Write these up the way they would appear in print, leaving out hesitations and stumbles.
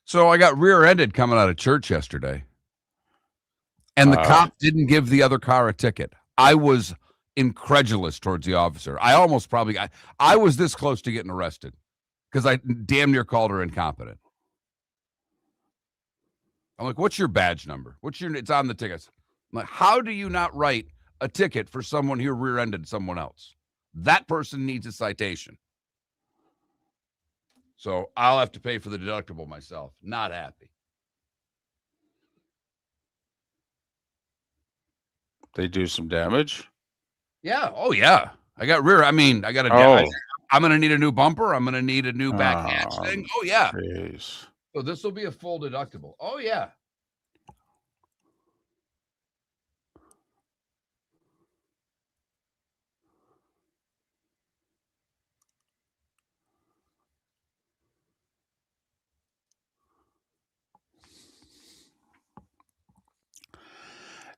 So I got rear-ended coming out of church yesterday, and the cop didn't give the other car a ticket. I was incredulous towards the officer. I almost probably I was this close to getting arrested because I damn near called her incompetent. I'm like, what's your badge number? It's on the tickets. I'm like, how do you not write a ticket for someone who rear-ended someone else? That person needs a citation. So I'll have to pay for the deductible myself. Not happy. They do some damage? Yeah. Oh, yeah. I got I'm going to need a new bumper. I'm going to need a new back hatch thing. Oh, yeah. Geez. So this will be a full deductible. Oh, yeah.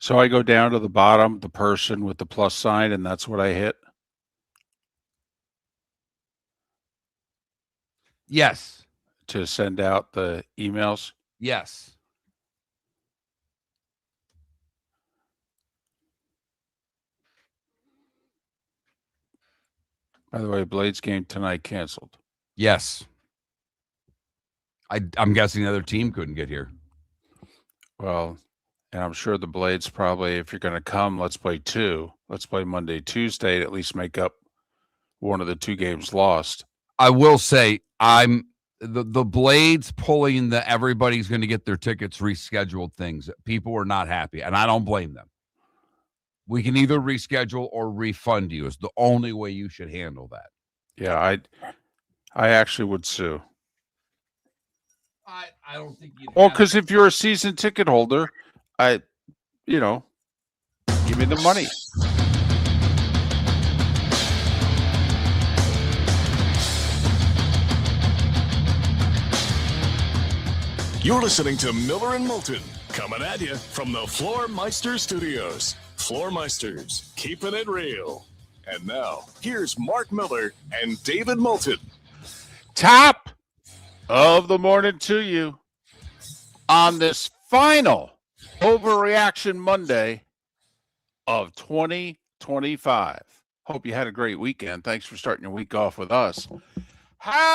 So I go down to the bottom, the person with the plus sign, and that's what I hit? Yes. To send out the emails? Yes. By the way, Blades game tonight canceled. Yes. I'm guessing the other team couldn't get here. Well, and I'm sure the Blades probably, if you're going to come, let's play 2. Let's play Monday, Tuesday, to at least make up one of the 2 games lost. I will say the Blades pulling the everybody's going to get their tickets rescheduled things. People were not happy, and I don't blame them. We can either reschedule or refund you. Is the only way you should handle that. Yeah, I actually would sue. I don't think you. Well, because if you're a season ticket holder, give me the money. You're listening to Miller and Moulton, coming at you from the Floormeister Studios. Floormeisters, keeping it real. And now, here's Mark Miller and David Moulton. Top of the morning to you on this final Overreaction Monday of 2025. Hope you had a great weekend. Thanks for starting your week off with us. How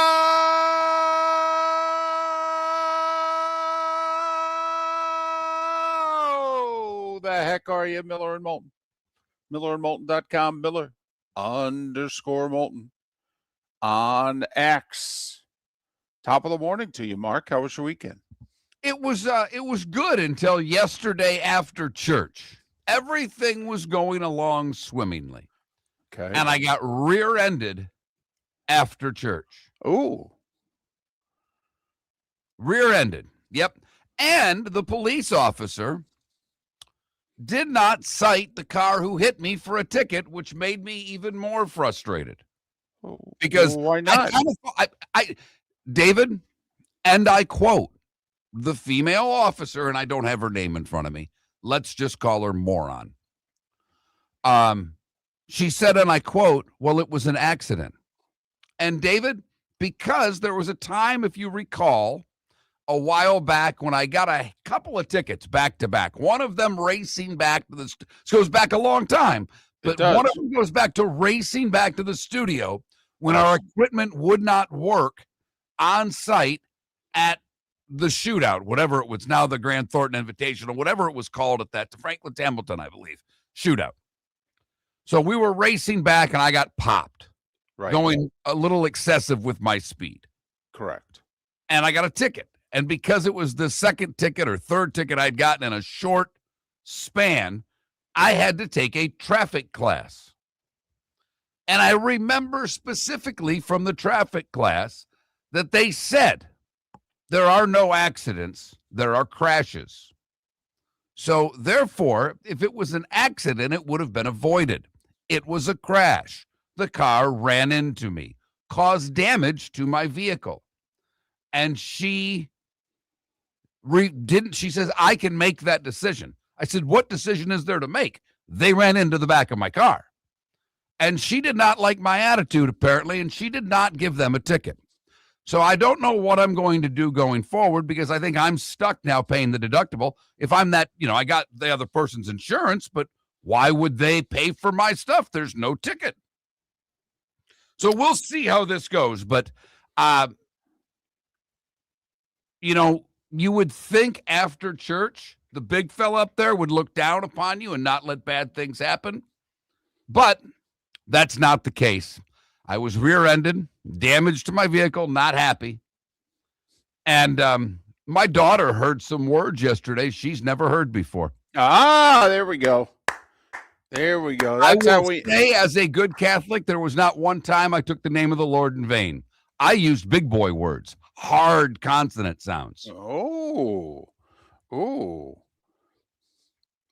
the heck are you, Miller and Moulton? MillerandMoulton.com, Miller_Moulton on X. Top of the morning to you, Mark. How was your weekend? It was good until yesterday after church. Everything was going along swimmingly. Okay. And I got rear-ended after church. Ooh. Rear-ended. Yep. And the police officer did not cite the car who hit me for a ticket, which made me even more frustrated. Because why not? David, and I quote, the female officer, and I don't have her name in front of me. Let's just call her moron. She said, and I quote, well, it was an accident. And David, because there was a time, if you recall, a while back when I got a couple of tickets back to back, one of them racing back to this goes back a long time, but one of them goes back to racing back to the studio when our equipment would not work on site at the shootout, whatever it was, now the Grant Thornton Invitational, whatever it was called at that, Franklin Templeton, I believe, shootout. So we were racing back and I got popped, going a little excessive with my speed. Correct. And I got a ticket. And because it was the second ticket or third ticket I'd gotten in a short span, I had to take a traffic class. And I remember specifically from the traffic class that they said there are no accidents, there are crashes. So therefore, if it was an accident, it would have been avoided. It was a crash. The car ran into me, caused damage to my vehicle. And she says, I can make that decision. I said, what decision is there to make? They ran into the back of my car. And she did not like my attitude, apparently, and she did not give them a ticket. So I don't know what I'm going to do going forward because I think I'm stuck now paying the deductible. If I'm that, I got the other person's insurance, but why would they pay for my stuff? There's no ticket. So we'll see how this goes. But, you would think after church, the big fella up there would look down upon you and not let bad things happen. But that's not the case. I was rear-ended, damage to my vehicle, not happy. And my daughter heard some words yesterday she's never heard before. There we go. There we go. That's I will say, as a good Catholic, there was not one time I took the name of the Lord in vain. I used big boy words, hard consonant sounds. Oh.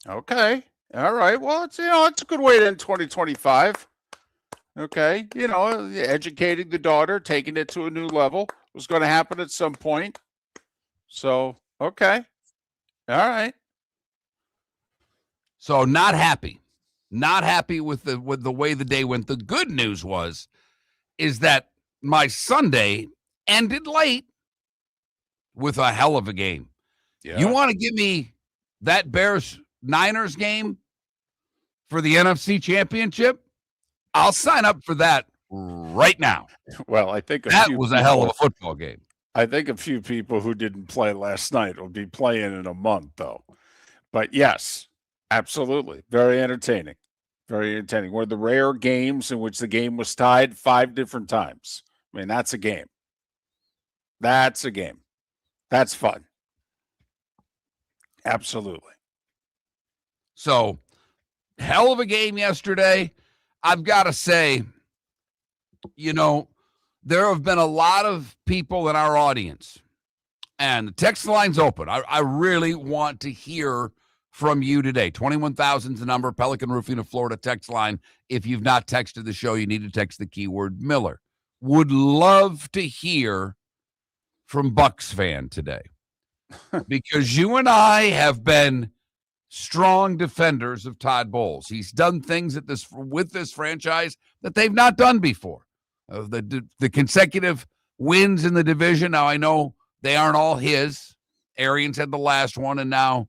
Okay. All right. Well, it's a good way to end 2025. Okay. Educating the daughter, taking it to a new level was going to happen at some point. So, okay. All right. So not happy. Not happy with the way the day went. The good news is that my Sunday ended late with a hell of a game. Yeah. You want to give me that Bears-Niners game for the NFC Championship? I'll sign up for that right now. Well, I think that was a hell of a football game. I think a few people who didn't play last night will be playing in a month, though. But yes, absolutely. Very entertaining. Very entertaining. One of the rare games in which the game was tied 5 different times. I mean, that's a game. That's a game. That's fun. Absolutely. So, hell of a game yesterday. I've got to say, there have been a lot of people in our audience, and the text line's open. I really want to hear from you today. 21,000 is the number, Pelican Roofing of Florida text line. If you've not texted the show, you need to text the keyword Miller. Would love to hear from Bucks fan today because you and I have been strong defenders of Todd Bowles. He's done things with this franchise that they've not done before. The consecutive wins in the division. Now, I know they aren't all his. Arians had the last one, and now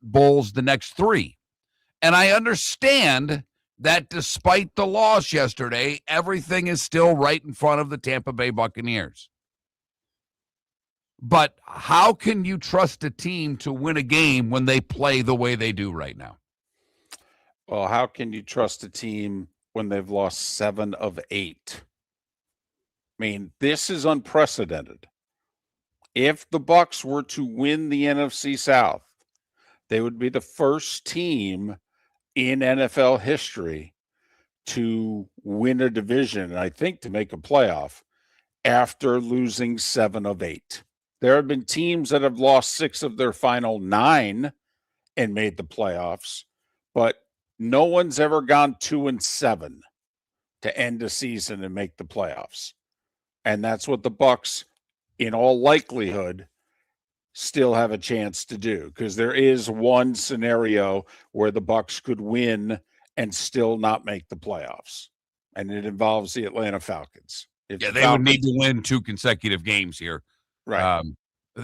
Bowles the next 3. And I understand that despite the loss yesterday, everything is still right in front of the Tampa Bay Buccaneers. But how can you trust a team to win a game when they play the way they do right now? Well, how can you trust a team when they've lost 7 of 8? I mean, this is unprecedented. If the Bucs were to win the NFC South, they would be the first team in NFL history to win a division, and I think to make a playoff, after losing 7 of 8. There have been teams that have lost 6 of their final 9 and made the playoffs, but no one's ever gone 2-7 to end a season and make the playoffs. And that's what the Bucs, in all likelihood, still have a chance to do, because there is one scenario where the Bucs could win and still not make the playoffs, and it involves the Atlanta Falcons. They would need to win 2 consecutive games here. Right.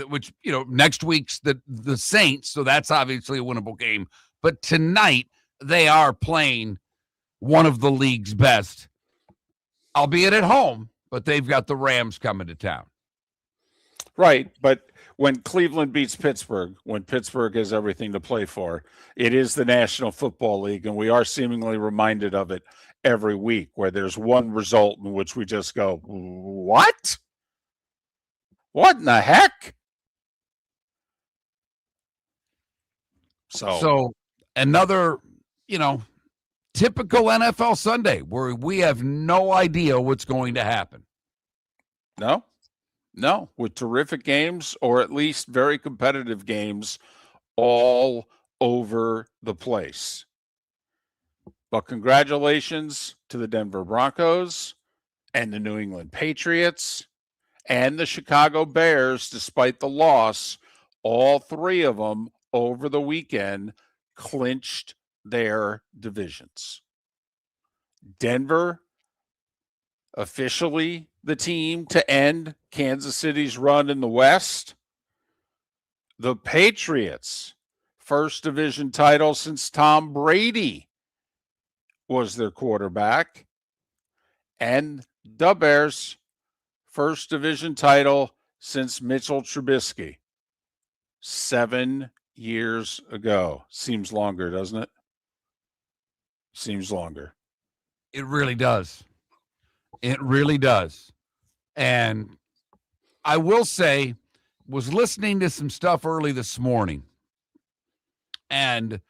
Which, next week's the Saints, so that's obviously a winnable game. But tonight, they are playing one of the league's best, albeit at home, but they've got the Rams coming to town. Right, but when Cleveland beats Pittsburgh, when Pittsburgh has everything to play for, it is the National Football League, and we are seemingly reminded of it every week, where there's one result in which we just go, what? What in the heck? So another, typical NFL Sunday where we have no idea what's going to happen. No, with terrific games, or at least very competitive games all over the place. But congratulations to the Denver Broncos and the New England Patriots and the Chicago Bears, despite the loss. All 3 of them over the weekend clinched their divisions. Denver officially the team to end Kansas City's run in the West? The Patriots, first division title since Tom Brady was their quarterback. And the Bears, first division title since Mitchell Trubisky 7 years ago. Seems longer, doesn't it? Seems longer. It really does. It really does. And I will say, was listening to some stuff early this morning, and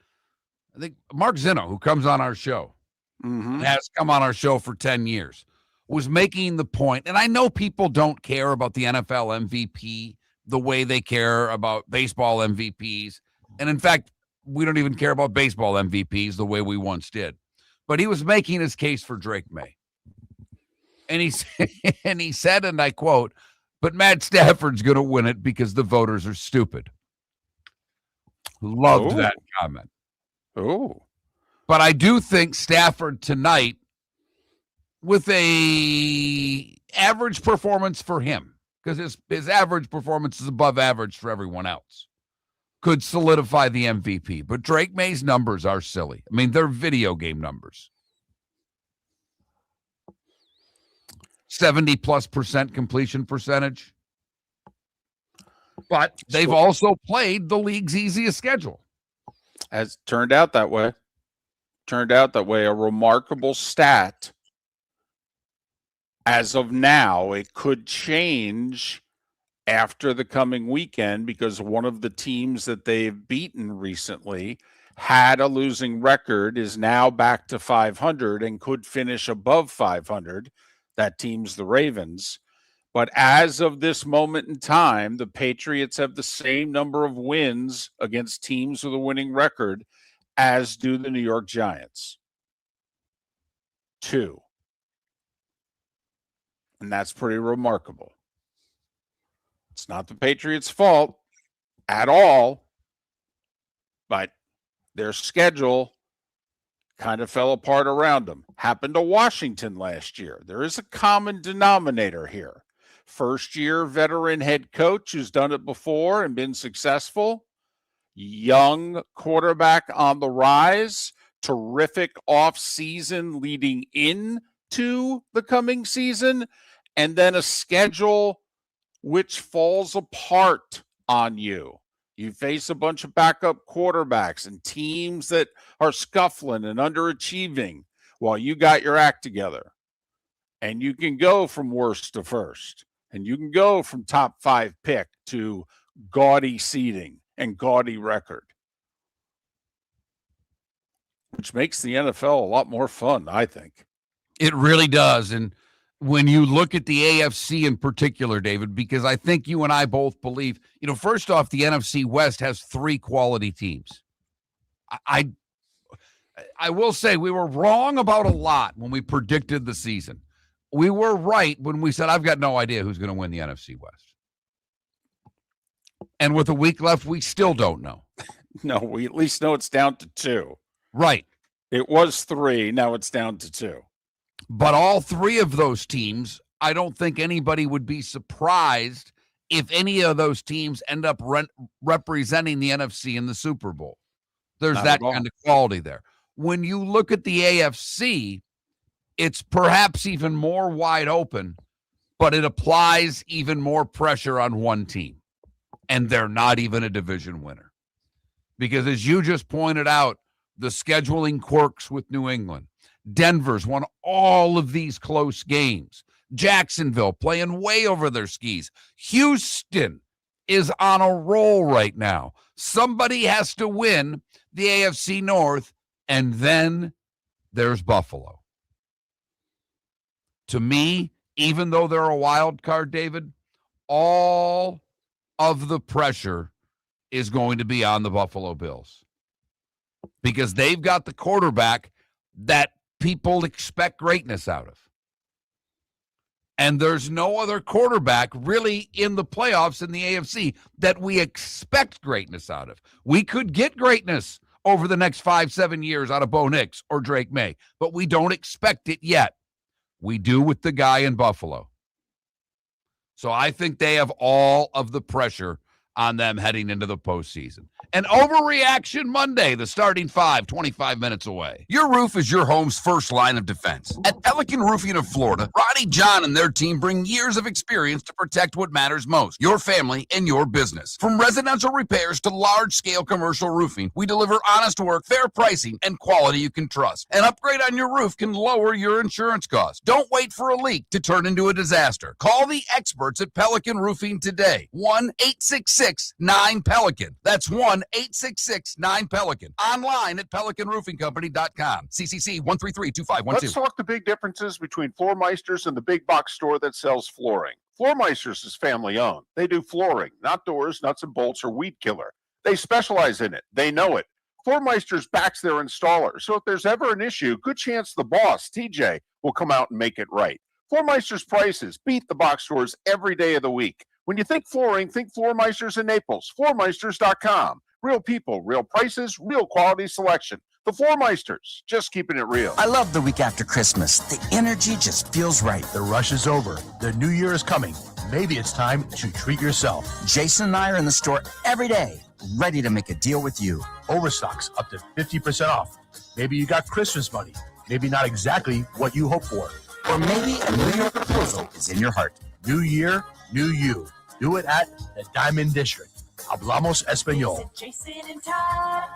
I think Mark Zinno, who comes on our show, has come on our show for 10 years, was making the point, and I know people don't care about the NFL MVP the way they care about baseball MVPs. And in fact, we don't even care about baseball MVPs the way we once did. But he was making his case for Drake May. And he said, and I quote, "But Matt Stafford's going to win it because the voters are stupid." Loved that comment. Oh. But I do think Stafford tonight, with a average performance for him, because his average performance is above average for everyone else, could solidify the MVP. But Drake May's numbers are silly. I mean, they're video game numbers. 70+% completion percentage. But they've also played the league's easiest schedule. Has turned out that way. A remarkable stat. As of now, it could change after the coming weekend because one of the teams that they've beaten recently had a losing record, is now back to 500 and could finish above 500. That team's the Ravens. But as of this moment in time, the Patriots have the same number of wins against teams with a winning record as do the New York Giants. 2. And that's pretty remarkable. It's not the Patriots' fault at all, but their schedule kind of fell apart around them. Happened to Washington last year. There is a common denominator here. First-year veteran head coach who's done it before and been successful. Young quarterback on the rise. Terrific off-season leading into the coming season. And then a schedule which falls apart on you. You face a bunch of backup quarterbacks and teams that are scuffling and underachieving while you got your act together. And you can go from worst to first. And you can go from top 5 pick to gaudy seeding and gaudy record. Which makes the NFL a lot more fun, I think. It really does. And when you look at the AFC in particular, David, because I think you and I both believe, first off, the NFC West has 3 quality teams. I will say we were wrong about a lot when we predicted the season. We were right when we said, I've got no idea who's going to win the NFC West. And with a week left, we still don't know. No, we at least know it's down to 2. Right. It was 3. Now it's down to 2. But all 3 of those teams, I don't think anybody would be surprised if any of those teams end up representing the NFC in the Super Bowl. There's Not that at all. kind of quality there. When you look at the AFC, it's perhaps even more wide open, but it applies even more pressure on one team. And they're not even a division winner. Because as you just pointed out, the scheduling quirks with New England. Denver's won all of these close games. Jacksonville playing way over their skis. Houston is on a roll right now. Somebody has to win the AFC North, and then there's Buffalo. To me, even though they're a wild card, David, all of the pressure is going to be on the Buffalo Bills because they've got the quarterback that people expect greatness out of. And there's no other quarterback really in the playoffs in the AFC that we expect greatness out of. We could get greatness over the next 5-7 years out of Bo Nix or Drake May, but we don't expect it yet. We do with the guy in Buffalo. So I think they have all of the pressure on them heading into the postseason. An Overreaction Monday, the starting 25 minutes away. Your roof is your home's first line of defense. At Pelican Roofing of Florida, Ronnie John and their team bring years of experience to protect what matters most, your family and your business. From residential repairs to large-scale commercial roofing, we deliver honest work, fair pricing, and quality you can trust. An upgrade on your roof can lower your insurance costs. Don't wait for a leak to turn into a disaster. Call the experts at Pelican Roofing today. 1-866-9-PELICAN. That's 1-866-9-PELICAN. Online at pelicanroofingcompany.com. CCC 1332512. Let's talk the big differences between Floor Meisters and the big box store that sells flooring. Floor Meisters is family owned. They do flooring, not doors, nuts and bolts, or weed killer. They specialize in it. They know it. Floor Meisters backs their installer, so if there's ever an issue, good chance the boss, TJ, will come out and make it right. Floor Meisters prices beat the box stores every day of the week. When you think flooring, think Floor Meisters in Naples. Floormeisters.com. Real people, real prices, real quality selection. The Floor Meisters, just keeping it real. I love the week after Christmas. The energy just feels right. The rush is over. The new year is coming. Maybe it's time to treat yourself. Jason and I are in the store every day, ready to make a deal with you. Overstocks up to 50% off. Maybe you got Christmas money. Maybe not exactly what you hoped for. Or maybe a New Year proposal is in your heart. New year, new you. Do it at the Diamond District. Hablamos Español. Jason and Todd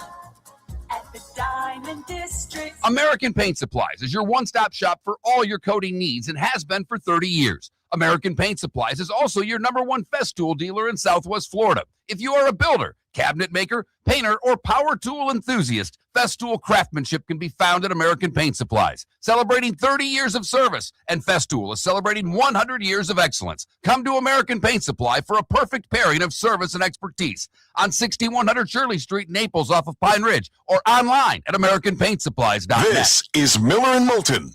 at the Diamond District. American Paint Supplies is your one-stop shop for all your coating needs and has been for 30 years. American Paint Supplies is also your #1 Festool dealer in Southwest Florida. If you are a builder, cabinet maker, painter, or power tool enthusiast, Festool craftsmanship can be found at American Paint Supplies. Celebrating 30 years of service, and Festool is celebrating 100 years of excellence. Come to American Paint Supply for a perfect pairing of service and expertise on 6100 Shirley Street, Naples, off of Pine Ridge, or online at AmericanPaintSupplies.net. This is Miller and Moulton.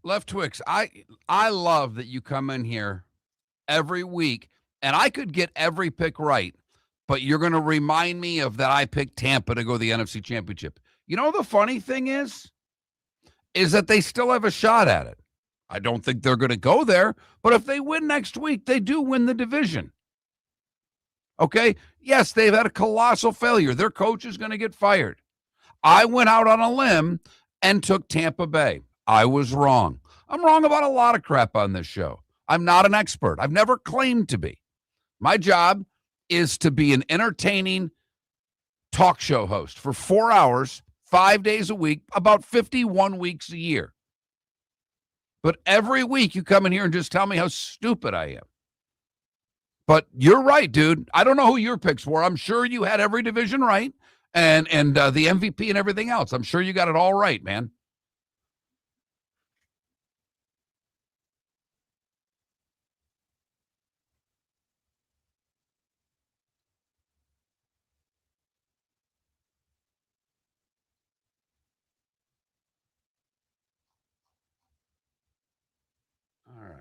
Left Twix, I love that you come in here every week, and I could get every pick right, but you're going to remind me of that I picked Tampa to go to the NFC Championship. You know, the funny thing is that they still have a shot at it. I don't think they're going to go there, but if they win next week, they do win the division. Okay? Yes, they've had a colossal failure. Their coach is going to get fired. I went out on a limb and took Tampa Bay. I was wrong. I'm wrong about a lot of crap on this show. I'm not an expert. I've never claimed to be. My job is to be an entertaining talk show host for 4 hours, 5 days a week, about 51 weeks a year. But every week you come in here and just tell me how stupid I am. But you're right, dude. I don't know who your picks were. I'm sure you had every division right and the MVP and everything else. I'm sure you got it all right, man. All right.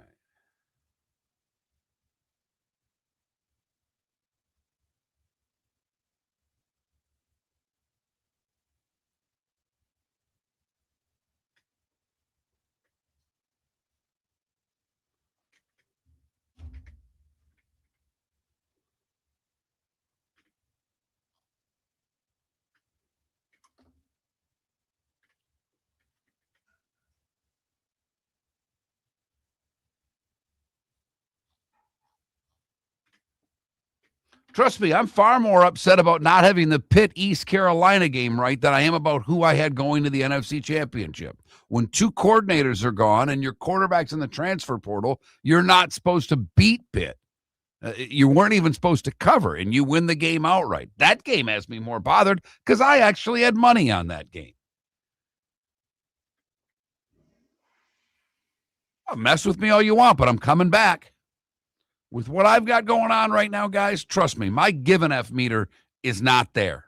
Trust me, I'm far more upset about not having the Pitt East Carolina game right than I am about who I had going to the NFC Championship. When two coordinators are gone and your quarterback's in the transfer portal, you're not supposed to beat Pitt. You weren't even supposed to cover, and you win the game outright. That game has me more bothered because I actually had money on that game. Mess with me all you want, but I'm coming back. With what I've got going on right now, guys, trust me, my give an F meter is not there.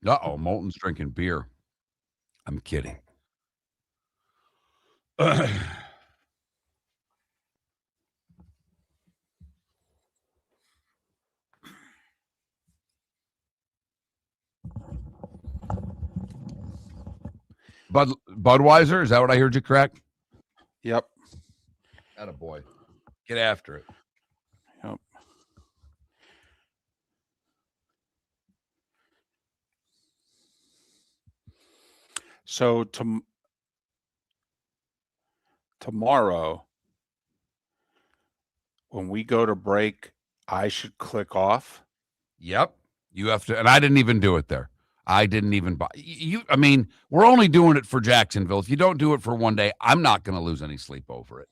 Uh-oh, Moulton's drinking beer. I'm kidding. Budweiser, is that what I heard you correct? Yep. Attaboy. Get after it. Yep. So tomorrow, when we go to break, I should click off. Yep. You have to, and I didn't even do it there. I didn't even buy you. I mean, we're only doing it for Jacksonville. If you don't do it for one day, I'm not going to lose any sleep over it.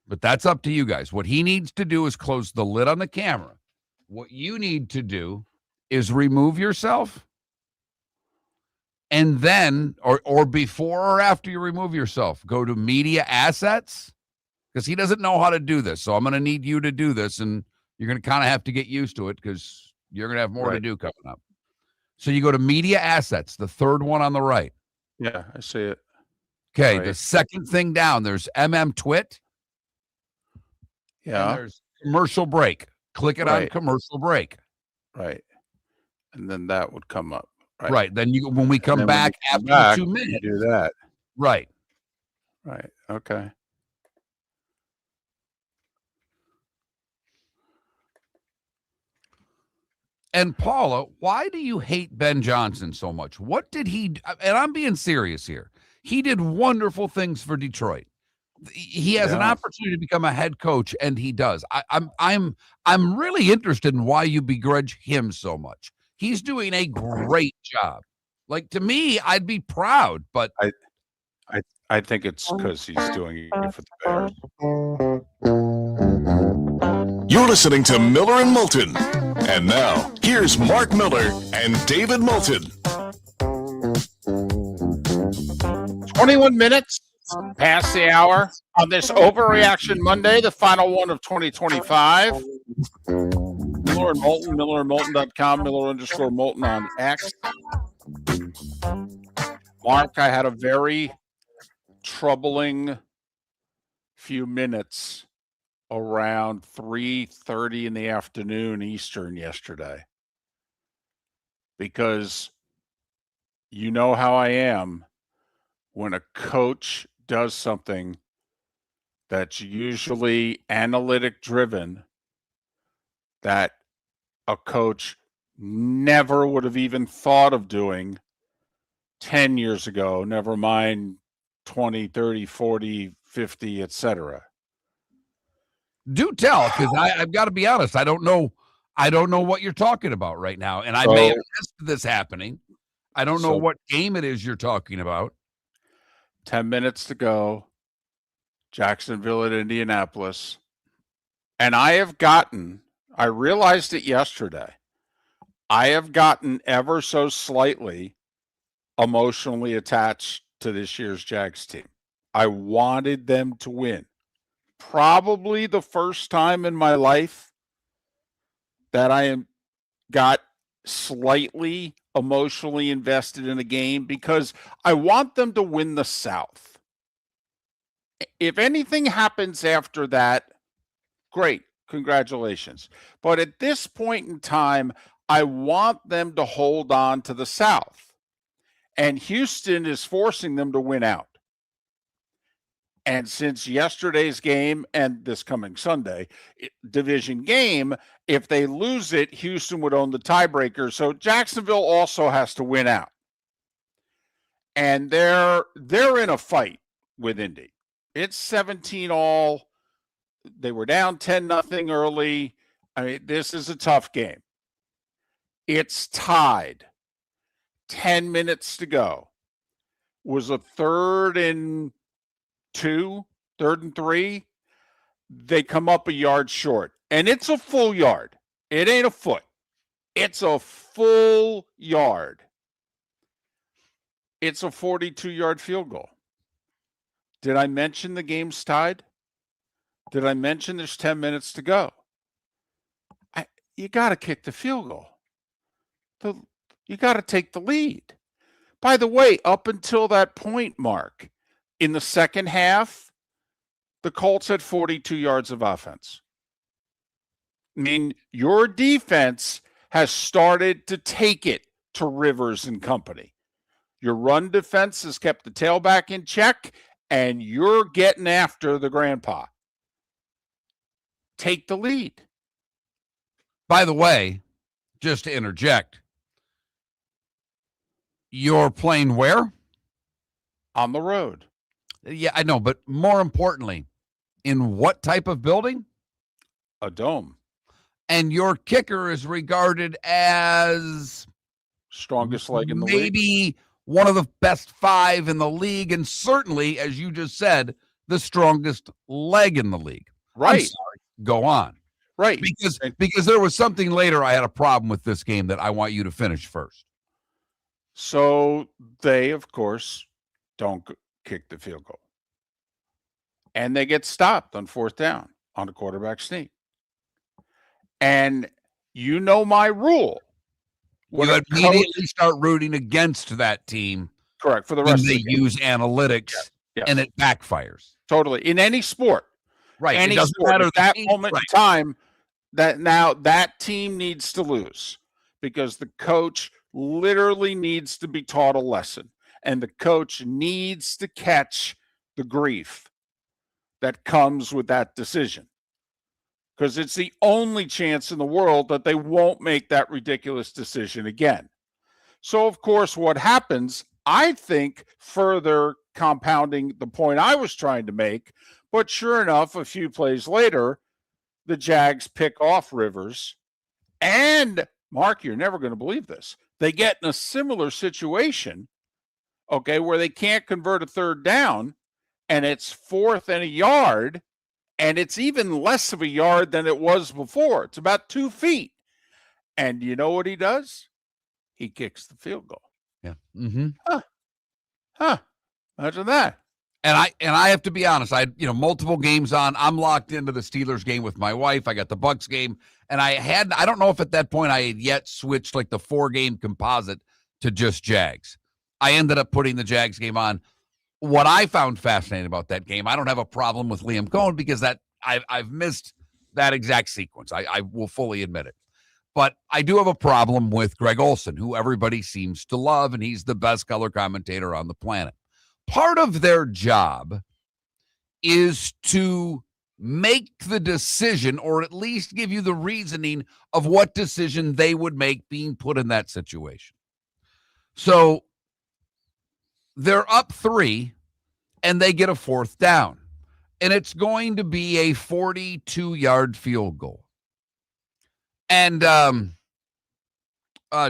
But that's up to you guys. What he needs to do is close the lid on the camera. What you need to do is remove yourself. And then, or before or after you remove yourself, go to media assets, because he doesn't know how to do this. So I'm going to need you to do this, and you're going to kind of have to get used to it because you're going to have more to do coming up. So you go to media assets, the third one on the right. Yeah, I see it. Okay, Right. the second thing down, there's Twit. Yeah. And there's commercial break. Click it on commercial break. Right. And then that would come up. Right. Then when we come back after 2 minutes. Do that. Right. Right. Okay. And Paula, why do you hate Ben Johnson so much? What did he, and I'm being serious here. He did wonderful things for Detroit. He has an opportunity to become a head coach, and he does. I'm really interested in why you begrudge him so much. He's doing a great job. Like, to me, I'd be proud, but I think it's because he's doing it for the Bears. You're listening to Miller and Moulton. And now, here's Mark Miller and David Moulton. 21 minutes past the hour on this Overreaction Monday, the final one of 2025. Miller and Moulton, millerandmoulton.com, Miller_Moulton on X. Mark, I had a very troubling few minutes around 3:30 in the afternoon Eastern yesterday, because you know how I am when a coach does something that's usually analytic driven that a coach never would have even thought of doing 10 years ago, never mind 20, 30, 40, 50, etc. Do tell, because I've got to be honest. I don't know what you're talking about right now, and I may have missed this happening. I don't know what game it is you're talking about. 10 minutes to go. Jacksonville at Indianapolis. And I realized it yesterday. I have gotten ever so slightly emotionally attached to this year's Jags team. I wanted them to win. Probably the first time in my life that I got slightly emotionally invested in a game, because I want them to win the South. If anything happens after that, great, congratulations. But at this point in time, I want them to hold on to the South. And Houston is forcing them to win out. And since yesterday's game and this coming Sunday division game, if they lose it, Houston would own the tiebreaker. So Jacksonville also has to win out. And they're in a fight with Indy. It's 17-all. They were down 10-0 early. I mean, this is a tough game. It's tied. 10 minutes to go. Was a 3rd and 2, 3rd and 3. They come up a yard short. And it's a full yard. It ain't a foot. It's a full yard. It's a 42-yard field goal. Did I mention the game's tied? Did I mention there's 10 minutes to go? You got to kick the field goal. you got to take the lead. By the way, up until that point, Mark, in the second half, the Colts had 42 yards of offense. I mean, your defense has started to take it to Rivers and company. Your run defense has kept the tailback in check, and you're getting after the grandpa. Take the lead. By the way, just to interject, you're playing where? On the road. Yeah, I know, but more importantly, in what type of building? A dome. And your kicker is regarded as Strongest leg in the league. maybe one of the best 5 in the league, and certainly, as you just said, the strongest leg in the league. Right. I'm sorry. Go on. Right. Because there was something later I had a problem with this game that I want you to finish first. So they, of course, don't kick the field goal. And they get stopped on 4th down on a quarterback sneak. And you know my rule. You immediately start rooting against that team. Correct. For the when rest of they the game. use analytics, Yes. and it backfires. Totally. In any sport. Right. Any It doesn't sport. matter At that the team. moment Right. in time, that team needs to lose because the coach literally needs to be taught a lesson. And the coach needs to catch the grief that comes with that decision. Because it's the only chance in the world that they won't make that ridiculous decision again. So, of course, what happens, I think, further compounding the point I was trying to make, but sure enough, a few plays later, the Jags pick off Rivers. And, Mark, you're never going to believe this. They get in a similar situation, okay, where they can't convert a 3rd down, and it's 4th and a yard, and it's even less of a yard than it was before. It's about 2 feet. And you know what he does? He kicks the field goal. Yeah. Mm-hmm. Imagine that. And I have to be honest, I had, multiple games on. I'm locked into the Steelers game with my wife. I got the Bucks game. And I don't know if at that point I had yet switched like the 4-game composite to just Jags. I ended up putting the Jags game on. What I found fascinating about that game, I don't have a problem with Liam Cohen because I've missed that exact sequence. I will fully admit it. But I do have a problem with Greg Olsen, who everybody seems to love, and he's the best color commentator on the planet. Part of their job is to make the decision, or at least give you the reasoning of what decision they would make being put in that situation. So they're up 3 and they get a 4th down, and it's going to be a 42-yard field goal. And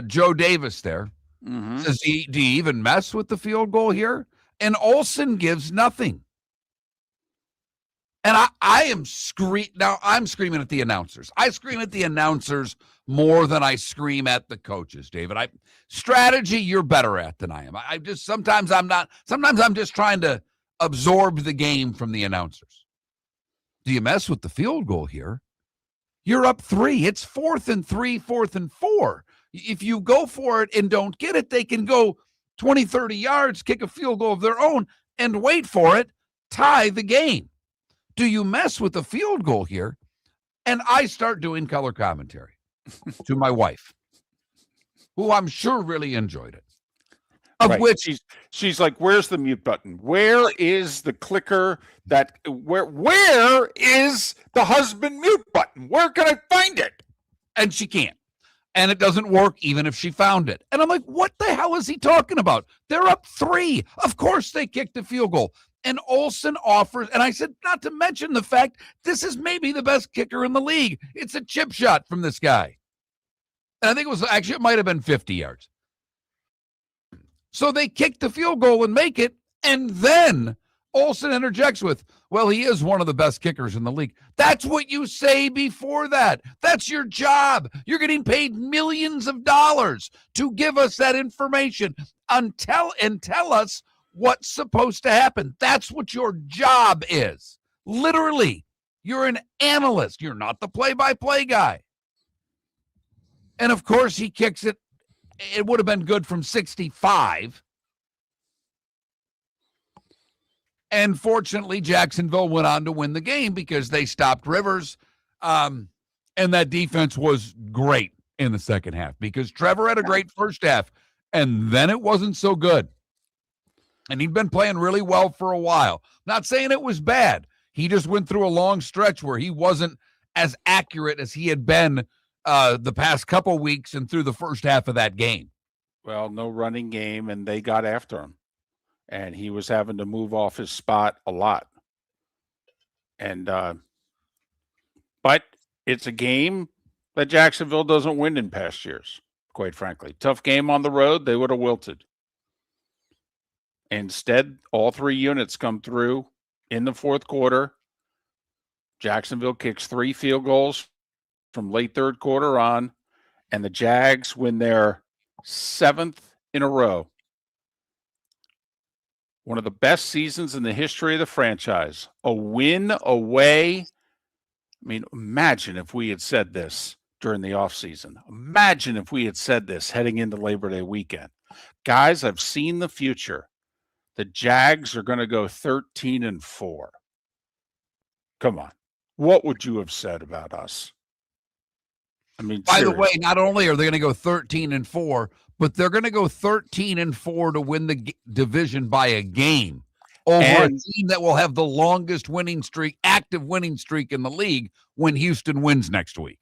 Joe Davis there says, do you even mess with the field goal here? And Olsen gives nothing. And I am I'm screaming at the announcers. I scream at the announcers more than I scream at the coaches, David. Strategy you're better at than I am. Sometimes I'm just trying to absorb the game from the announcers. Do you mess with the field goal here? You're up 3. It's 4th and 3, 4th and 4. If you go for it and don't get it, they can go 20, 30 yards, kick a field goal of their own, and wait for it, tie the game. Do you mess with the field goal here? And I start doing color commentary to my wife, who I'm sure really enjoyed it. Which she's like, where's the mute button? Where is the clicker where is the husband mute button? Where can I find it? And she can't. And it doesn't work even if she found it. And I'm like, what the hell is he talking about? They're up 3. Of course they kicked the field goal. And Olsen offers, and I said, not to mention the fact this is maybe the best kicker in the league. It's a chip shot from this guy. And I think it might have been 50 yards. So they kick the field goal and make it. And then Olsen interjects with, well, he is one of the best kickers in the league. That's what you say before that. That's your job. You're getting paid millions of dollars to give us that information and tell us what's supposed to happen. That's what your job is. Literally, you're an analyst. You're not the play-by-play guy. And of course, he kicks it it would have been good from 65. And fortunately, Jacksonville went on to win the game because they stopped Rivers. And that defense was great in the second half because Trevor had a great first half, and then it wasn't so good. And he'd been playing really well for a while. Not saying it was bad. He just went through a long stretch where he wasn't as accurate as he had been the past couple weeks and through the first half of that game. Well, no running game, and they got after him. And he was having to move off his spot a lot. And but it's a game that Jacksonville doesn't win in past years, quite frankly. Tough game on the road, they would have wilted. Instead, all three units come through in the fourth quarter. Jacksonville kicks 3 field goals from late third quarter on, and the Jags win their 7th in a row. One of the best seasons in the history of the franchise. A win away. I mean, imagine if we had said this during the offseason. Imagine if we had said this heading into Labor Day weekend. Guys, I've seen the future. The Jags are going to go 13-4. Come on. What would you have said about us? I mean, by seriously. the way, not only are they going to go 13-4, but they're going to go 13-4 to win the division by a game over a team that will have the longest winning streak, active winning streak in the league when Houston wins next week.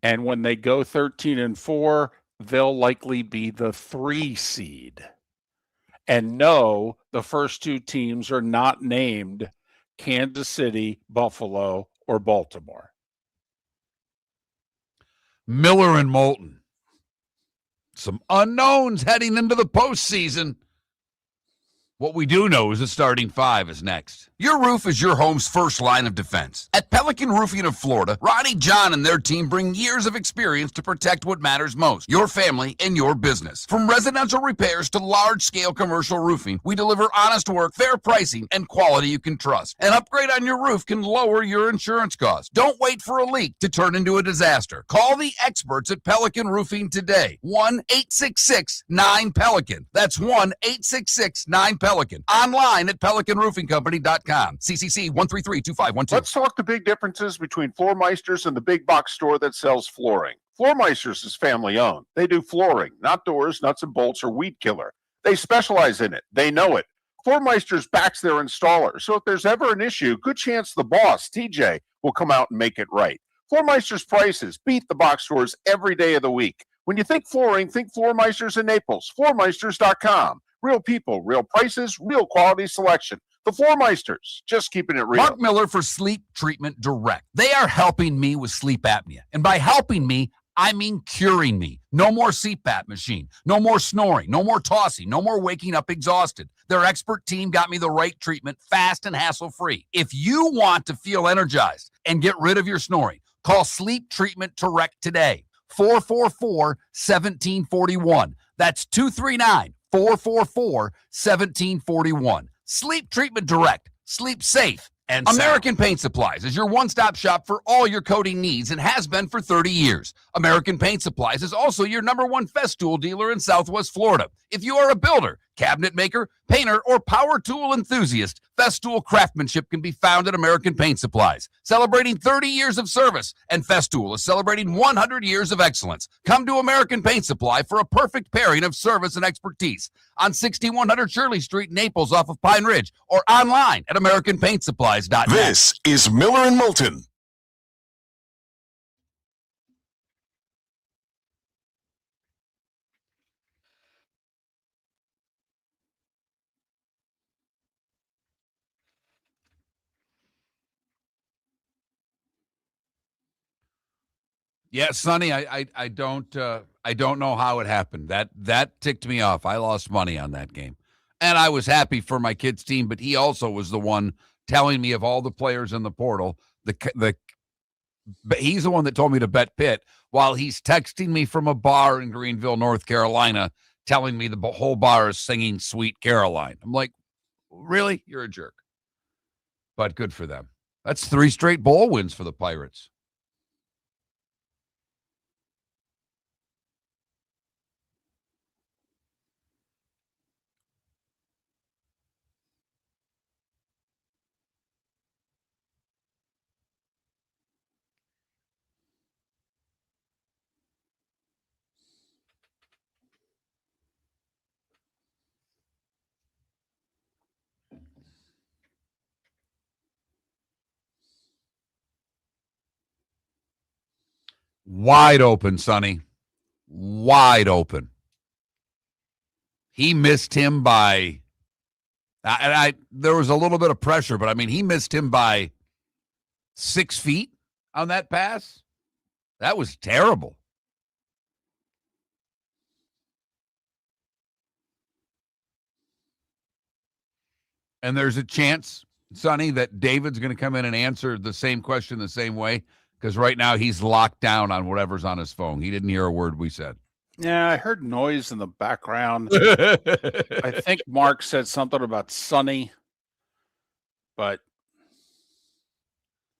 And when they go 13-4, they'll likely be the 3 seed. And no, the first 2 teams are not named Kansas City, Buffalo, or Baltimore. Miller and Moulton. Some unknowns heading into the postseason. What we do know is the starting 5 is next. Your roof is your home's first line of defense. At Pelican Roofing of Florida, Ronnie, John, and their team bring years of experience to protect what matters most, your family and your business. From residential repairs to large-scale commercial roofing, we deliver honest work, fair pricing, and quality you can trust. An upgrade on your roof can lower your insurance costs. Don't wait for a leak to turn into a disaster. Call the experts at Pelican Roofing today. 1-866-9-PELICAN. That's 1-866-9-PELICAN. Online at PelicanRoofingCompany.com. CCC 1332512. Let's talk the big differences between Floor Meisters and the big box store that sells flooring. Floor Meisters is family owned. They do flooring, not doors, nuts and bolts, or weed killer. They specialize in it. They know it. Floor Meisters backs their installer. So if there's ever an issue, good chance the boss, TJ, will come out and make it right. Floor Meisters prices beat the box stores every day of the week. When you think flooring, think Floor Meisters in Naples. FloorMeisters.com. Real people, real prices, real quality selection. The Floor Meisters, just keeping it real. Mark Miller for Sleep Treatment Direct. They are helping me with sleep apnea. And by helping me, I mean curing me. No more CPAP machine. No more snoring. No more tossing. No more waking up exhausted. Their expert team got me the right treatment, fast and hassle-free. If you want to feel energized and get rid of your snoring, call Sleep Treatment Direct today. 444-1741. That's 239-444-1741. Sleep Treatment Direct. Sleep safe and American Paint Supplies is your one-stop shop for all your coating needs and has been for 30 years. American Paint Supplies is also your #1 Festool dealer in Southwest Florida. If you are a builder, cabinet maker, painter, or power tool enthusiast, Festool craftsmanship can be found at American Paint Supplies. Celebrating 30 years of service, and Festool is celebrating 100 years of excellence. Come to American Paint Supply for a perfect pairing of service and expertise on 6100 Shirley Street, Naples, off of Pine Ridge, or online at AmericanPaintSupplies.net. This is Miller and Moulton. Yeah, Sonny, I don't know how it happened. That ticked me off. I lost money on that game, and I was happy for my kid's team. But he also was the one telling me of all the players in the portal. He's the one that told me to bet Pitt while he's texting me from a bar in Greenville, North Carolina, telling me the whole bar is singing "Sweet Caroline." I'm like, really? You're a jerk. But good for them. That's 3 straight bowl wins for the Pirates. Wide open, Sonny. Wide open. He missed him by, there was a little bit of pressure, but I mean, he missed him by 6 feet on that pass. That was terrible. And there's a chance, Sonny, that David's going to come in and answer the same question the same way, because right now he's locked down on whatever's on his phone. He didn't hear a word we said. Yeah, I heard noise in the background. I think Mark said something about Sonny, but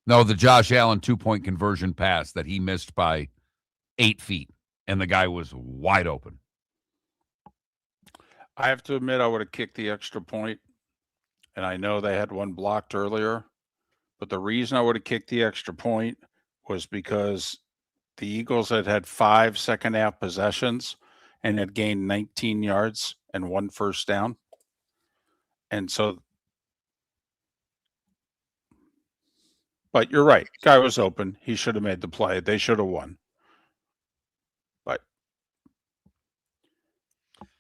no, the Josh Allen 2-point conversion pass that he missed by 8 feet, and the guy was wide open. I have to admit I would have kicked the extra point, and I know they had one blocked earlier, but the reason I would have kicked the extra point was because the Eagles had 5 second-half possessions and had gained 19 yards and 1 first down. And so, but you're right. Guy was open. He should have made the play. They should have won. But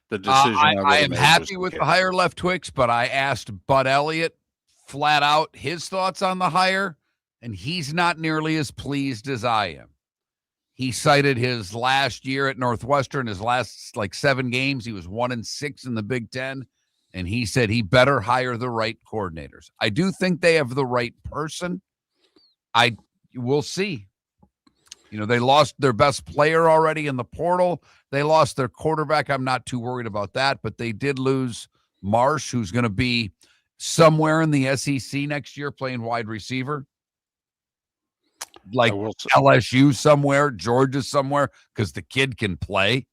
the decision I am happy with the hire, Left Twix, but I asked Bud Elliott flat out his thoughts on the hire, and he's not nearly as pleased as I am. He cited his last year at Northwestern, his last 7 games. He was 1-6 in the Big Ten, and he said he better hire the right coordinators. I do think they have the right person. We'll see. They lost their best player already in the portal. They lost their quarterback. I'm not too worried about that, but they did lose Marsh, who's going to be somewhere in the SEC next year playing wide receiver. Like LSU somewhere, Georgia somewhere, because the kid can play.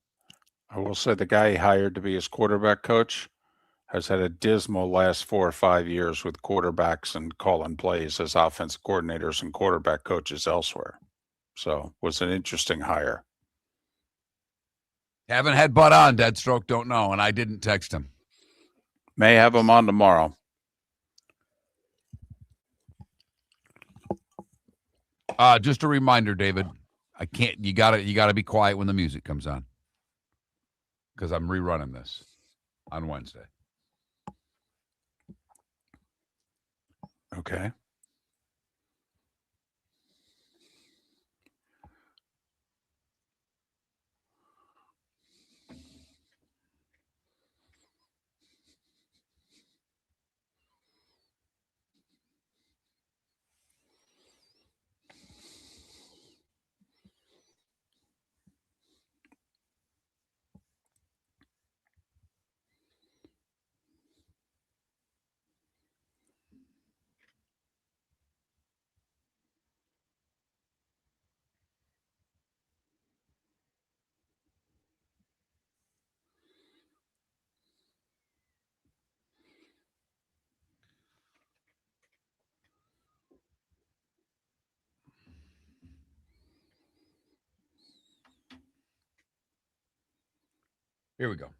I will say the guy he hired to be his quarterback coach has had a dismal last 4 or 5 years with quarterbacks and calling plays as offensive coordinators and quarterback coaches elsewhere. So it was an interesting hire. Haven't had Bud on, Deadstroke, don't know, and I didn't text him. May have him on tomorrow. Just a reminder, David. You gotta be quiet when the music comes on, because I'm rerunning this on Wednesday. Okay. Here we go.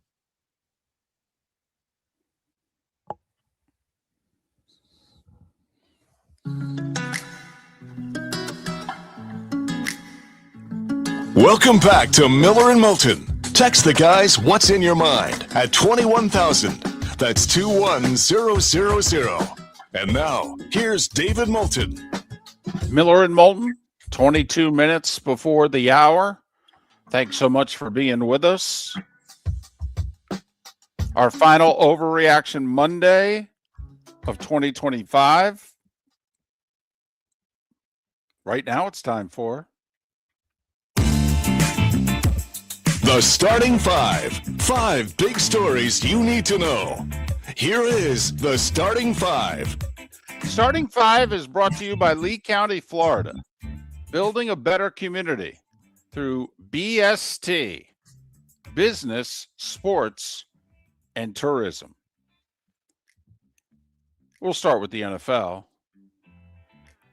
Welcome back to Miller and Moulton. Text the guys what's in your mind at 21,000. That's 21000. And now, here's David Moulton. Miller and Moulton, 22 minutes before the hour. Thanks so much for being with us. Our final Overreaction Monday of 2025. Right now it's time for The Starting Five. 5 big stories you need to know. Here is The Starting Five. Starting Five is brought to you by Lee County, Florida. Building a better community through BST, business, sports, and tourism. We'll start with the NFL.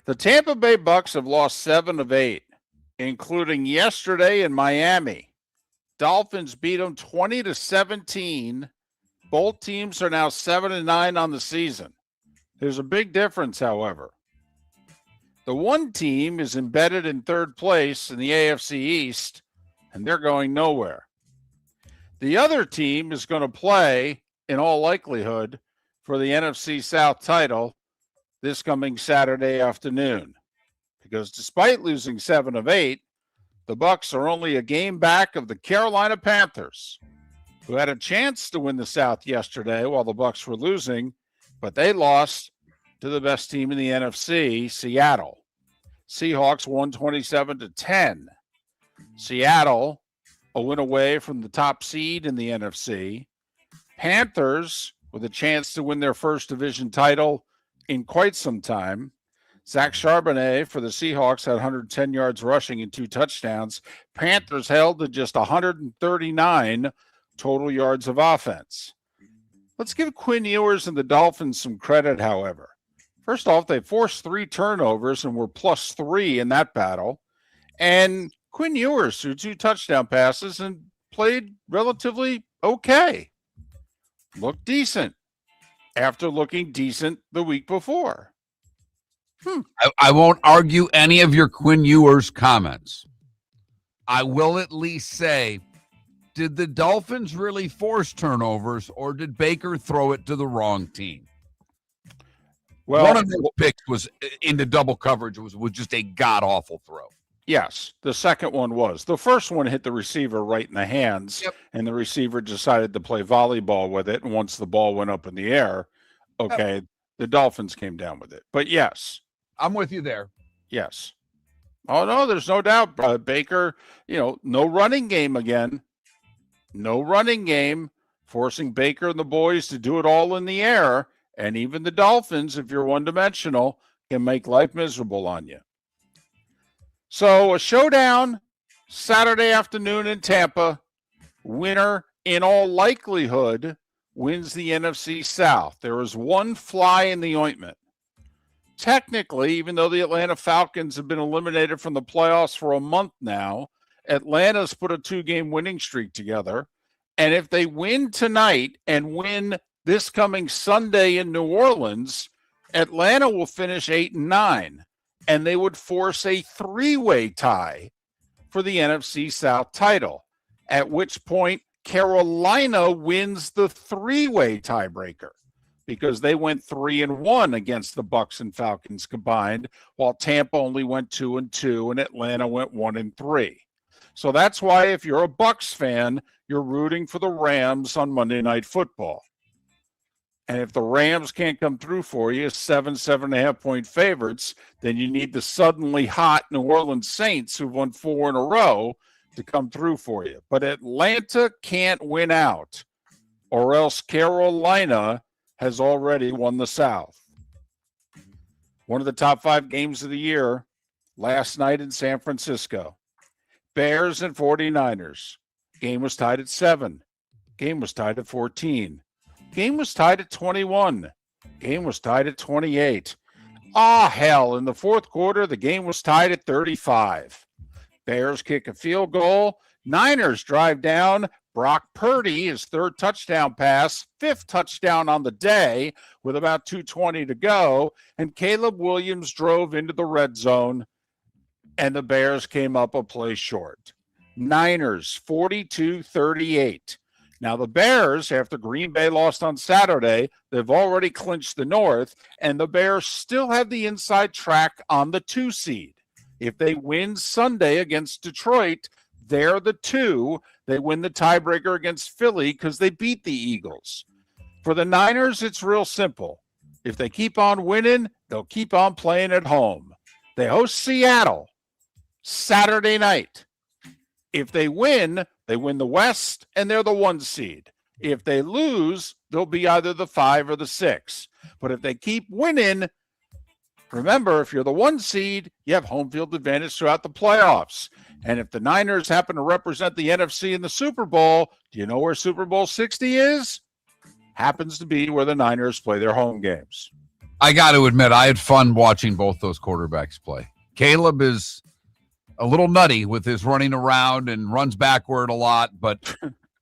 The Tampa Bay Bucks have lost 7 of 8, including yesterday in Miami. Dolphins beat them 20-17. Both teams are now 7-9 on the season. There's a big difference, however. The one team is embedded in third place in the AFC East, and they're going nowhere. The other team is going to play, in all likelihood, for the NFC South title this coming Saturday afternoon. Because despite losing 7 of 8, the Bucs are only a game back of the Carolina Panthers, who had a chance to win the South yesterday while the Bucs were losing, but they lost to the best team in the NFC, Seattle. Seahawks won 27-10. Seattle, a win away from the top seed in the NFC. Panthers, with a chance to win their first division title in quite some time. Zach Charbonnet for the Seahawks had 110 yards rushing and 2 touchdowns. Panthers held to just 139 total yards of offense. Let's give Quinn Ewers and the Dolphins some credit, however. First off, they forced 3 turnovers and were +3 in that battle. And Quinn Ewers threw 2 touchdown passes and played relatively okay. Looked decent after looking decent the week before. I won't argue any of your Quinn Ewers comments. I will at least say, did the Dolphins really force turnovers, or did Baker throw it to the wrong team? Well, one of those picks was into double coverage was just a god-awful throw. Yes, the second one was. The first one hit the receiver right in the hands, and the receiver decided to play volleyball with it. And once the ball went up in the air, the Dolphins came down with it. But yes. I'm with you there. Yes. Oh, no, there's no doubt. Baker, no running game again. No running game, forcing Baker and the boys to do it all in the air. And even the Dolphins, if you're one-dimensional, can make life miserable on you. So a showdown Saturday afternoon in Tampa. Winner, in all likelihood, wins the NFC South. There is one fly in the ointment. Technically, even though the Atlanta Falcons have been eliminated from the playoffs for a month now, Atlanta's put a 2-game winning streak together. And if they win tonight and win this coming Sunday in New Orleans, Atlanta will finish 8-9, and they would force a 3-way tie for the NFC South title, at which point Carolina wins the 3-way tiebreaker because they went 3-1 against the Bucs and Falcons combined, while Tampa only went 2-2 and Atlanta went 1-3. So that's why if you're a Bucs fan, you're rooting for the Rams on Monday Night Football. And if the Rams can't come through for you, 7.5 point favorites, then you need the suddenly hot New Orleans Saints, who've won 4 in a row, to come through for you. But Atlanta can't win out, or else Carolina has already won the South. One of the top 5 games of the year last night in San Francisco. Bears and 49ers. Game was tied at 7. Game was tied at 14. Game was tied at 21. Game was tied at 28. Hell, in the fourth quarter, the game was tied at 35. Bears kick a field goal. Niners drive down. Brock Purdy, his 3rd touchdown pass, 5th touchdown on the day with about 2:20 to go. And Caleb Williams drove into the red zone, and the Bears came up a play short. Niners, 42-38. Now, the Bears, after Green Bay lost on Saturday, they've already clinched the North, and the Bears still have the inside track on the 2 seed. If they win Sunday against Detroit, they're the 2. They win the tiebreaker against Philly because they beat the Eagles. For the Niners, it's real simple. If they keep on winning, they'll keep on playing at home. They host Seattle Saturday night. If they win the West, and they're the 1 seed. If they lose, they'll be either the 5 or the 6. But if they keep winning, remember, if you're the 1 seed, you have home field advantage throughout the playoffs. And if the Niners happen to represent the NFC in the Super Bowl, do you know where Super Bowl 60 is? Happens to be where the Niners play their home games. I got to admit, I had fun watching both those quarterbacks play. Caleb is a little nutty with his running around and runs backward a lot, but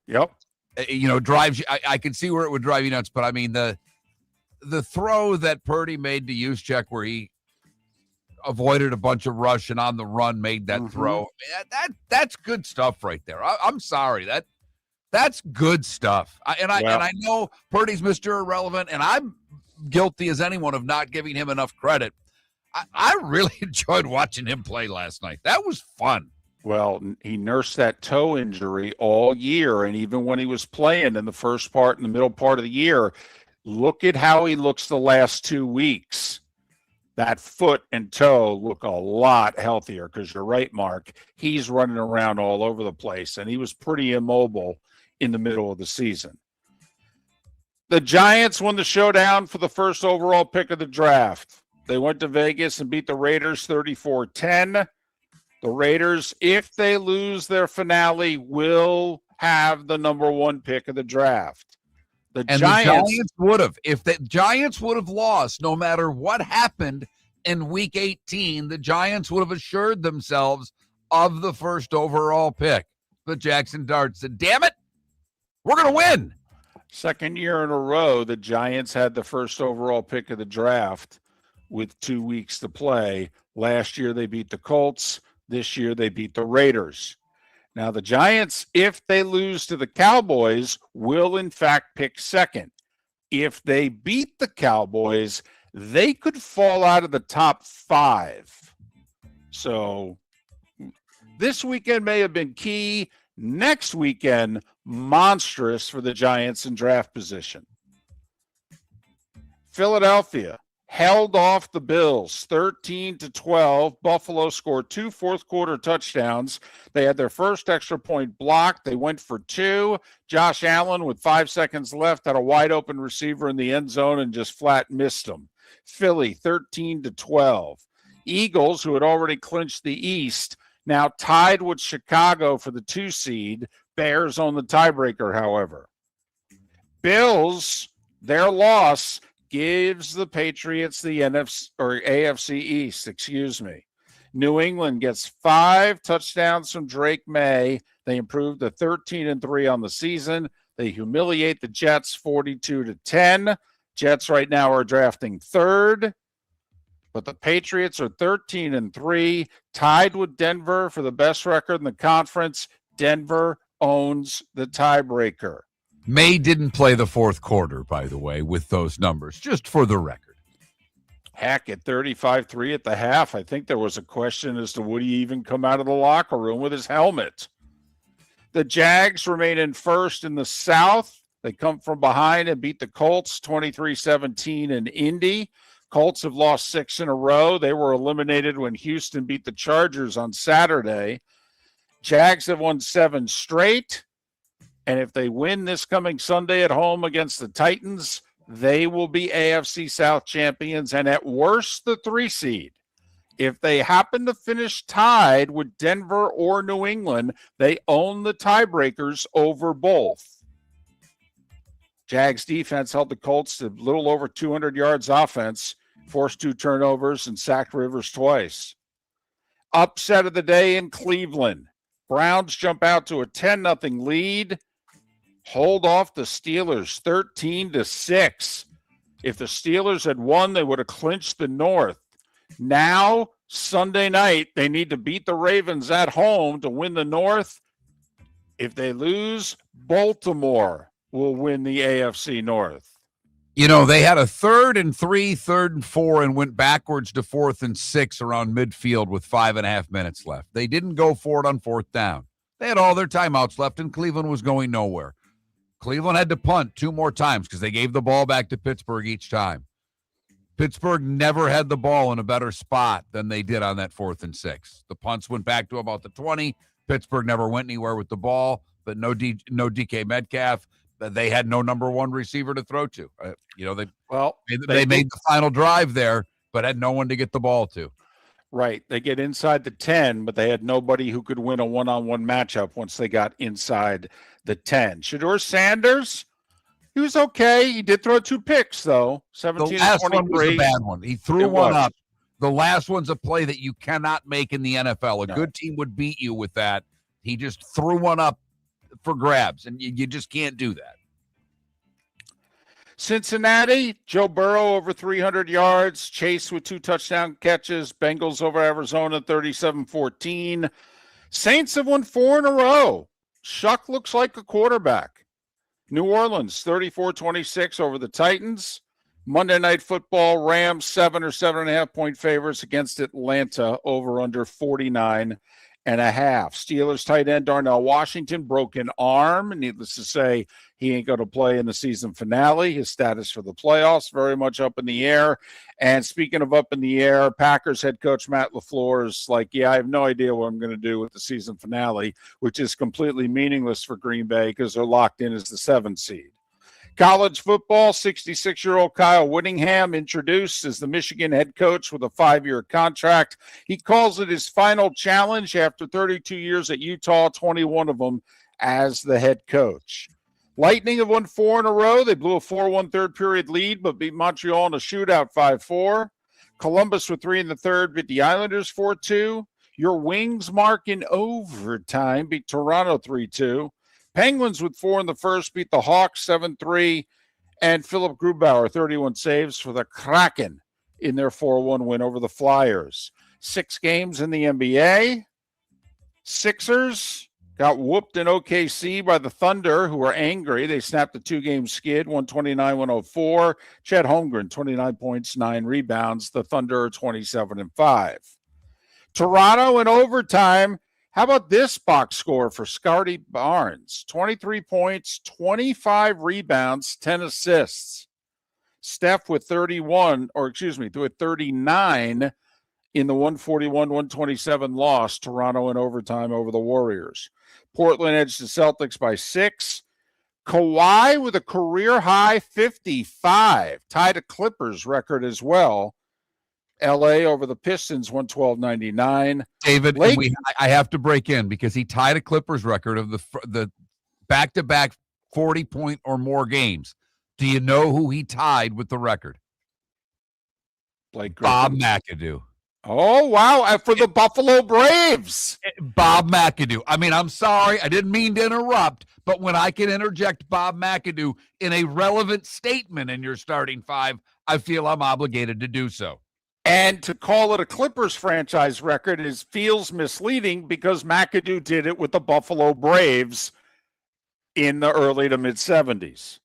drives you. I can see where it would drive you nuts. But I mean, the throw that Purdy made to Juszczyk, where he avoided a bunch of rush and on the run made that throw. That's good stuff right there. I'm sorry. That's good stuff. I know Purdy's Mr. Irrelevant, and I'm guilty as anyone of not giving him enough credit. I really enjoyed watching him play last night. That was fun. Well, he nursed that toe injury all year, and even when he was playing in the first part and the middle part of the year, look at how he looks the last 2 weeks. That foot and toe look a lot healthier because you're right, Mark. He's running around all over the place, and he was pretty immobile in the middle of the season. The Giants won the showdown for the first overall pick of the draft. They went to Vegas and beat the Raiders 34-10. The Raiders, if they lose their finale, will have the number 1 pick of the draft. The Giants would have. If the Giants would have lost, no matter what happened in Week 18, the Giants would have assured themselves of the first overall pick. The Jackson Dart said, damn it, we're going to win. Second year in a row, the Giants had the first overall pick of the draft with 2 weeks to play. Last year, they beat the Colts. This year, they beat the Raiders. Now, the Giants, if they lose to the Cowboys, will in fact pick second. If they beat the Cowboys, they could fall out of the top 5. So this weekend may have been key. Next weekend, monstrous for the Giants in draft position. Philadelphia held off the Bills 13-12. Buffalo scored 2 fourth-quarter touchdowns. They had their first extra point blocked. They went for 2. Josh Allen, with 5 seconds left, had a wide-open receiver in the end zone and just flat missed him. Philly 13-12. Eagles, who had already clinched the East, now tied with Chicago for the 2 seed. Bears on the tiebreaker, however. Bills, their loss gives the Patriots the AFC East, New England gets 5 touchdowns from Drake May. They improved to 13-3 on the season. They humiliate the Jets 42-10. Jets right now are drafting 3rd, but the Patriots are 13-3, tied with Denver for the best record in the conference. Denver owns the tiebreaker. May didn't play the fourth quarter, by the way, with those numbers, just for the record. Heck, at 35-3 at the half, I think there was a question as to would he even come out of the locker room with his helmet. The Jags remain in first in the South. They come from behind and beat the Colts 23-17 in Indy. Colts have lost 6 in a row. They were eliminated when Houston beat the Chargers on Saturday. Jags have won 7 straight. And if they win this coming Sunday at home against the Titans, they will be AFC South champions and at worst the 3 seed. If they happen to finish tied with Denver or New England, they own the tiebreakers over both. Jags defense held the Colts to a little over 200 yards offense, forced 2 turnovers, and sacked Rivers twice. Upset of the day in Cleveland. Browns jump out to a 10-0 lead. Hold off the Steelers 13-6. If the Steelers had won, they would have clinched the North. Now, Sunday night, they need to beat the Ravens at home to win the North. If they lose, Baltimore will win the AFC North. You know, they had a 3rd and 3, 3rd and 4, and went backwards to 4th and 6 around midfield with 5.5 minutes left. They didn't go for it on 4th down. They had all their timeouts left, and Cleveland was going nowhere. Cleveland had to punt 2 more times because they gave the ball back to Pittsburgh each time. Pittsburgh never had the ball in a better spot than they did on that 4th and 6. The punts went back to about the 20. Pittsburgh never went anywhere with the ball, but no DK Metcalf. They had no number 1 receiver to throw to. They made the final drive there, but had no one to get the ball to. Right. They get inside the 10, but they had nobody who could win a one-on-one matchup once they got inside the 10. Shedeur Sanders, he was okay. He did throw 2 picks, though. 17 the last and 23. one was a bad one. He threw one up. The last one's a play that you cannot make in the NFL. A good team would beat you with that. He just threw one up for grabs, and you just can't do that. Cincinnati, Joe Burrow over 300 yards, Chase with 2 touchdown catches, Bengals over Arizona 37-14. Saints have won 4 in a row. Shuck looks like a quarterback. New Orleans 34-26 over the Titans. Monday Night Football, Rams 7 or 7.5 point favorites against Atlanta, over under 49.5. Steelers tight end Darnell Washington, broken arm. Needless to say, he ain't going to play in the season finale. His status for the playoffs very much up in the air. And speaking of up in the air, Packers head coach Matt LaFleur is like, yeah, I have no idea what I'm going to do with the season finale, which is completely meaningless for Green Bay because they're locked in as the 7th seed. College football, 66-year-old Kyle Whittingham introduced as the Michigan head coach with a 5-year contract. He calls it his final challenge after 32 years at Utah, 21 of them as the head coach. Lightning have won 4 in a row. They blew a 4-1 third period lead, but beat Montreal in a shootout 5-4. Columbus with 3 in the third, beat the Islanders 4-2. Your Wings, Mark, in overtime, beat Toronto 3-2. Penguins with 4 in the first beat the Hawks 7-3, and Philip Grubauer 31 saves for the Kraken in their 4-1 win over the Flyers. 6 games in the NBA. Sixers got whooped in OKC by the Thunder, who were angry. They snapped a 2-game skid, 129-104. Chet Holmgren 29 points, 9 rebounds. The Thunder are 27-5. Toronto in overtime. How about this box score for Scotty Barnes? 23 points, 25 rebounds, 10 assists. Steph with 39 in the 141-127 loss. Toronto in overtime over the Warriors. Portland edged the Celtics by 6. Kawhi with a career-high 55, tied a Clippers record as well. LA over the Pistons, 112-99. David, I have to break in because he tied a Clippers record of the back-to-back 40-point or more games. Do you know who he tied with the record? Bob McAdoo. Oh, wow. For the Buffalo Braves. Bob McAdoo. I mean, I'm sorry. I didn't mean to interrupt, but when I can interject Bob McAdoo in a relevant statement in your starting 5, I feel I'm obligated to do so. And to call it a Clippers franchise record feels misleading because McAdoo did it with the Buffalo Braves in the early to mid-70s.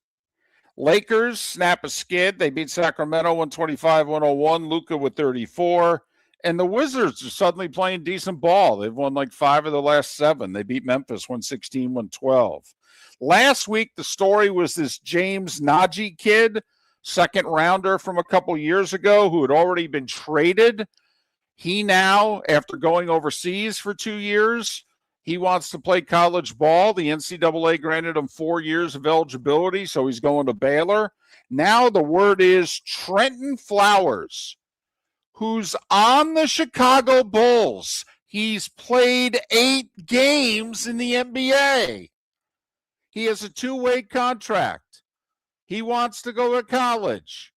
Lakers snap a skid. They beat Sacramento 125-101. Luka with 34. And the Wizards are suddenly playing decent ball. They've won like 5 of the last 7. They beat Memphis 116-112. Last week, the story was this James Najee kid, second rounder from a couple years ago who had already been traded. He now, after going overseas for 2 years, he wants to play college ball. The NCAA granted him 4 years of eligibility, so he's going to Baylor. Now the word is Trenton Flowers, who's on the Chicago Bulls. He's played 8 games in the NBA. He has a 2-way contract. He wants to go to college.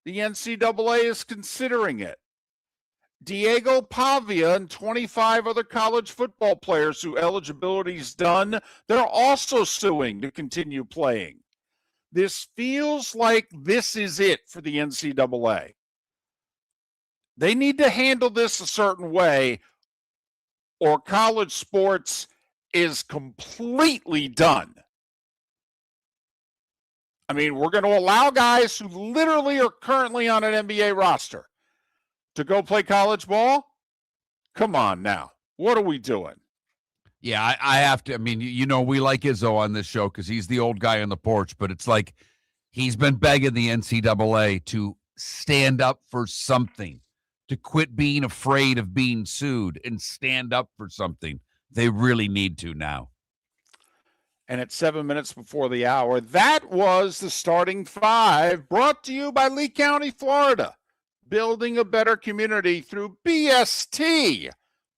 The NCAA is considering it. Diego Pavia and 25 other college football players who eligibility's done, they're also suing to continue playing. This feels like this is it for the NCAA. They need to handle this a certain way, or college sports is completely done. I mean, we're going to allow guys who literally are currently on an NBA roster to go play college ball? Come on now. What are we doing? Yeah, I have to. I mean, we like Izzo on this show because he's the old guy on the porch, but it's like he's been begging the NCAA to stand up for something, to quit being afraid of being sued and stand up for something. They really need to now. And at 7 minutes before the hour, that was the starting 5 brought to you by Lee County, Florida. Building a better community through BST,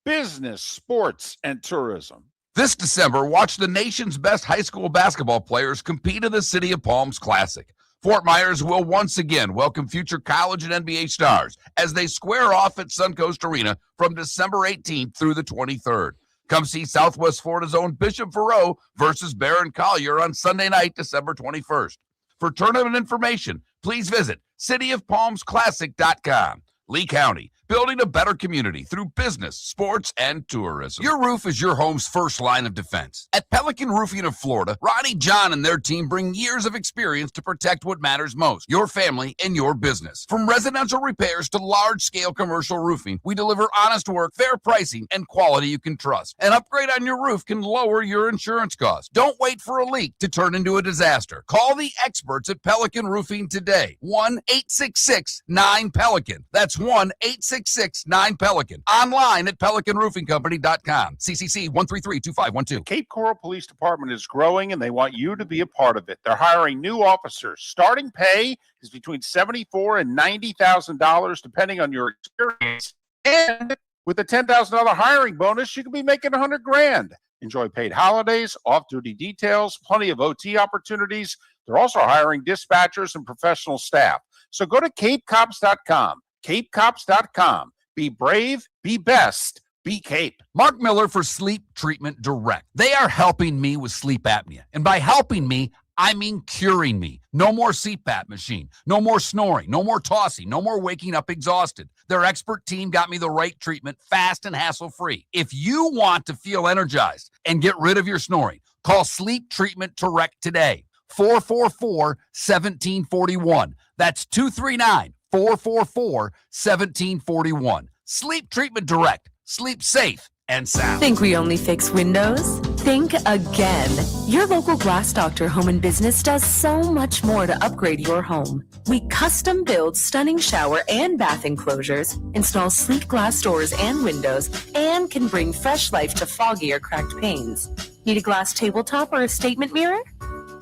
business, sports, and tourism. This December, watch the nation's best high school basketball players compete in the City of Palms Classic. Fort Myers will once again welcome future college and NBA stars as they square off at Suncoast Arena from December 18th through the 23rd. Come see Southwest Florida's own Bishop Verreau versus Barron Collier on Sunday night, December 21st. For tournament information, please visit cityofpalmsclassic.com. Lee County, building a better community through business, sports, and tourism. Your roof is your home's first line of defense. At Pelican Roofing of Florida, Ronnie John and their team bring years of experience to protect what matters most, your family and your business. From residential repairs to large-scale commercial roofing, we deliver honest work, fair pricing, and quality you can trust. An upgrade on your roof can lower your insurance costs. Don't wait for a leak to turn into a disaster. Call the experts at Pelican Roofing today. 1-866-9-PELICAN. That's 1-866-9-PELICAN. Online at pelicanroofingcompany.com. CCC 1332512. Cape Coral Police Department is growing and they want you to be a part of it. They're hiring new officers. Starting pay is between $74,000 and $90,000 depending on your experience. And with a $10,000 hiring bonus, you could be making $100,000. Enjoy paid holidays, off-duty details, plenty of OT opportunities. They're also hiring dispatchers and professional staff. So go to capecops.com. capecops.com. Be brave, be best, be Cape. Mark Miller for Sleep Treatment Direct. They are helping me with sleep apnea. And by helping me, I mean curing me. No more CPAP machine, no more snoring, no more tossing, no more waking up exhausted. Their expert team got me the right treatment fast and hassle-free. If you want to feel energized and get rid of your snoring, call Sleep Treatment Direct today. 444-1741. That's 239-444-1741. Sleep Treatment Direct. Sleep safe and sound. Think we only fix windows? Think again. Your local Glass Doctor Home and Business does so much more to upgrade your home. We custom build stunning shower and bath enclosures, install sleek glass doors and windows, and can bring fresh life to foggy or cracked panes. Need a glass tabletop or a statement mirror?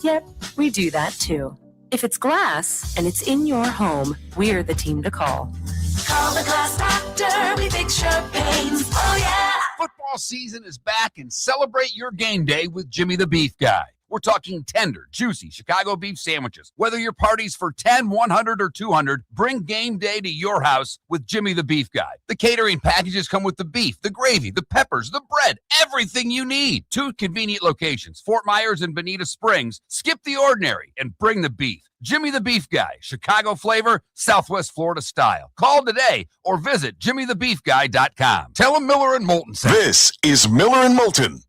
Yep, we do that too. If it's glass and it's in your home, we're the team to call. Call the Glass Doctor, we fix your pains. Oh, yeah. Football season is back, and celebrate your game day with Jimmy the Beef Guy. We're talking tender, juicy Chicago beef sandwiches. Whether your party's for 10, 100, or 200, bring game day to your house with Jimmy the Beef Guy. The catering packages come with the beef, the gravy, the peppers, the bread, everything you need. 2 convenient locations, Fort Myers and Bonita Springs. Skip the ordinary and bring the beef. Jimmy the Beef Guy, Chicago flavor, Southwest Florida style. Call today or visit jimmythebeefguy.com. Tell him Miller and Moulton sent you. This is Miller and Moulton.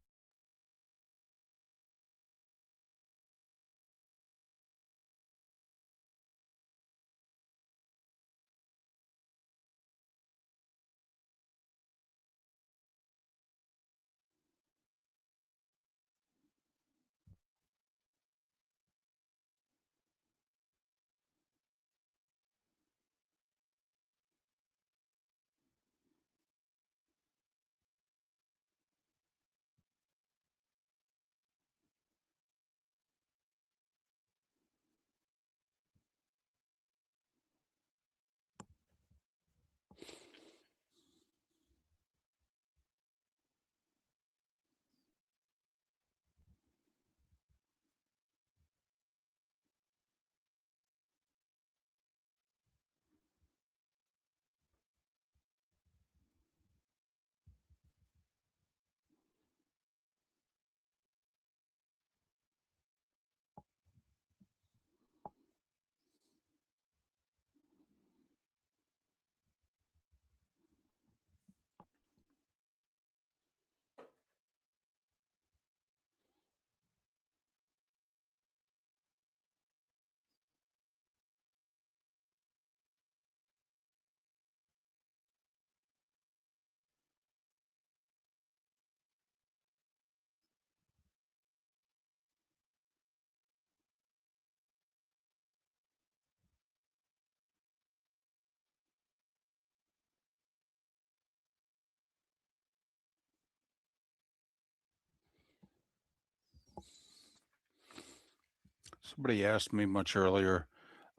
Somebody asked me much earlier.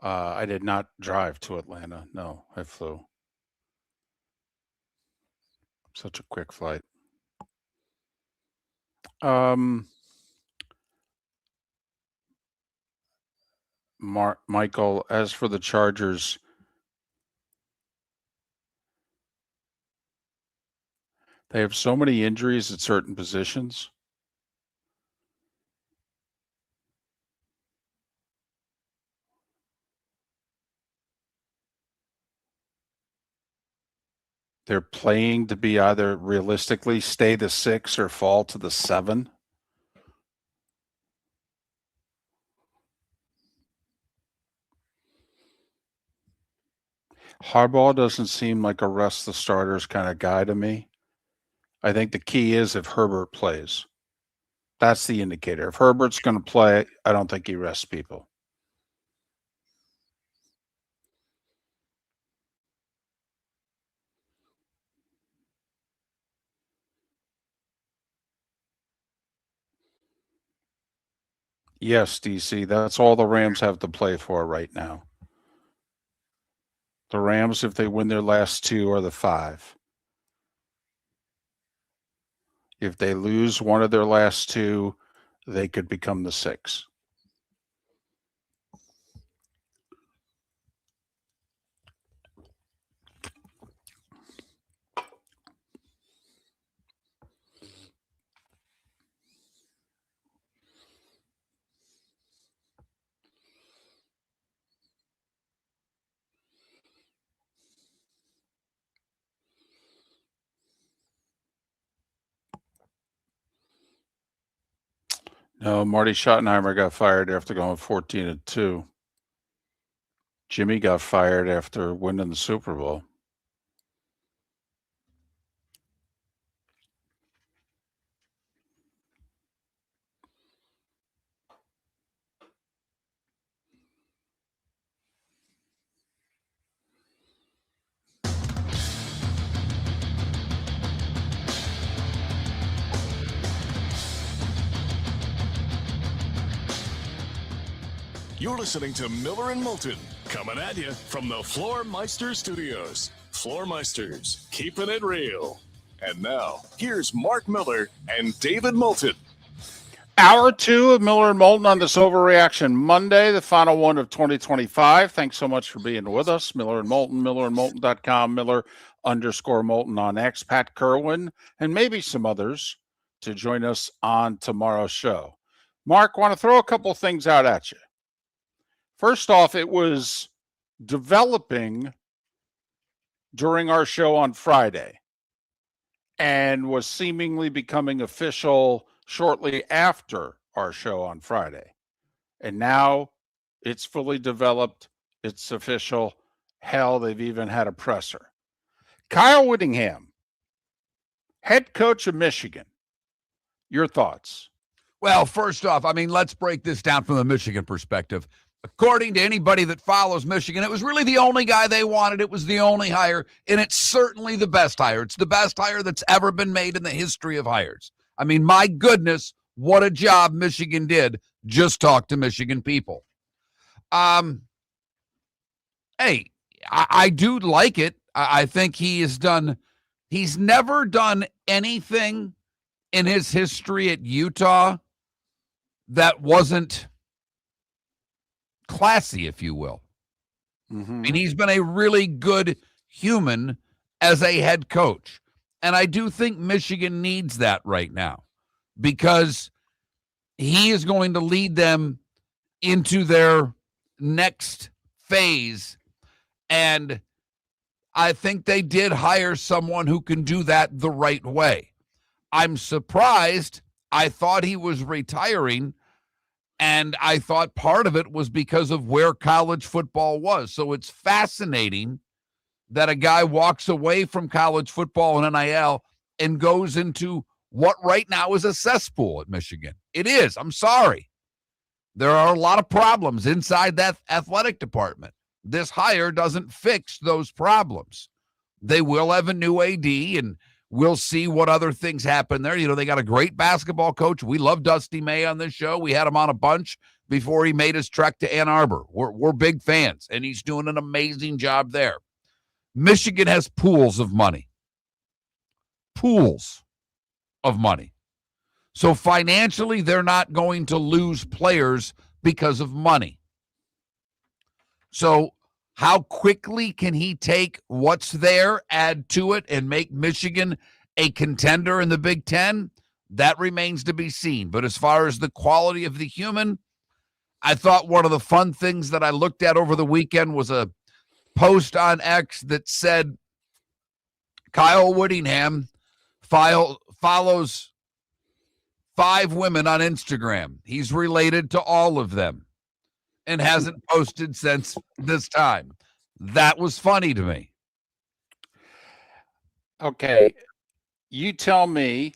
I did not drive to Atlanta. No, I flew. Such a quick flight. Michael, as for the Chargers, they have so many injuries at certain positions. They're playing to be either realistically stay the 6 or fall to the 7. Harbaugh doesn't seem like a rest the starters kind of guy to me. I think the key is if Herbert plays. That's the indicator. If Herbert's going to play, I don't think he rests people. Yes, DC, that's all the Rams have to play for right now. The Rams, if they win their last 2, are the 5. If they lose one of their last 2, they could become the 6. No, Marty Schottenheimer got fired after going 14-2. Jimmy got fired after winning the Super Bowl. You're listening to Miller and Moulton, coming at you from the Floor Meister Studios. Floor Meisters, keeping it real. And now, here's Mark Miller and David Moulton. Hour 2 of Miller and Moulton on this Overreaction Monday, the final one of 2025. Thanks so much for being with us. Miller and Moulton, millerandmoulton.com, Miller_Moulton on X, Pat Kerwin, and maybe some others to join us on tomorrow's show. Mark, want to throw a couple things out at you. First off, it was developing during our show on Friday and was seemingly becoming official shortly after our show on Friday. And now it's fully developed. It's official. Hell, they've even had a presser. Kyle Whittingham, head coach of Michigan. Your thoughts? Well, first off, I mean, let's break this down from the Michigan perspective. According to anybody that follows Michigan, it was really the only guy they wanted. It was the only hire, and it's certainly the best hire. It's the best hire that's ever been made in the history of hires. I mean, my goodness, what a job Michigan did. Just talk to Michigan people. Hey, I do like it. I think he's never done anything in his history at Utah that wasn't classy, if you will. Mm-hmm. I mean, he's been a really good human as a head coach. And I do think Michigan needs that right now because he is going to lead them into their next phase. And I think they did hire someone who can do that the right way. I'm surprised. I thought he was retiring. And I thought part of it was because of where college football was. So it's fascinating that a guy walks away from college football and NIL and goes into what right now is a cesspool at Michigan. It is. I'm sorry. There are a lot of problems inside that athletic department. This hire doesn't fix those problems. They will have a new AD, and we'll see what other things happen there. You know, they got a great basketball coach. We love Dusty May on this show. We had him on a bunch before he made his trek to Ann Arbor. We're big fans, and he's doing an amazing job there. Michigan has pools of money. Pools of money. So financially, they're not going to lose players because of money. So how quickly can he take what's there, add to it, and make Michigan a contender in the Big Ten? That remains to be seen. But as far as the quality of the human, I thought one of the fun things that I looked at over the weekend was a post on X that said Kyle Whittingham follows 5 women on Instagram. He's related to all of them and hasn't posted since this time. That was funny to me. Okay. You tell me,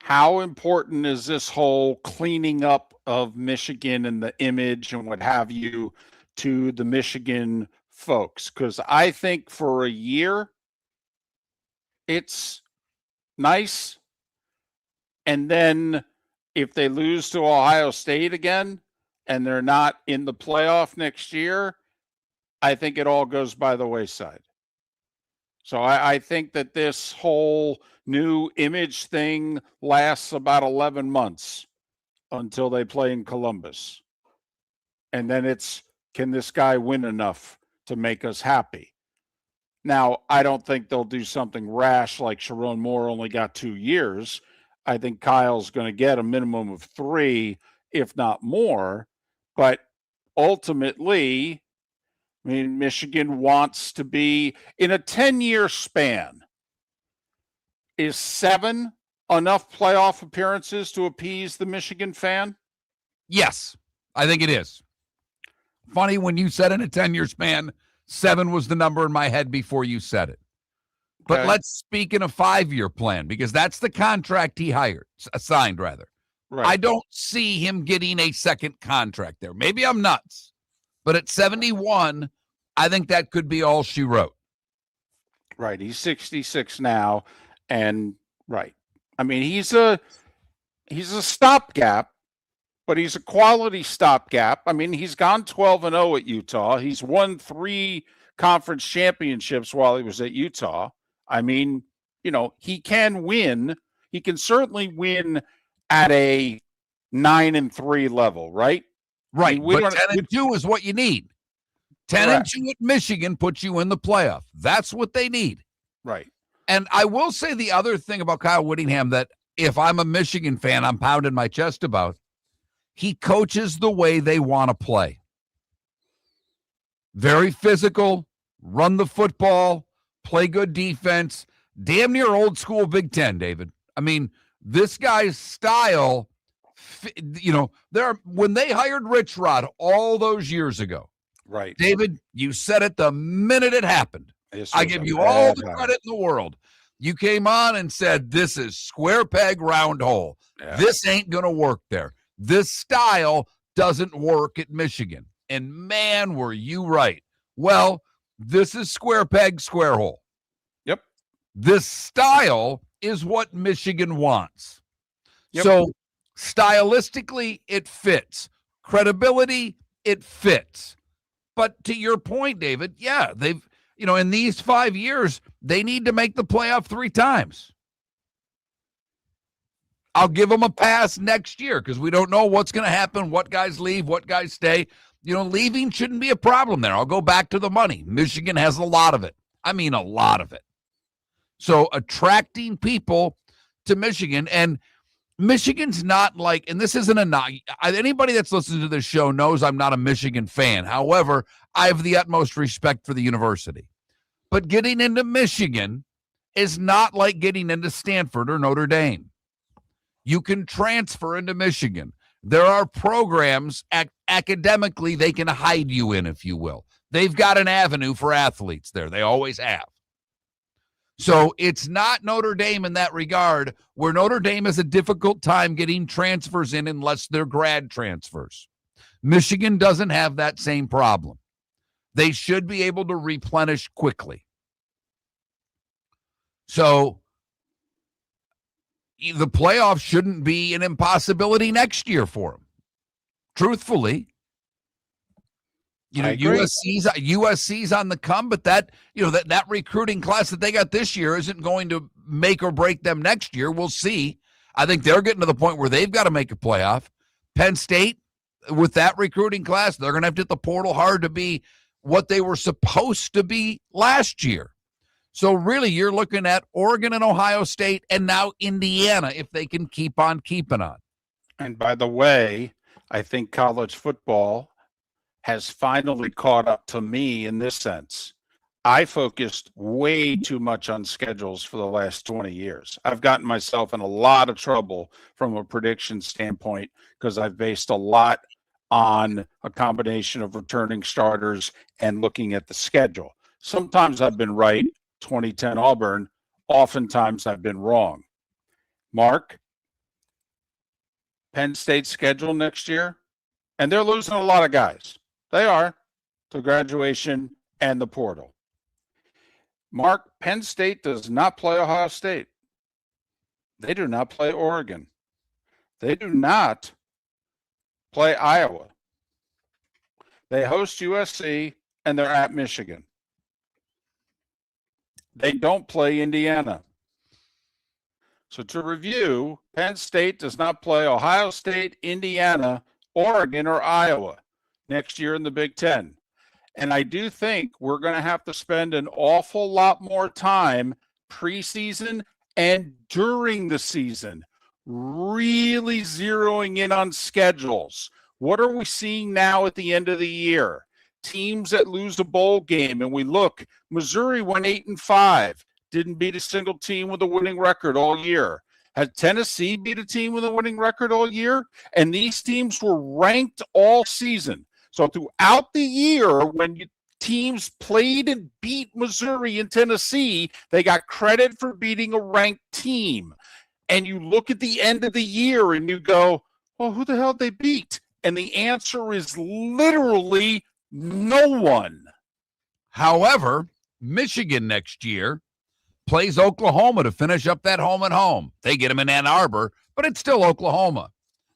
how important is this whole cleaning up of Michigan and the image and what have you to the Michigan folks? Because I think for a year, it's nice. And then if they lose to Ohio State again and they're not in the playoff next year, I think it all goes by the wayside. So I think that this whole new image thing lasts about 11 months until they play in Columbus. And then it's, can this guy win enough to make us happy? Now, I don't think they'll do something rash like Sharon Moore only got 2 years. I think Kyle's going to get a minimum of 3, if not more. But ultimately, I mean, Michigan wants to be in a 10-year span. Is 7 enough playoff appearances to appease the Michigan fan? Yes, I think it is. Funny when you said in a 10-year span, 7 was the number in my head before you said it. But Okay. let's speak in a 5-year plan because that's the contract he signed rather. Right. I don't see him getting a second contract there. Maybe I'm nuts. But at 71, I think that could be all she wrote. Right. He's 66 now. And right. I mean, he's a stopgap, but he's a quality stopgap. I mean, he's gone 12-0 at Utah. He's won 3 conference championships while he was at Utah. I mean, you know, he can win. He can certainly win at a 9-3 level, right? Right. I mean, But 10-2 is what you need. 10-2 at Michigan puts you in the playoff. That's what they need. Right. And I will say the other thing about Kyle Whittingham that if I'm a Michigan fan, I'm pounding my chest about, he coaches the way they want to play. Very physical, run the football, play good defense, damn near old school Big Ten, David. I mean, this guy's style, you know, when they hired Rich Rod all those years ago, right, David, you said it the minute it happened. I give you all the credit in the world. You came on and said, this is square peg, round hole. Yeah. This ain't going to work there. This style doesn't work at Michigan. And man, were you right. Well, this is square peg, square hole. Yep. This style is what Michigan wants. Yep. So stylistically, it fits. Credibility, it fits. But to your point, David, yeah, they've, you know, in these 5 years, they need to make the playoff 3 times. I'll give them a pass next year because we don't know what's going to happen, what guys leave, what guys stay. You know, leaving shouldn't be a problem there. I'll go back to the money. Michigan has a lot of it. I mean, a lot of it. So attracting people to Michigan, and Michigan's not like, and this isn't a knock. Anybody that's listening to this show knows I'm not a Michigan fan. However, I have the utmost respect for the university. But getting into Michigan is not like getting into Stanford or Notre Dame. You can transfer into Michigan. There are programs academically they can hide you in, if you will. They've got an avenue for athletes there. They always have. So it's not Notre Dame in that regard, where Notre Dame has a difficult time getting transfers in unless they're grad transfers. Michigan doesn't have that same problem. They should be able to replenish quickly. So the playoffs shouldn't be an impossibility next year for them. Truthfully, you know, USC's on the come, but that, you know, that recruiting class that they got this year isn't going to make or break them next year. We'll see. I think they're getting to the point where they've got to make a playoff. Penn State, with that recruiting class, they're going to have to hit the portal hard to be what they were supposed to be last year. So really, you're looking at Oregon and Ohio State and now Indiana if they can keep on keeping on. And by the way, I think college football has finally caught up to me in this sense. I focused way too much on schedules for the last 20 years. I've gotten myself in a lot of trouble from a prediction standpoint because I've based a lot on a combination of returning starters and looking at the schedule. Sometimes I've been right, 2010 Auburn. Oftentimes I've been wrong. Mark, Penn State's schedule next year, and they're losing a lot of guys. They are, to graduation and the portal. Mark, Penn State does not play Ohio State. They do not play Oregon. They do not play Iowa. They host USC, and they're at Michigan. They don't play Indiana. So to review, Penn State does not play Ohio State, Indiana, Oregon, or Iowa next year in the Big Ten. And I do think we're going to have to spend an awful lot more time preseason and during the season really zeroing in on schedules. What are we seeing now at the end of the year? Teams that lose a bowl game, and we look, Missouri went 8-5, didn't beat a single team with a winning record all year. Had Tennessee beat a team with a winning record all year? And these teams were ranked all season. So throughout the year, when teams played and beat Missouri and Tennessee, they got credit for beating a ranked team. And you look at the end of the year and you go, well, who the hell did they beat? And the answer is literally no one. However, Michigan next year plays Oklahoma to finish up that home and home. They get them in Ann Arbor, but it's still Oklahoma.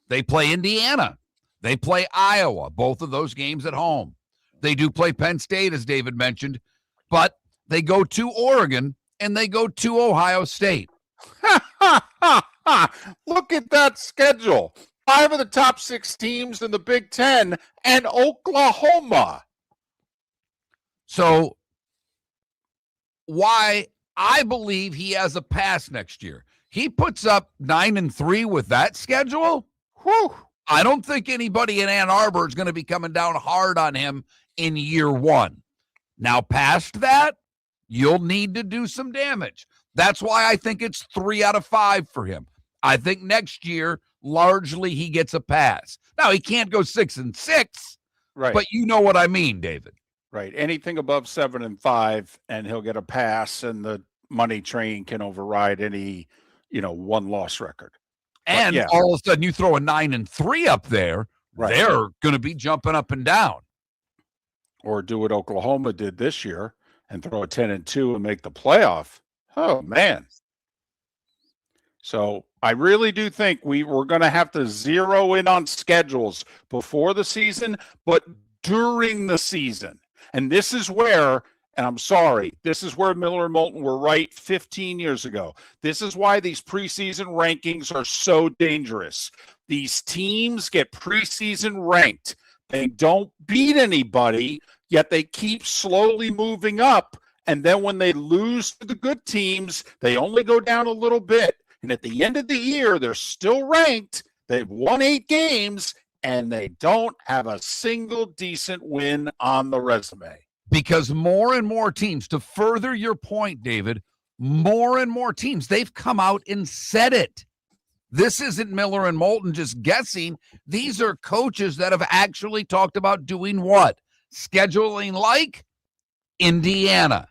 They play Indiana. They play Iowa, both of those games at home. They do play Penn State, as David mentioned, but they go to Oregon and they go to Ohio State. Look at that schedule. 5 of the top 6 teams in the Big Ten and Oklahoma. So why I believe he has a pass next year. He puts up 9-3 with that schedule. Whew. I don't think anybody in Ann Arbor is going to be coming down hard on him in year one. Now, past that, you'll need to do some damage. That's why I think it's 3 out of 5 for him. I think next year, largely, he gets a pass. Now, he can't go 6-6, right? But you know what I mean, David. Right. Anything above 7-5, and he'll get a pass, and the money train can override any, one-loss record. And yeah, all of a sudden, you throw a 9-3 up there, right, they're going to be jumping up and down. Or do what Oklahoma did this year and throw a 10-2 and make the playoff. Oh, man. So I really do think we're going to have to zero in on schedules before the season, but during the season. And this is where, and I'm sorry, this is where Miller and Moulton were right 15 years ago. This is why these preseason rankings are so dangerous. These teams get preseason ranked. They don't beat anybody, yet they keep slowly moving up. And then when they lose to the good teams, they only go down a little bit. And at the end of the year, they're still ranked. They've won 8 games, and they don't have a single decent win on the resume. Because more and more teams, to further your point, David, more and more teams, they've come out and said it. This isn't Miller and Moulton just guessing. These are coaches that have actually talked about doing what? Scheduling like Indiana.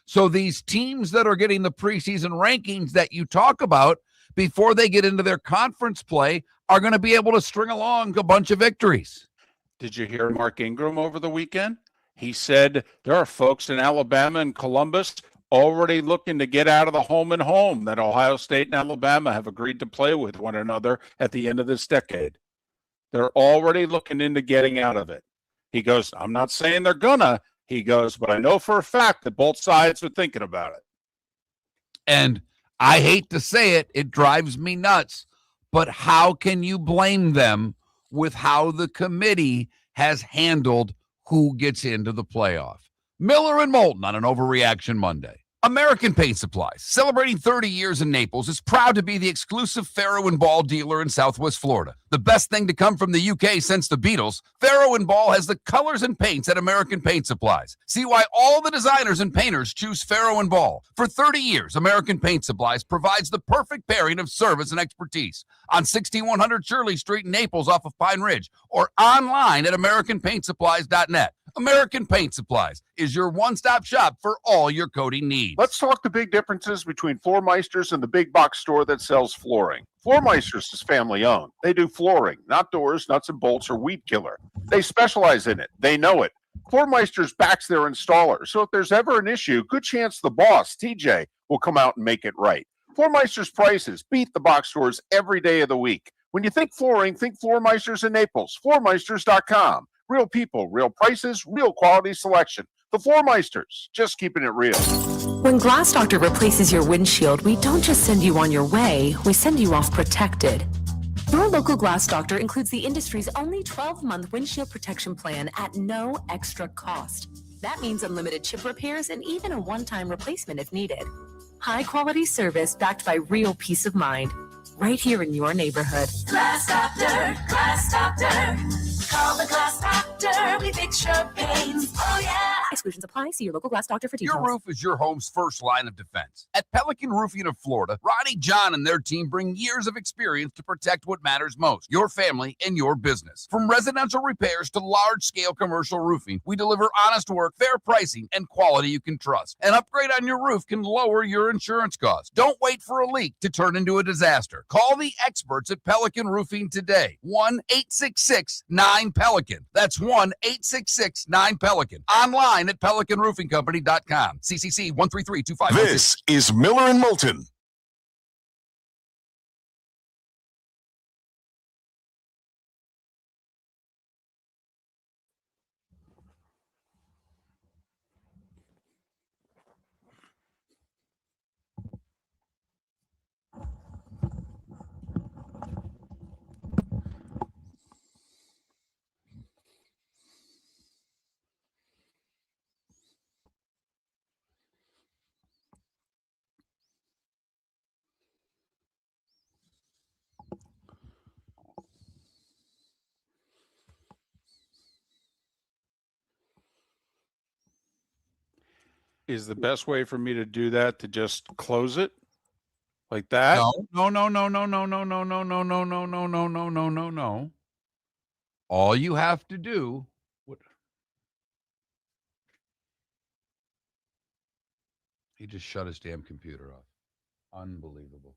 So these teams that are getting the preseason rankings that you talk about before they get into their conference play are going to be able to string along a bunch of victories. Did you hear Mark Ingram over the weekend? He said there are folks in Alabama and Columbus already looking to get out of the home and home that Ohio State and Alabama have agreed to play with one another at the end of this decade. They're already looking into getting out of it. He goes, I'm not saying they're gonna. He goes, but I know for a fact that both sides are thinking about it. And I hate to say it, it drives me nuts, but how can you blame them with how the committee has handled who gets into the playoff? Miller and Moulton on an Overreaction Monday. American Paint Supplies, celebrating 30 years in Naples, is proud to be the exclusive Farrow & Ball dealer in Southwest Florida. The best thing to come from the UK since the Beatles, Farrow & Ball has the colors and paints at American Paint Supplies. See why all the designers and painters choose Farrow & Ball. For 30 years, American Paint Supplies provides the perfect pairing of service and expertise on 6100 Shirley Street in Naples off of Pine Ridge or online at AmericanPaintSupplies.net. American Paint Supplies is your one-stop shop for all your coating needs. Let's talk the big differences between Floor Meisters and the big box store that sells flooring. Floor Meisters is family owned. They do flooring, not doors, nuts and bolts, or weed killer. They specialize in it. They know it. Floor Meisters backs their installer, so if there's ever an issue, good chance the boss, TJ, will come out and make it right. Floor Meisters prices beat the box stores every day of the week. When you think flooring, think Floor Meisters in Naples. FloorMeisters.com. Real people, real prices, real quality selection. The Floor Meisters, just keeping it real. When Glass Doctor replaces your windshield, we don't just send you on your way, we send you off protected. Your local Glass Doctor includes the industry's only 12-month windshield protection plan at no extra cost. That means unlimited chip repairs and even a one-time replacement if needed. High-quality service backed by real peace of mind, right here in your neighborhood. Glass Doctor, Glass Doctor. Call the Glass Doctor, we fix your pains. Oh yeah. Exclusions apply. See your local Glass Doctor for details. Your roof is your home's first line of defense. At Pelican Roofing of Florida, Ronnie, John, and their team bring years of experience to protect what matters most, your family and your business. From residential repairs to large-scale commercial roofing, we deliver honest work, fair pricing, and quality you can trust. An upgrade on your roof can lower your insurance costs. Don't wait for a leak to turn into a disaster. Call the experts at Pelican Roofing today. 1-866-9-PELICAN. That's 1-866-9-PELICAN. Online at PelicanRoofingCompany.com. CCC 13325. This is Miller and Moulton. Is the best way for me to do that to just close it like that? No. All you have to do. He just shut his damn computer off. Unbelievable.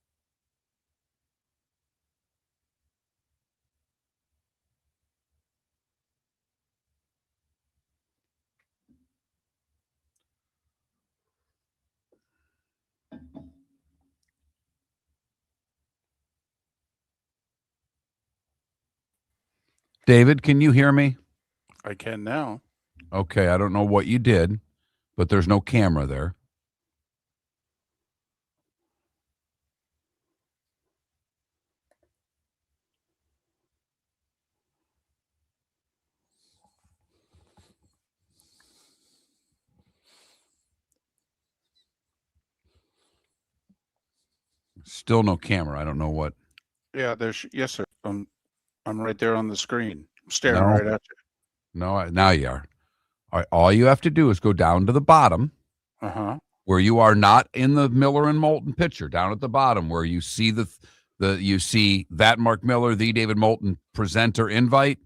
David, can you hear me? I can now. Okay, I don't know what you did, but there's no camera there. Still no camera. I don't know what. Yeah, there's yes, sir. I'm right there on the screen. I'm staring No. right at you. No, now you are. All you have to do is go down to the bottom where you are not in the Miller and Moulton picture, down at the bottom where you see you see that Mark Miller, the David Moulton presenter invite.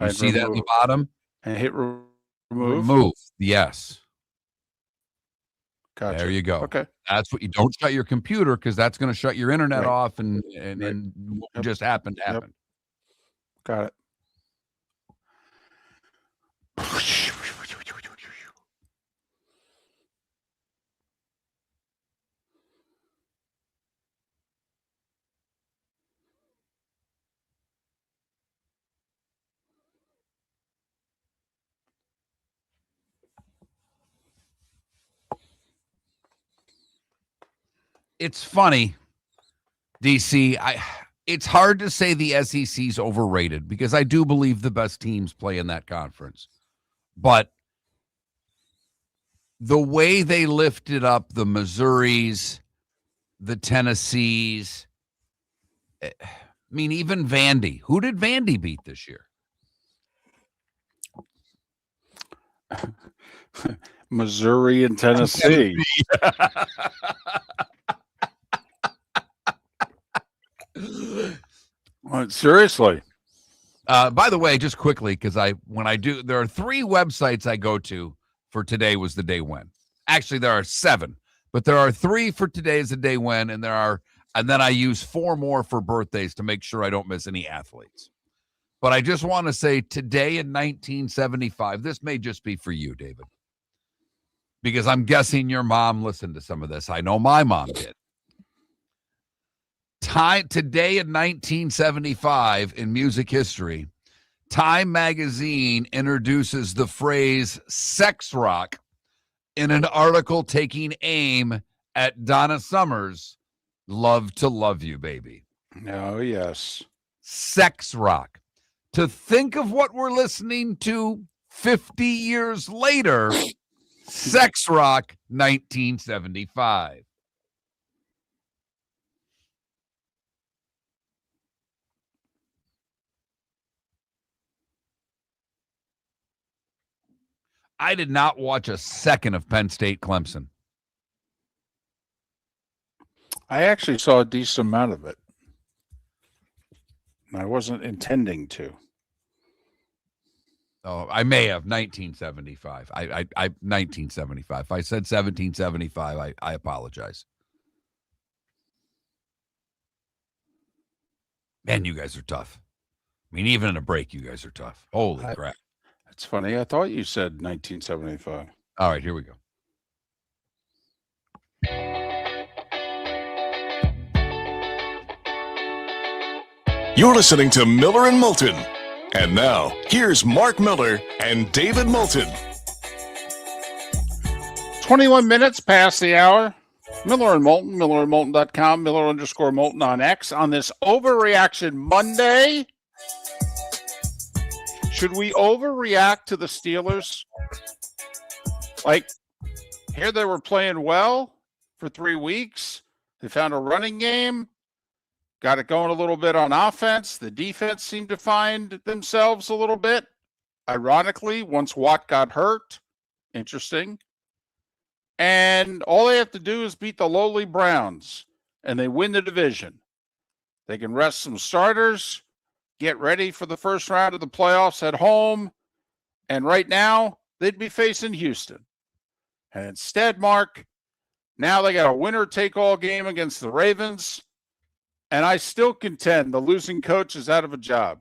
You see that at the bottom? And hit remove. Remove. Yes. Gotcha. There you go. Okay. That's what you don't shut your computer because that's going to shut your internet off and what just happened. Got it. It's funny, DC. It's hard to say the SEC's overrated because I do believe the best teams play in that conference. But the way they lifted up the Missouris, the Tennessees. I mean, even Vandy. Who did Vandy beat this year? Missouri and Tennessee. Seriously. By the way, just quickly, because there are 3 websites I go to for today was the day when. Actually, there are 7, but there are 3 for today is the day when, and then I use 4 more for birthdays to make sure I don't miss any athletes. But I just want to say today in 1975, this may just be for you, David, because I'm guessing your mom listened to some of this. I know my mom did. Today in 1975 in music history, Time magazine introduces the phrase sex rock in an article taking aim at Donna Summer's Love to Love You, Baby. Oh, yes. Sex rock. To think of what we're listening to 50 years later, sex rock 1975. I did not watch a second of Penn State Clemson. I actually saw a decent amount of it. I wasn't intending to. Oh, I may have 1975. I 1975. If I said 1775, I apologize. Man, you guys are tough. I mean, even in a break, you guys are tough. Holy crap. That's funny. I thought you said 1975. All right, here we go. You're listening to Miller and Moulton. And now, here's Mark Miller and David Moulton. 21 minutes past the hour. Miller and Moulton, millerandmoulton.com, Miller_Moulton on X on this Overreaction Monday. Should we overreact to the Steelers? Like, here they were playing well for 3 weeks. They found a running game. Got it going a little bit on offense. The defense seemed to find themselves a little bit. Ironically, once Watt got hurt. Interesting. And all they have to do is beat the lowly Browns, and they win the division. They can rest some starters, get ready for the first round of the playoffs at home, and right now, they'd be facing Houston. And instead, Mark, now they got a winner-take-all game against the Ravens, and I still contend the losing coach is out of a job.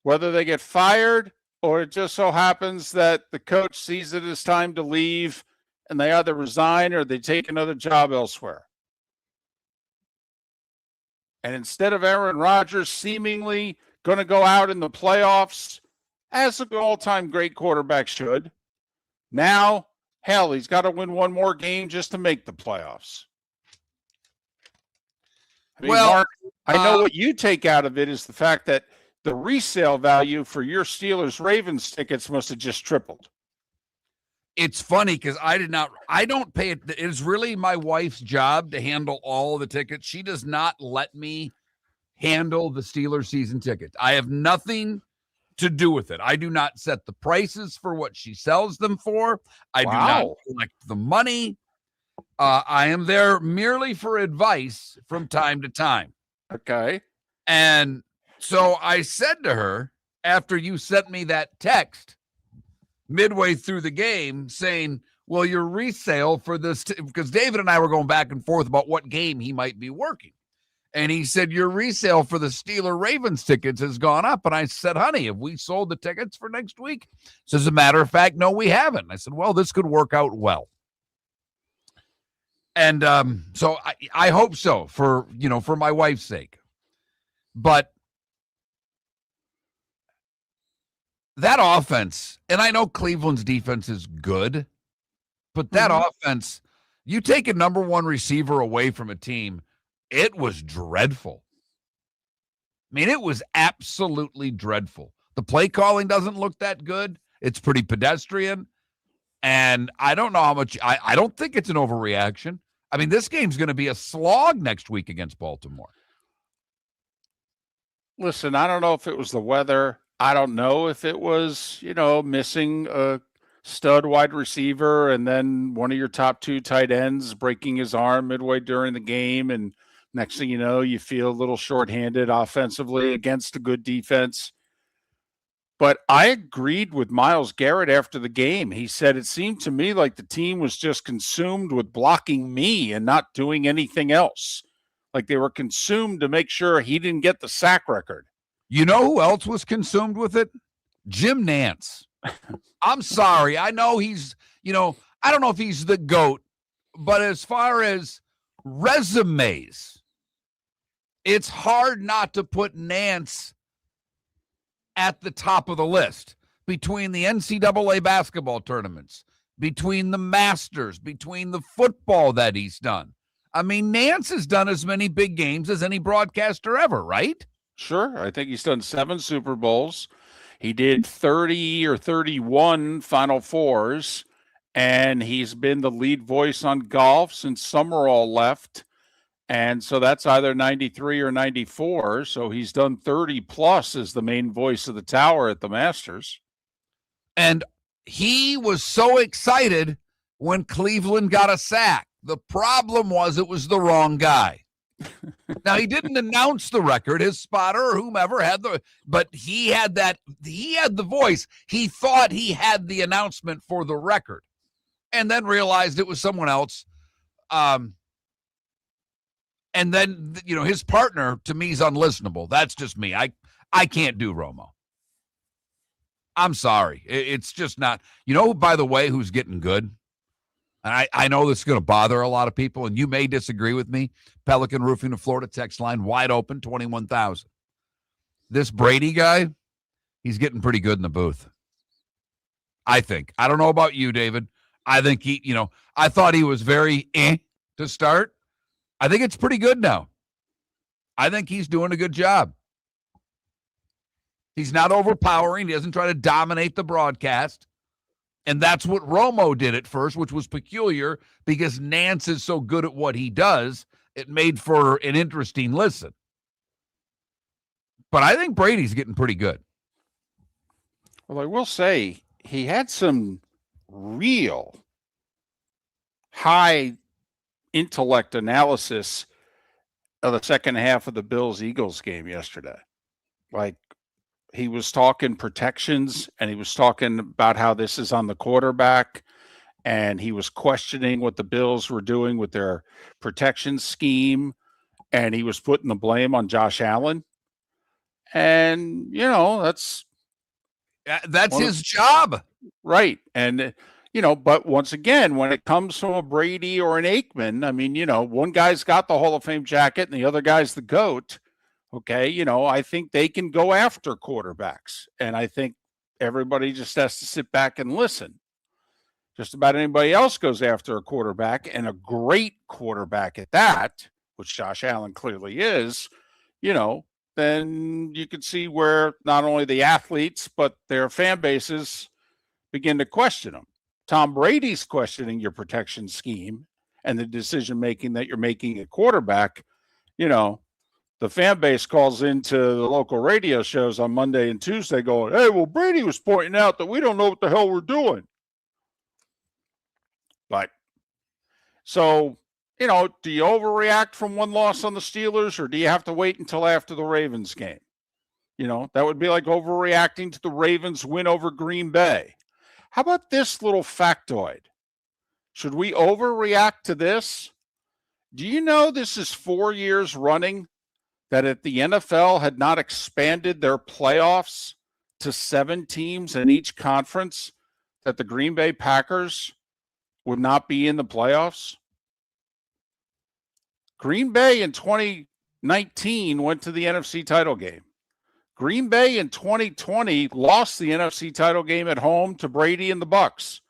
Whether they get fired or it just so happens that the coach sees it as time to leave and they either resign or they take another job elsewhere. And instead of Aaron Rodgers seemingly going to go out in the playoffs, as an all-time great quarterback should, now, hell, he's got to win one more game just to make the playoffs. I mean, Well, Mark, I know what you take out of it is the fact that the resale value for your Steelers-Ravens tickets must have just tripled. It's funny because I don't pay it. It is really my wife's job to handle all the tickets. She does not let me handle the Steelers season tickets. I have nothing to do with it. I do not set the prices for what she sells them for. I do not collect the money. I am there merely for advice from time to time. Okay. And so I said to her, after you sent me that text midway through the game saying, well, your resale for this, because David and I were going back and forth about what game he might be working. And he said, your resale for the Steeler-Ravens tickets has gone up. And I said, honey, have we sold the tickets for next week? So as a matter of fact, no, we haven't. I said, well, this could work out well. And so I hope so for my wife's sake. But that offense, and I know Cleveland's defense is good, but that offense, you take a number one receiver away from a team, it was dreadful. I mean, it was absolutely dreadful. The play calling doesn't look that good. It's pretty pedestrian. And I don't know how much, I don't think it's an overreaction. I mean, this game's going to be a slog next week against Baltimore. Listen, I don't know if it was the weather. I don't know if it was, missing a stud wide receiver and then one of your top two tight ends breaking his arm midway during the game. And next thing you know, you feel a little shorthanded offensively against a good defense. But I agreed with Myles Garrett after the game. He said it seemed to me like the team was just consumed with blocking me and not doing anything else. Like they were consumed to make sure he didn't get the sack record. You know who else was consumed with it? Jim Nantz. I'm sorry. I know he's, I don't know if he's the GOAT, but as far as resumes, it's hard not to put Nantz at the top of the list between the NCAA basketball tournaments, between the Masters, between the football that he's done. I mean, Nantz has done as many big games as any broadcaster ever, right? Sure. I think he's done 7 Super Bowls. He did 30 or 31 Final Fours, and he's been the lead voice on golf since Summerall left. And so that's either 93 or 94. So he's done 30 plus as the main voice of the tower at the Masters. And he was so excited when Cleveland got a sack. The problem was it was the wrong guy. Now, he didn't announce the record. His spotter or whomever had but he had the voice. He thought he had the announcement for the record and then realized it was someone else. And then, his partner, to me, is unlistenable. That's just me. I can't do Romo. I'm sorry. It's just not. By the way, who's getting good? And I know this is going to bother a lot of people, and you may disagree with me. Pelican Roofing of Florida text line, wide open, 21,000. This Brady guy, he's getting pretty good in the booth. I think. I don't know about you, David. I think I thought he was very to start. I think it's pretty good now. I think he's doing a good job. He's not overpowering. He doesn't try to dominate the broadcast. And that's what Romo did at first, which was peculiar because Nantz is so good at what he does. It made for an interesting listen. But I think Brady's getting pretty good. Well, I will say he had some real high intellect analysis of the second half of the Bills-Eagles game yesterday. Like, he was talking protections, and he was talking about how this is on the quarterback, and he was questioning what the Bills were doing with their protection scheme, and he was putting the blame on Josh Allen. And, that's his job. Right. And, but once again, when it comes from a Brady or an Aikman, I mean, one guy's got the Hall of Fame jacket and the other guy's the GOAT. Okay. I think they can go after quarterbacks. And I think everybody just has to sit back and listen. Just about anybody else goes after a quarterback, and a great quarterback at that, which Josh Allen clearly is, then you can see where not only the athletes, but their fan bases begin to question them. Tom Brady's questioning your protection scheme and the decision-making that you're making at quarterback. The fan base calls into the local radio shows on Monday and Tuesday going, hey, well, Brady was pointing out that we don't know what the hell we're doing. But so, do you overreact from one loss on the Steelers, or do you have to wait until after the Ravens game? That would be like overreacting to the Ravens win over Green Bay. How about this little factoid? Should we overreact to this? Do you know this is 4 years running that if the NFL had not expanded their playoffs to 7 teams in each conference, that the Green Bay Packers would not be in the playoffs? Green Bay in 2019 went to the NFC title game. Green Bay in 2020 lost the NFC title game at home to Brady and the Bucks.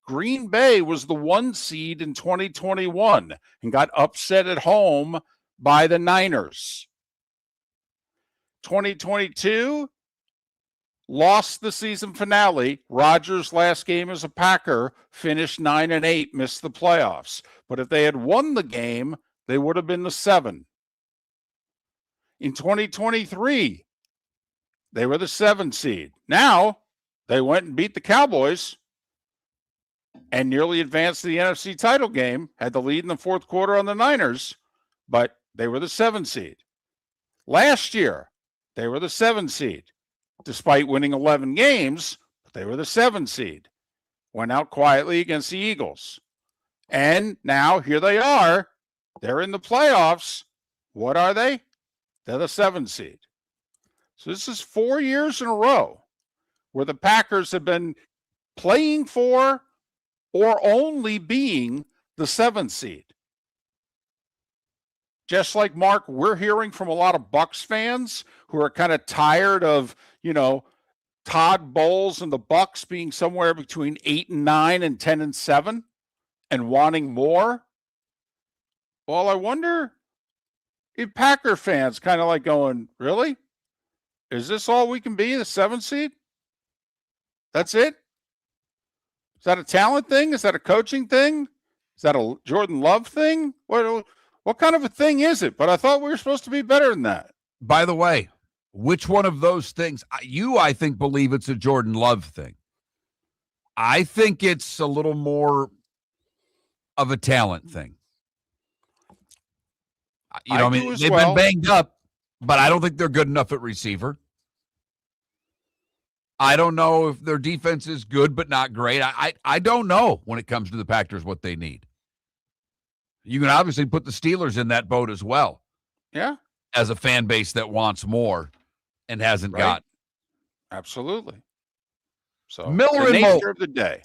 Green Bay was the 1 seed in 2021 and got upset at home by the Niners. 2022, lost the season finale. Rodgers' last game as a Packer finished 9-8, missed the playoffs. But if they had won the game, they would have been the 7. In 2023, they were the 7 seed. Now they went and beat the Cowboys and nearly advanced to the NFC title game, had the lead in the fourth quarter on the Niners, but they were the 7 seed. Last year, they were the 7 seed. Despite winning 11 games, they were the 7 seed. Went out quietly against the Eagles. And now here they are. They're in the playoffs. What are they? They're the 7 seed. So this is 4 years in a row where the Packers have been playing for or only being the 7 seed. Just like Mark, we're hearing from a lot of Bucs fans who are kind of tired of, Todd Bowles and the Bucs being somewhere between 8-9 and 10-7 and wanting more. Well, I wonder if Packer fans kind of like going, really? Is this all we can be, the 7 seed? That's it? Is that a talent thing? Is that a coaching thing? Is that a Jordan Love thing? What kind of a thing is it? But I thought we were supposed to be better than that. By the way, which one of those things? I think, believe it's a Jordan Love thing. I think it's a little more of a talent thing. They've been banged up, but I don't think they're good enough at receiver. I don't know if their defense is good, but not great. I don't know when it comes to the Packers what they need. You can obviously put the Steelers in that boat as well. Yeah. As a fan base that wants more and hasn't got. Absolutely. So Miller the and nature Moulton. of the day.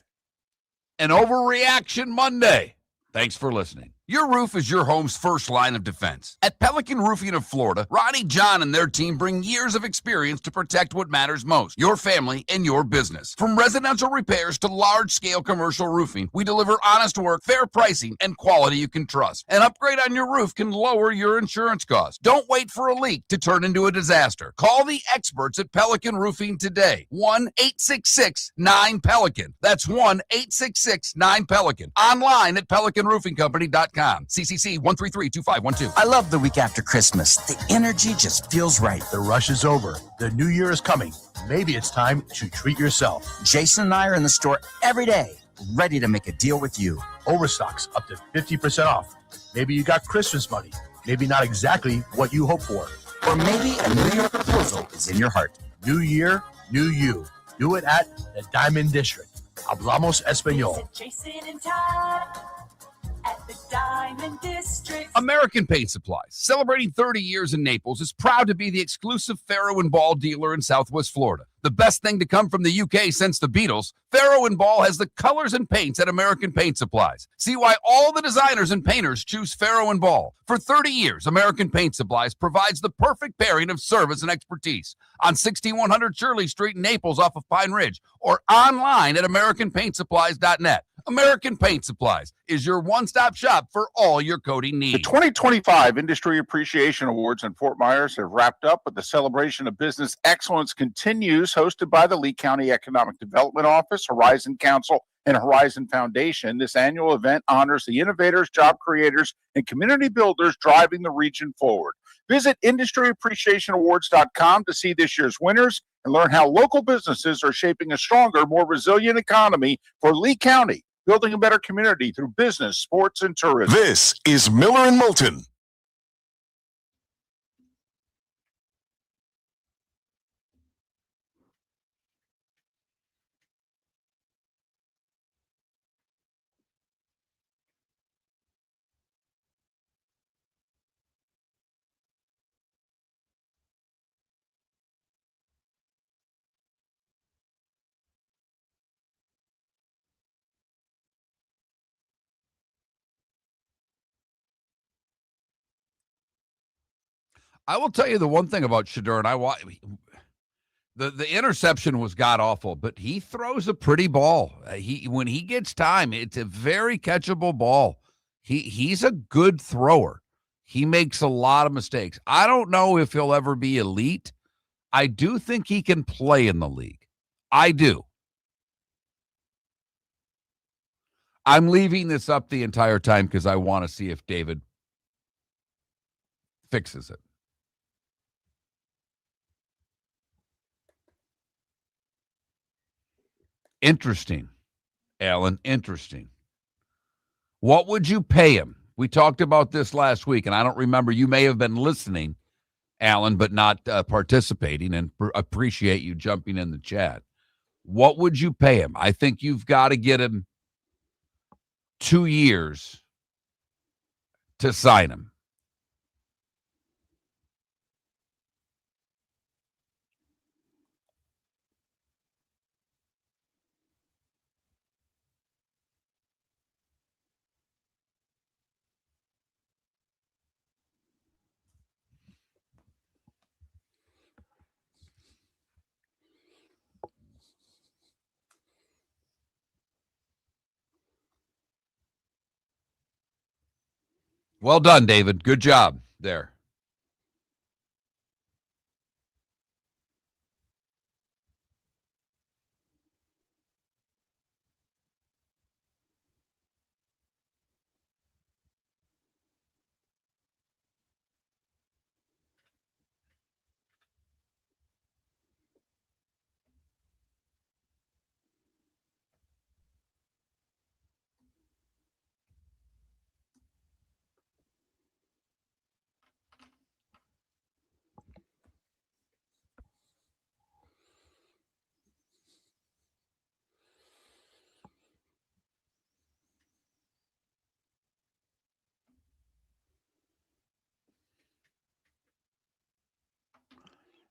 An Overreaction Monday. Thanks for listening. Your roof is your home's first line of defense. At Pelican Roofing of Florida, Ronnie John and their team bring years of experience to protect what matters most, your family and your business. From residential repairs to large-scale commercial roofing, we deliver honest work, fair pricing, and quality you can trust. An upgrade on your roof can lower your insurance costs. Don't wait for a leak to turn into a disaster. Call the experts at Pelican Roofing today. 1-866-9-PELICAN. That's 1-866-9-PELICAN. Online at PelicanRoofingCompany.com. CCC 1332512. I love the week after Christmas. The energy just feels right. The rush is over. The new year is coming. Maybe it's time to treat yourself. Jason and I are in the store every day, ready to make a deal with you. Overstocks up to 50% off. Maybe you got Christmas money. Maybe not exactly what you hoped for. Or maybe a New Year proposal is in your heart. New year, new you. Do it at the Diamond District. Hablamos Espanol. Visit Jason and Todd at the Diamond District. American Paint Supplies, celebrating 30 years in Naples, is proud to be the exclusive Farrow & Ball dealer in Southwest Florida. The best thing to come from the UK since the Beatles, Farrow & Ball has the colors and paints at American Paint Supplies. See why all the designers and painters choose Farrow & Ball. For 30 years, American Paint Supplies provides the perfect pairing of service and expertise on 6100 Shirley Street in Naples off of Pine Ridge or online at AmericanPaintSupplies.net. American Paint Supplies is your one-stop shop for all your coating needs. The 2025 Industry Appreciation Awards in Fort Myers have wrapped up, but the celebration of business excellence continues, hosted by the Lee County Economic Development Office, Horizon Council, and Horizon Foundation. This annual event honors the innovators, job creators, and community builders driving the region forward. Visit industryappreciationawards.com to see this year's winners and learn how local businesses are shaping a stronger, more resilient economy for Lee County, building a better community through business, sports, and tourism. This is Miller and Moulton. I will tell you the one thing about Shedeur, and the interception was god awful, but he throws a pretty ball. When he gets time, it's a very catchable ball. He's a good thrower. He makes a lot of mistakes. I don't know if he'll ever be elite. I do think he can play in the league. I do. I'm leaving this up the entire time because I want to see if David fixes it. Interesting, Alan. Interesting. What would you pay him? We talked about this last week, and I don't remember. You may have been listening, Alan, but not participating, and appreciate you jumping in the chat. What would you pay him? I think you've got to get him 2 years to sign him. Well done, David. Good job there.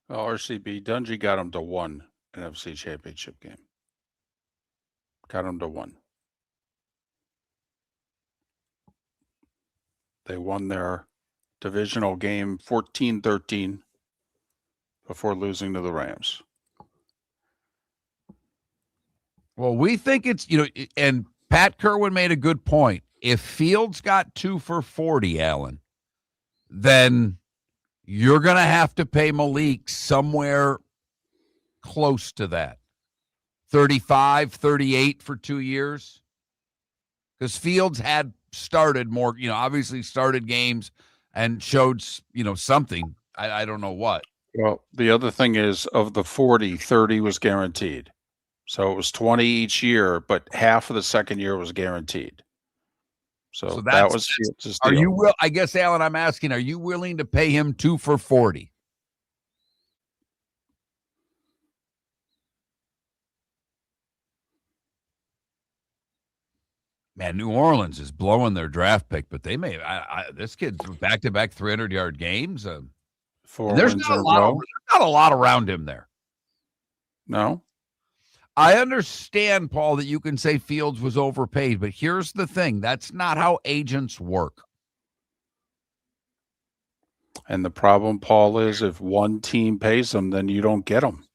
Well, RCB, Dungy got him to 1 NFC Championship game. Got him to 1. They won their divisional game 14-13 before losing to the Rams. Well, we think it's, and Pat Kerwin made a good point. If Fields got 2 for 40, Alan, then you're going to have to pay Malik somewhere close to that. 35, 38 for 2 years. Because Fields had started more, obviously started games and showed, something. I don't know what. Well, the other thing is, of the 40, 30 was guaranteed. So it was 20 each year, but half of the second year was guaranteed. So that was Fields' deal. I guess, Alan, I'm asking, are you willing to pay him 2 for 40? Man, New Orleans is blowing their draft pick, but they may. This kid's back-to-back 300-yard games. There's not a lot around him there. No. I understand, Paul, that you can say Fields was overpaid, but here's the thing. That's not how agents work. And the problem, Paul, is if one team pays them, then you don't get them.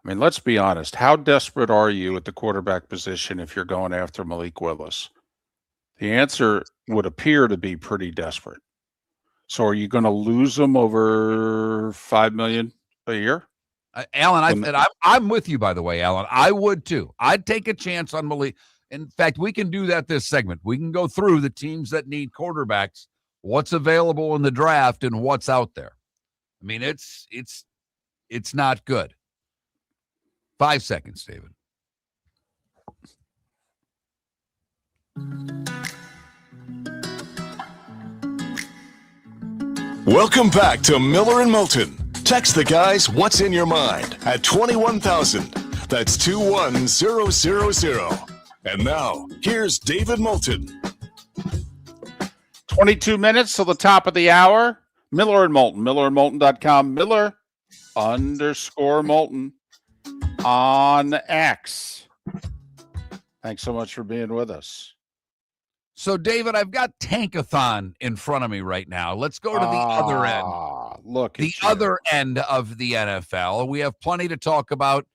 I mean, let's be honest. How desperate are you at the quarterback position if you're going after Malik Willis? The answer would appear to be pretty desperate. So are you going to lose them over $5 million a year? Alan, I'm with you, by the way, Alan. I would too. I'd take a chance on Malik. In fact, we can do that this segment. We can go through the teams that need quarterbacks, what's available in the draft, and what's out there. I mean, it's not good. 5 seconds, David. Welcome back to Miller and Moulton. Text the guys what's in your mind at 21,000. That's 21000. And now, here's David Moulton. 22 minutes till the top of the hour. Miller and Moulton, millerandmoulton.com, Miller_Moulton on X. Thanks so much for being with us. So, David, I've got Tankathon in front of me right now. Let's go to the other end. Look, the other end of the NFL. We have plenty to talk about.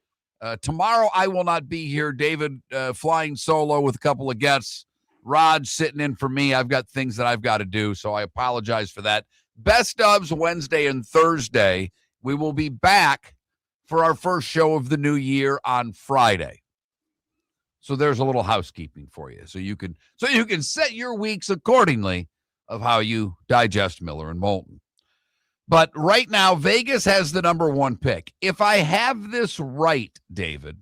Tomorrow, I will not be here. David flying solo with a couple of guests. Rod sitting in for me. I've got things that I've got to do, so I apologize for that. Best ofs Wednesday and Thursday. We will be back for our first show of the new year on Friday. So there's a little housekeeping for you. So you can set your weeks accordingly of how you digest Miller and Moulton. But right now, Vegas has the number one pick. If I have this right, David,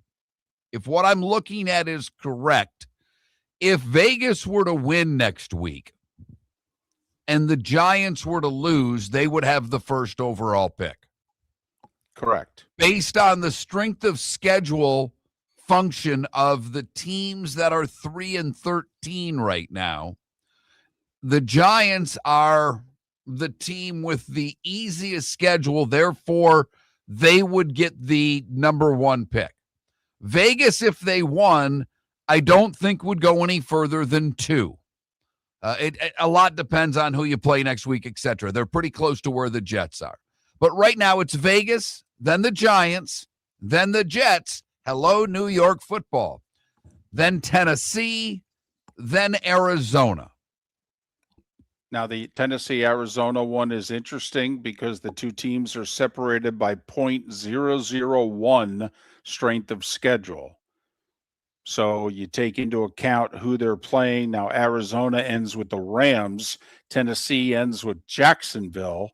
if what I'm looking at is correct, if Vegas were to win next week and the Giants were to lose, they would have the first overall pick. Correct. Based on the strength of schedule function of the teams that are 3-13 right now, the Giants are the team with the easiest schedule. Therefore, they would get the number one pick. Vegas, if they won, I don't think would go any further than 2. A lot depends on who you play next week, etc. They're pretty close to where the Jets are. But right now it's Vegas, then the Giants, then the Jets. Hello, New York football. Then Tennessee, then Arizona. Now, the Tennessee-Arizona one is interesting because the two teams are separated by .001 strength of schedule. So you take into account who they're playing. Now, Arizona ends with the Rams. Tennessee ends with Jacksonville.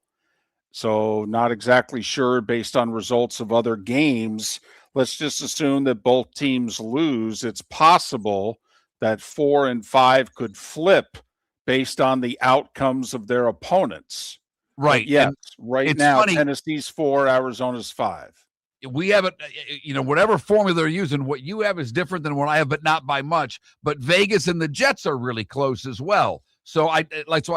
So not exactly sure based on results of other games. Let's just assume that both teams lose. It's possible that 4 and 5 could flip based on the outcomes of their opponents. Right. Yes. Right now, funny. Tennessee's 4, Arizona's 5. We haven't, whatever formula they're using, what you have is different than what I have, but not by much. But Vegas and the Jets are really close as well. So I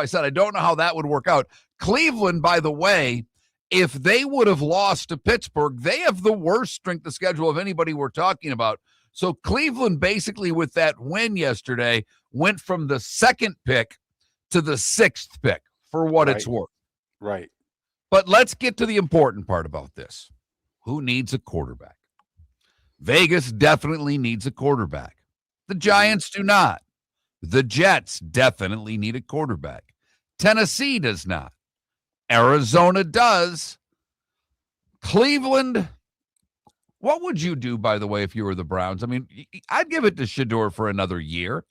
said, I don't know how that would work out. Cleveland, by the way, if they would have lost to Pittsburgh, they have the worst strength of schedule of anybody we're talking about. So Cleveland basically with that win yesterday went from the 2nd pick to the 6th pick for what it's worth. Right. But let's get to the important part about this. Who needs a quarterback? Vegas definitely needs a quarterback. The Giants do not. The Jets definitely need a quarterback. Tennessee does not. Arizona does. Cleveland, what would you do, by the way, if you were the Browns? I mean, I'd give it to Shedeur for another year.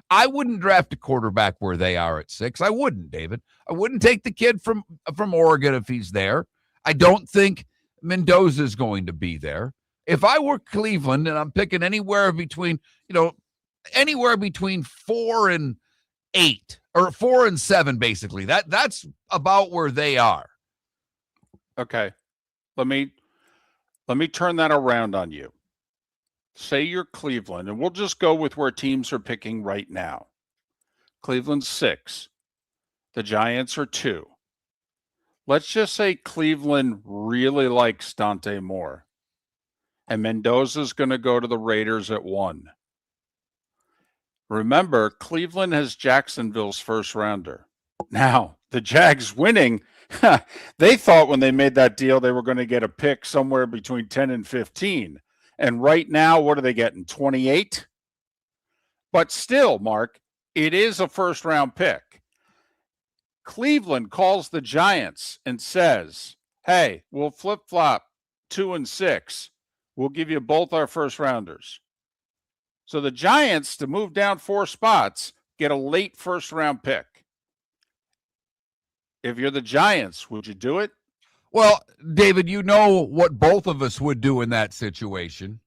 I wouldn't draft a quarterback where they are at 6. I wouldn't, David. I wouldn't take the kid from Oregon if he's there. I don't think Mendoza is going to be there. If I were Cleveland and I'm picking anywhere between 4 and 8 or 4 and 7, basically, that's about where they are. Okay. Let me turn that around on you. Say you're Cleveland, and we'll just go with where teams are picking right now. Cleveland's 6. The Giants are 2. Let's just say Cleveland really likes Dante Moore, and Mendoza's going to go to the Raiders at 1. Remember, Cleveland has Jacksonville's first rounder. Now, the Jags winning, they thought when they made that deal they were going to get a pick somewhere between 10 and 15. And right now, what are they getting? 28? But still, Mark, it is a first-round pick. Cleveland calls the Giants and says, hey, we'll flip-flop 2 and 6. We'll give you both our first-rounders. So the Giants, to move down 4 spots, get a late first-round pick. If you're the Giants, would you do it? Well, David, you know what both of us would do in that situation.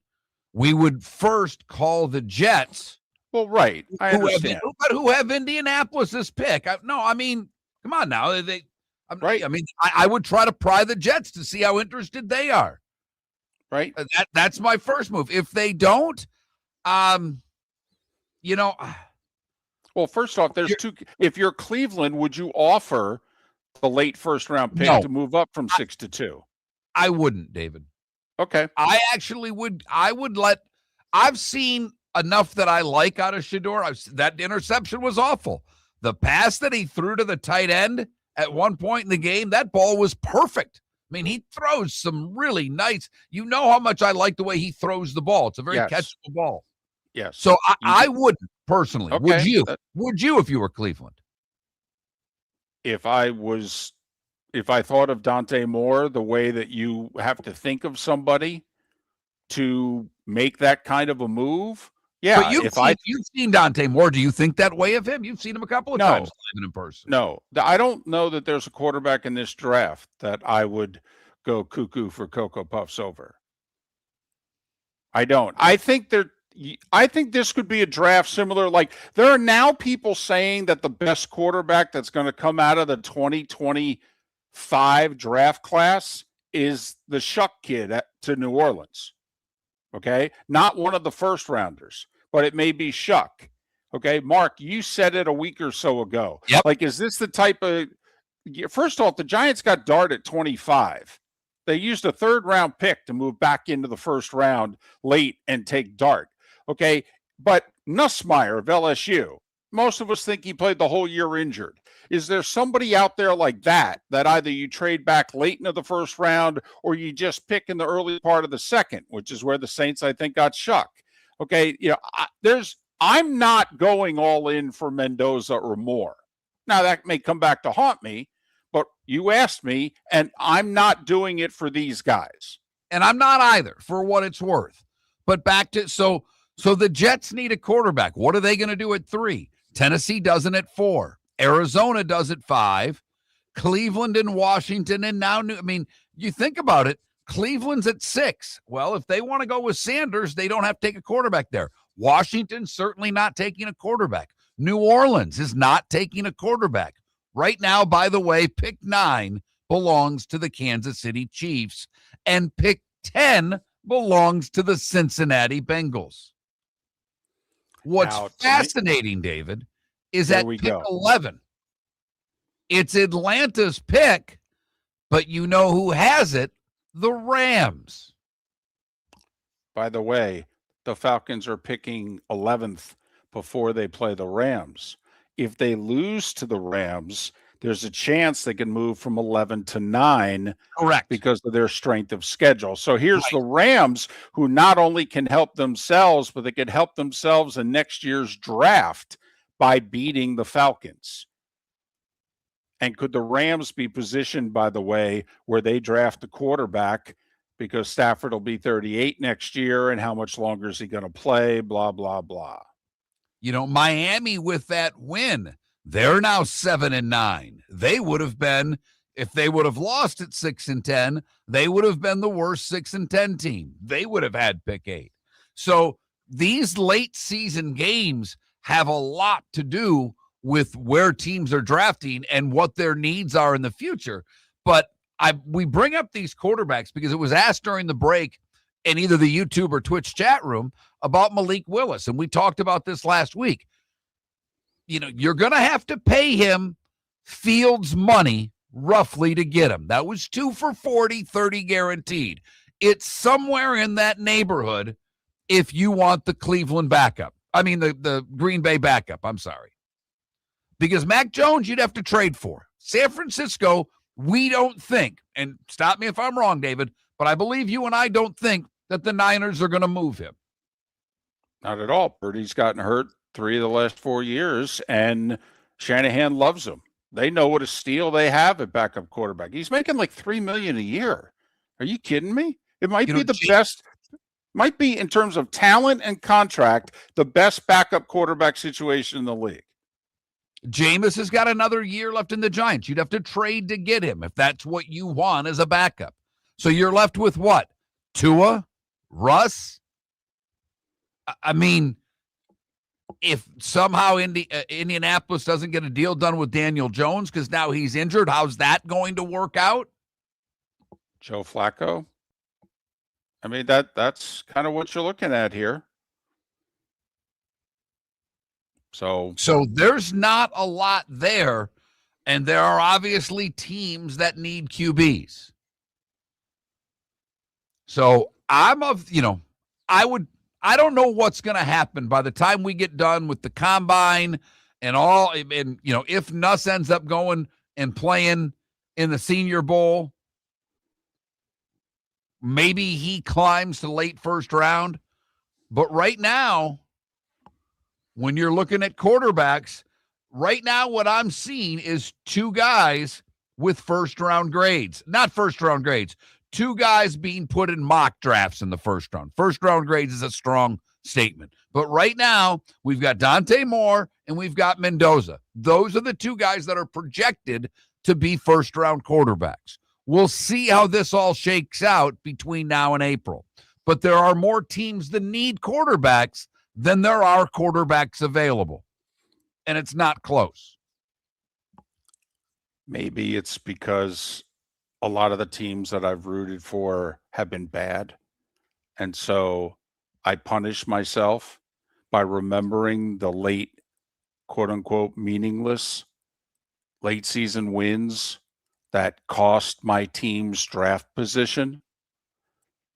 We would first call the Jets. Well, right. I understand. Who have Indianapolis's pick. Come on now. Right. I mean, I would try to pry the Jets to see how interested they are. Right. That's my first move. If they don't, Well, first off, there's 2. If you're Cleveland, would you offer the late first-round pick to move up from 6 to 2? I wouldn't, David. Okay. I actually would. I've seen enough that I like out of Shedeur. That interception was awful. The pass that he threw to the tight end at one point in the game, that ball was perfect. I mean, he throws some really nice. You know how much I like the way he throws the ball. It's a very catchable ball. Yes. So I wouldn't personally. Okay. Would you? Would you if you were Cleveland? if I thought of Dante Moore the way that you have to think of somebody to make that kind of a move, yeah. But you've seen Dante Moore. Do you think that way of him? You've seen him a couple of times live in person. No, I don't know that there's a quarterback in this draft that I would go cuckoo for Cocoa Puffs over. I don't. I think this could be a draft similar. Like, there are now people saying that the best quarterback that's going to come out of the 2025 draft class is the Shuck kid to New Orleans. Okay. Not one of the first rounders, but it may be Shuck. Okay. Mark, you said it a week or so ago. Yep. Like, is this the type of, first off, the Giants got Dart at 25. They used a 3rd round pick to move back into the 1st round late and take Dart. Okay. But Nussmeier of LSU, most of us think he played the whole year injured. Is there somebody out there like that either you trade back late into the 1st round or you just pick in the early part of the 2nd, which is where the Saints, I think, got Shuck? Okay. I'm not going all in for Mendoza or Moore. Now, that may come back to haunt me, but you asked me, and I'm not doing it for these guys. And I'm not either, for what it's worth. But back to, so the Jets need a quarterback. What are they going to do at 3? Tennessee doesn't at 4. Arizona does at 5. Cleveland and Washington, and now you think about it, Cleveland's at 6. Well, if they want to go with Sanders, they don't have to take a quarterback there. Washington's certainly not taking a quarterback. New Orleans is not taking a quarterback. Right now, by the way, pick 9 belongs to the Kansas City Chiefs, and pick 10 belongs to the Cincinnati Bengals. What's fascinating, David, is at pick 11. It's Atlanta's pick, but you know who has it? The Rams. By the way, the Falcons are picking 11th before they play the Rams. If they lose to the Rams, there's a chance they can move from 11 to 9. Correct. Because of their strength of schedule. So here's the Rams, who not only can help themselves, but they can help themselves in next year's draft by beating the Falcons. And could the Rams be positioned, by the way, where they draft a quarterback because Stafford will be 38 next year, and how much longer is he going to play, blah, blah, blah. Miami with that win, they're now 7-9. They would have been, if they would have lost at 6-10, they would have been the worst 6-10 team. They would have had pick 8. So these late season games have a lot to do with where teams are drafting and what their needs are in the future. But we bring up these quarterbacks because it was asked during the break in either the YouTube or Twitch chat room about Malik Willis. And we talked about this last week. You're going to have to pay him Fields money roughly to get him. That was 2 for $40, 30 guaranteed. It's somewhere in that neighborhood if you want the Cleveland backup. I mean, the Green Bay backup. I'm sorry. Because Mac Jones, you'd have to trade for. San Francisco, we don't think, and stop me if I'm wrong, David, but I believe you and I don't think that the Niners are going to move him. Not at all. Purdy's gotten hurt 3 of the last 4 years, and Shanahan loves him. They know what a steal they have at backup quarterback. He's making like $3 million a year. Are you kidding me? It might be the best. Might be, in terms of talent and contract, the best backup quarterback situation in the league. Jameis has got another year left in the Giants. You'd have to trade to get him if that's what you want as a backup. So you're left with what? Tua? Russ? I mean, if somehow Indianapolis doesn't get a deal done with Daniel Jones because now he's injured, how's that going to work out? Joe Flacco? I mean, that's kind of what you're looking at here. So there's not a lot there, and there are obviously teams that need QBs. So I don't know what's going to happen by the time we get done with the combine and all. And, if Nuss ends up going and playing in the Senior Bowl, maybe he climbs to late first round. But right now, when you're looking at quarterbacks, right now what I'm seeing is two guys with first-round grades. Not first-round grades. Two guys being put in mock drafts in the first round. First-round grades is a strong statement. But right now, we've got Dante Moore and we've got Mendoza. Those are the two guys that are projected to be first-round quarterbacks. We'll see how this all shakes out between now and April. But there are more teams that need quarterbacks than there are quarterbacks available. And it's not close. Maybe it's because a lot of the teams that I've rooted for have been bad. And so I punish myself by remembering the late, quote unquote, meaningless late season wins that cost my team's draft position.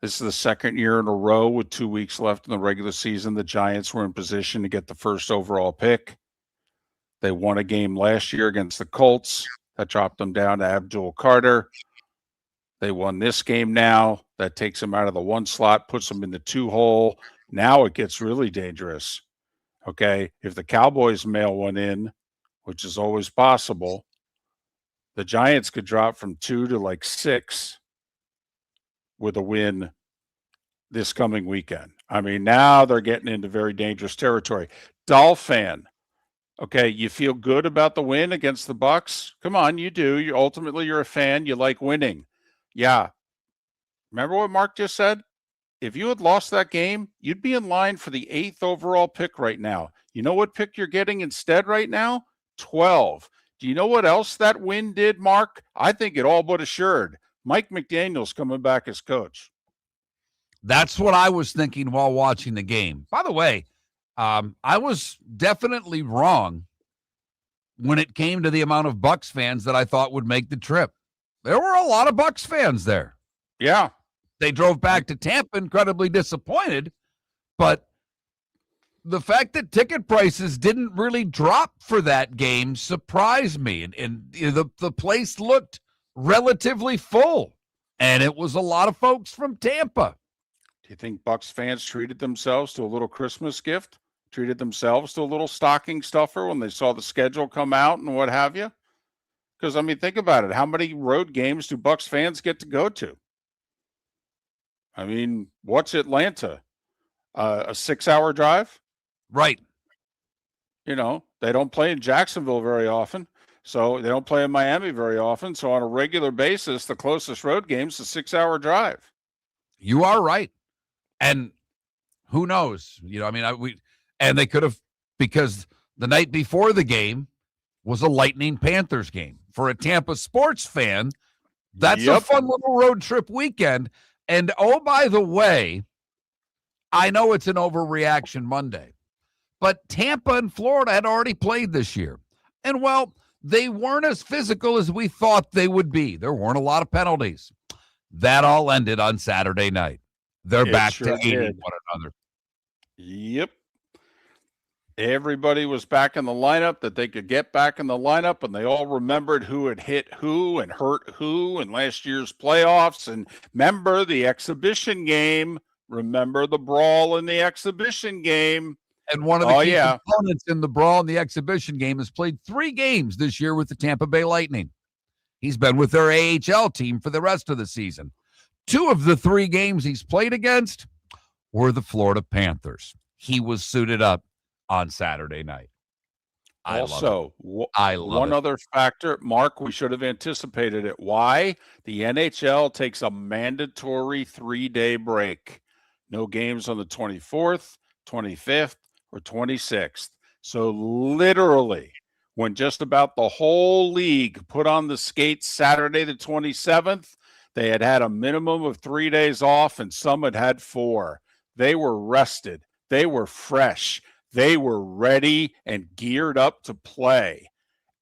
This is the second year in a row with 2 weeks left in the regular season. The Giants were in position to get the first overall pick. They won a game last year against the Colts. That dropped them down to Abdul Carter. They won this game now. That takes them out of the 1 slot, puts them in the 2 hole. Now it gets really dangerous. Okay, if the Cowboys mail one in, which is always possible, the Giants could drop from 2 to like 6 with a win this coming weekend. I mean, now they're getting into very dangerous territory. Dolphin. Okay, you feel good about the win against the Bucks? Come on, you do. You're a fan. You like winning. Yeah. Remember what Mark just said? If you had lost that game, you'd be in line for the 8th overall pick right now. You know what pick you're getting instead right now? 12. Do you know what else that win did, Mark? I think it all but assured. Mike McDaniel's coming back as coach. That's what I was thinking while watching the game. By the way, I was definitely wrong when it came to the amount of Bucks fans that I thought would make the trip. There were a lot of Bucks fans there. Yeah. They drove back to Tampa incredibly disappointed, but the fact that ticket prices didn't really drop for that game surprised me. And the place looked relatively full, and it was a lot of folks from Tampa. Do you think Bucks fans treated themselves to a little Christmas gift? Treated themselves to a little stocking stuffer when they saw the schedule come out and what have you? Because, I mean, think about it. How many road games do Bucks fans get to go to? I mean, what's Atlanta? A 6-hour drive? Right. You know, they don't play in Jacksonville very often. So they don't play in Miami very often. So on a regular basis, the closest road game is a 6-hour drive. You are right. And who knows? You know, I mean, and they could have, because the night before the game was a Lightning Panthers game. For a Tampa sports fan, that's a fun little road trip weekend. And oh, by the way, I know it's an Overreaction Monday, but Tampa and Florida had already played this year. And, well, they weren't as physical as we thought they would be. There weren't a lot of penalties. That all ended on Saturday night. They're back to hating one another. Yep. Everybody was back in the lineup that they could get back in the lineup, and they all remembered who had hit who and hurt who in last year's playoffs. And remember the exhibition game. Remember the brawl in the exhibition game. And one of the key components in the brawl in the exhibition game has played 3 games this year with the Tampa Bay Lightning. He's been with their AHL team for the rest of the season. 2 of the 3 games he's played against were the Florida Panthers. He was suited up on Saturday night. One other factor, Mark, we should have anticipated it. Why? The NHL takes a mandatory 3-day break. No games on the 24th, 25th, or 26th. So literally, when just about the whole league put on the skates Saturday the 27th, they had a minimum of 3 days off, and some had 4. They were rested. They were fresh. They were ready and geared up to play.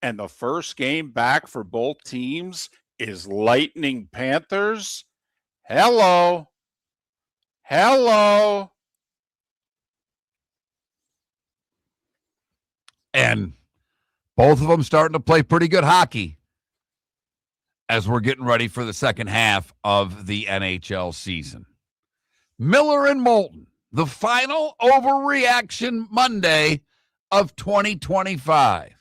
And the first game back for both teams is Lightning Panthers. Hello. And both of them starting to play pretty good hockey as we're getting ready for the second half of the NHL season. Miller and Moulton, the final Overreaction Monday of 2025.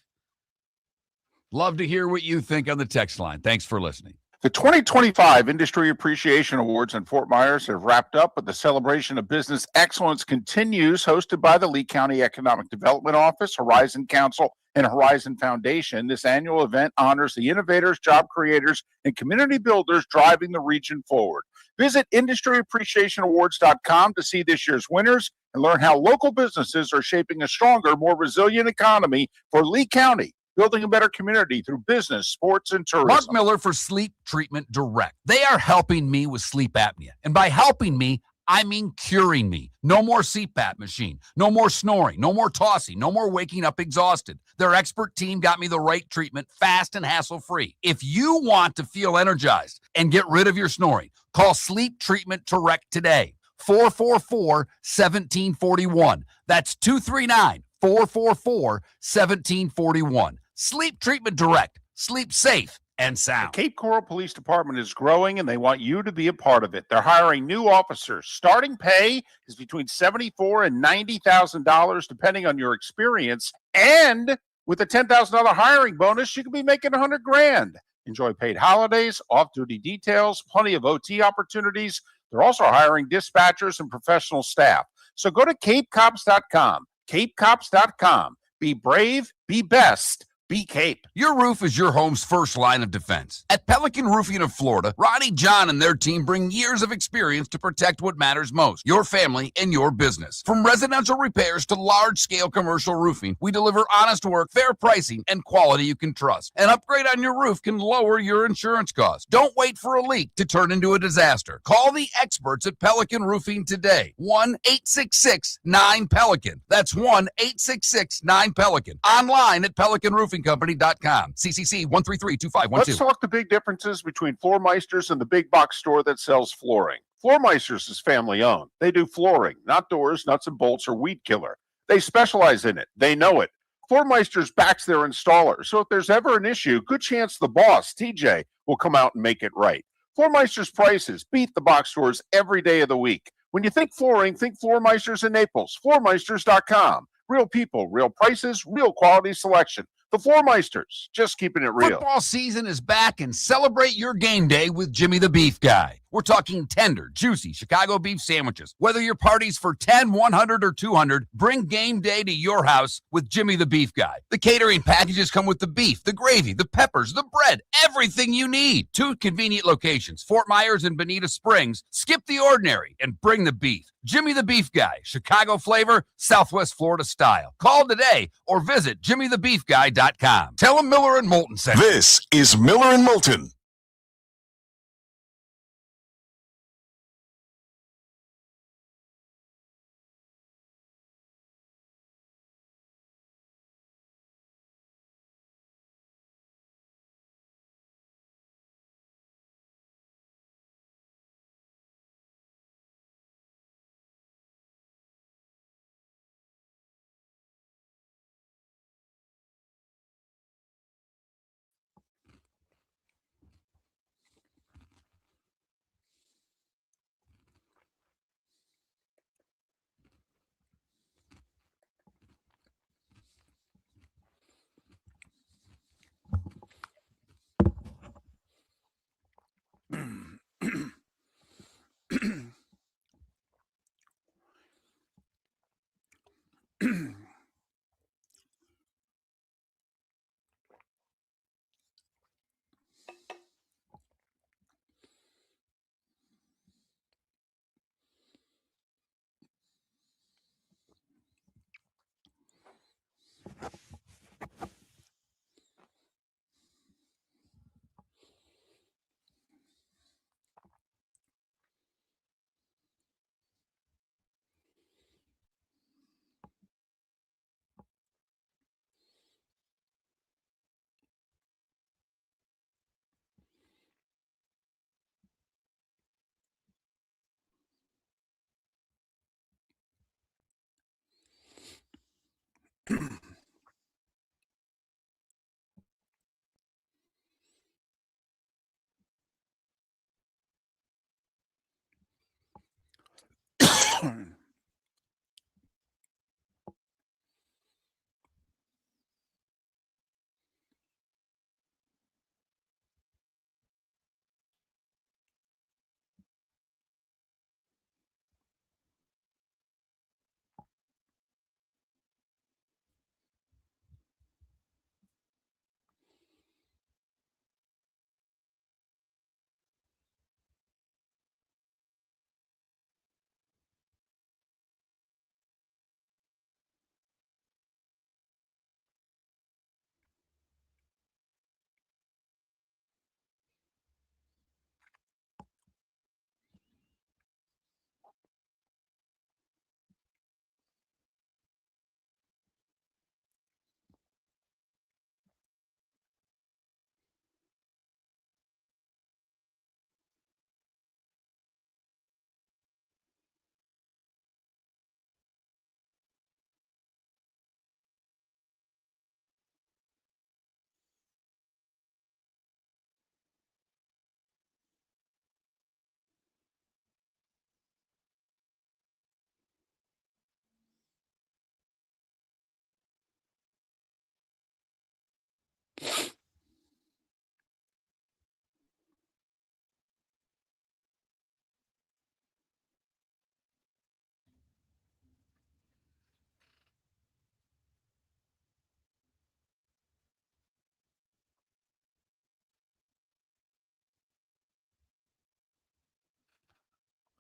Love to hear what you think on the text line. Thanks for listening. The 2025 Industry Appreciation Awards in Fort Myers have wrapped up, but the celebration of business excellence continues, hosted by the Lee County Economic Development Office, Horizon Council, and Horizon Foundation. This annual event honors the innovators, job creators, and community builders driving the region forward. Visit industryappreciationawards.com to see this year's winners and learn how local businesses are shaping a stronger, more resilient economy for Lee County, building a better community through business, sports, and tourism. Mark Miller for Sleep Treatment Direct. They are helping me with sleep apnea. And by helping me, I mean curing me. No more CPAP machine, no more snoring, no more tossing, no more waking up exhausted. Their expert team got me the right treatment, fast and hassle-free. If you want to feel energized and get rid of your snoring, call Sleep Treatment Direct today. 444-1741. That's 239-444-1741. Sleep Treatment Direct. Sleep safe and The sound. Cape Coral Police Department is growing, and they want you to be a part of it. They're hiring new officers. Starting pay is between $74,000 and $90,000, depending on your experience. And with a $10,000 hiring bonus, you could be making $100,000. Enjoy paid holidays, off-duty details, plenty of OT opportunities. They're also hiring dispatchers and professional staff. So go to capecops.com. capecops.com. Be brave, be best, be Cape. Your roof is your home's first line of defense. At Pelican Roofing of Florida, Ronnie John and their team bring years of experience to protect what matters most, your family and your business. From residential repairs to large-scale commercial roofing, we deliver honest work, fair pricing, and quality you can trust. An upgrade on your roof can lower your insurance costs. Don't wait for a leak to turn into a disaster. Call the experts at Pelican Roofing today. 1-866-9-PELICAN. That's 1-866-9-PELICAN. Online at PelicanRoofingCompany.com. CCC 1332512. Let's talk the big differences between Floor Meisters and the big box store that sells flooring. Floor Meisters is family owned. They do flooring, not doors, nuts and bolts, or weed killer. They specialize in it. They know it. Floor Meisters backs their installer, so if there's ever an issue, good chance the boss, TJ, will come out and make it right. Floor Meisters prices beat the box stores every day of the week. When you think flooring, think Floor Meisters in Naples. FloorMeisters.com. Real people, real prices, real quality selection. The Floor Meisters, just keeping it real. Football season is back, and celebrate your game day with Jimmy the Beef Guy. We're talking tender, juicy Chicago beef sandwiches. Whether your party's for 10, 100, or 200, bring game day to your house with Jimmy the Beef Guy. The catering packages come with the beef, the gravy, the peppers, the bread, everything you need. 2 convenient locations, Fort Myers and Bonita Springs. Skip the ordinary and bring the beef. Jimmy the Beef Guy, Chicago flavor, Southwest Florida style. Call today or visit jimmythebeefguy.com. Tell him Miller and Moulton sent you. This is Miller and Moulton.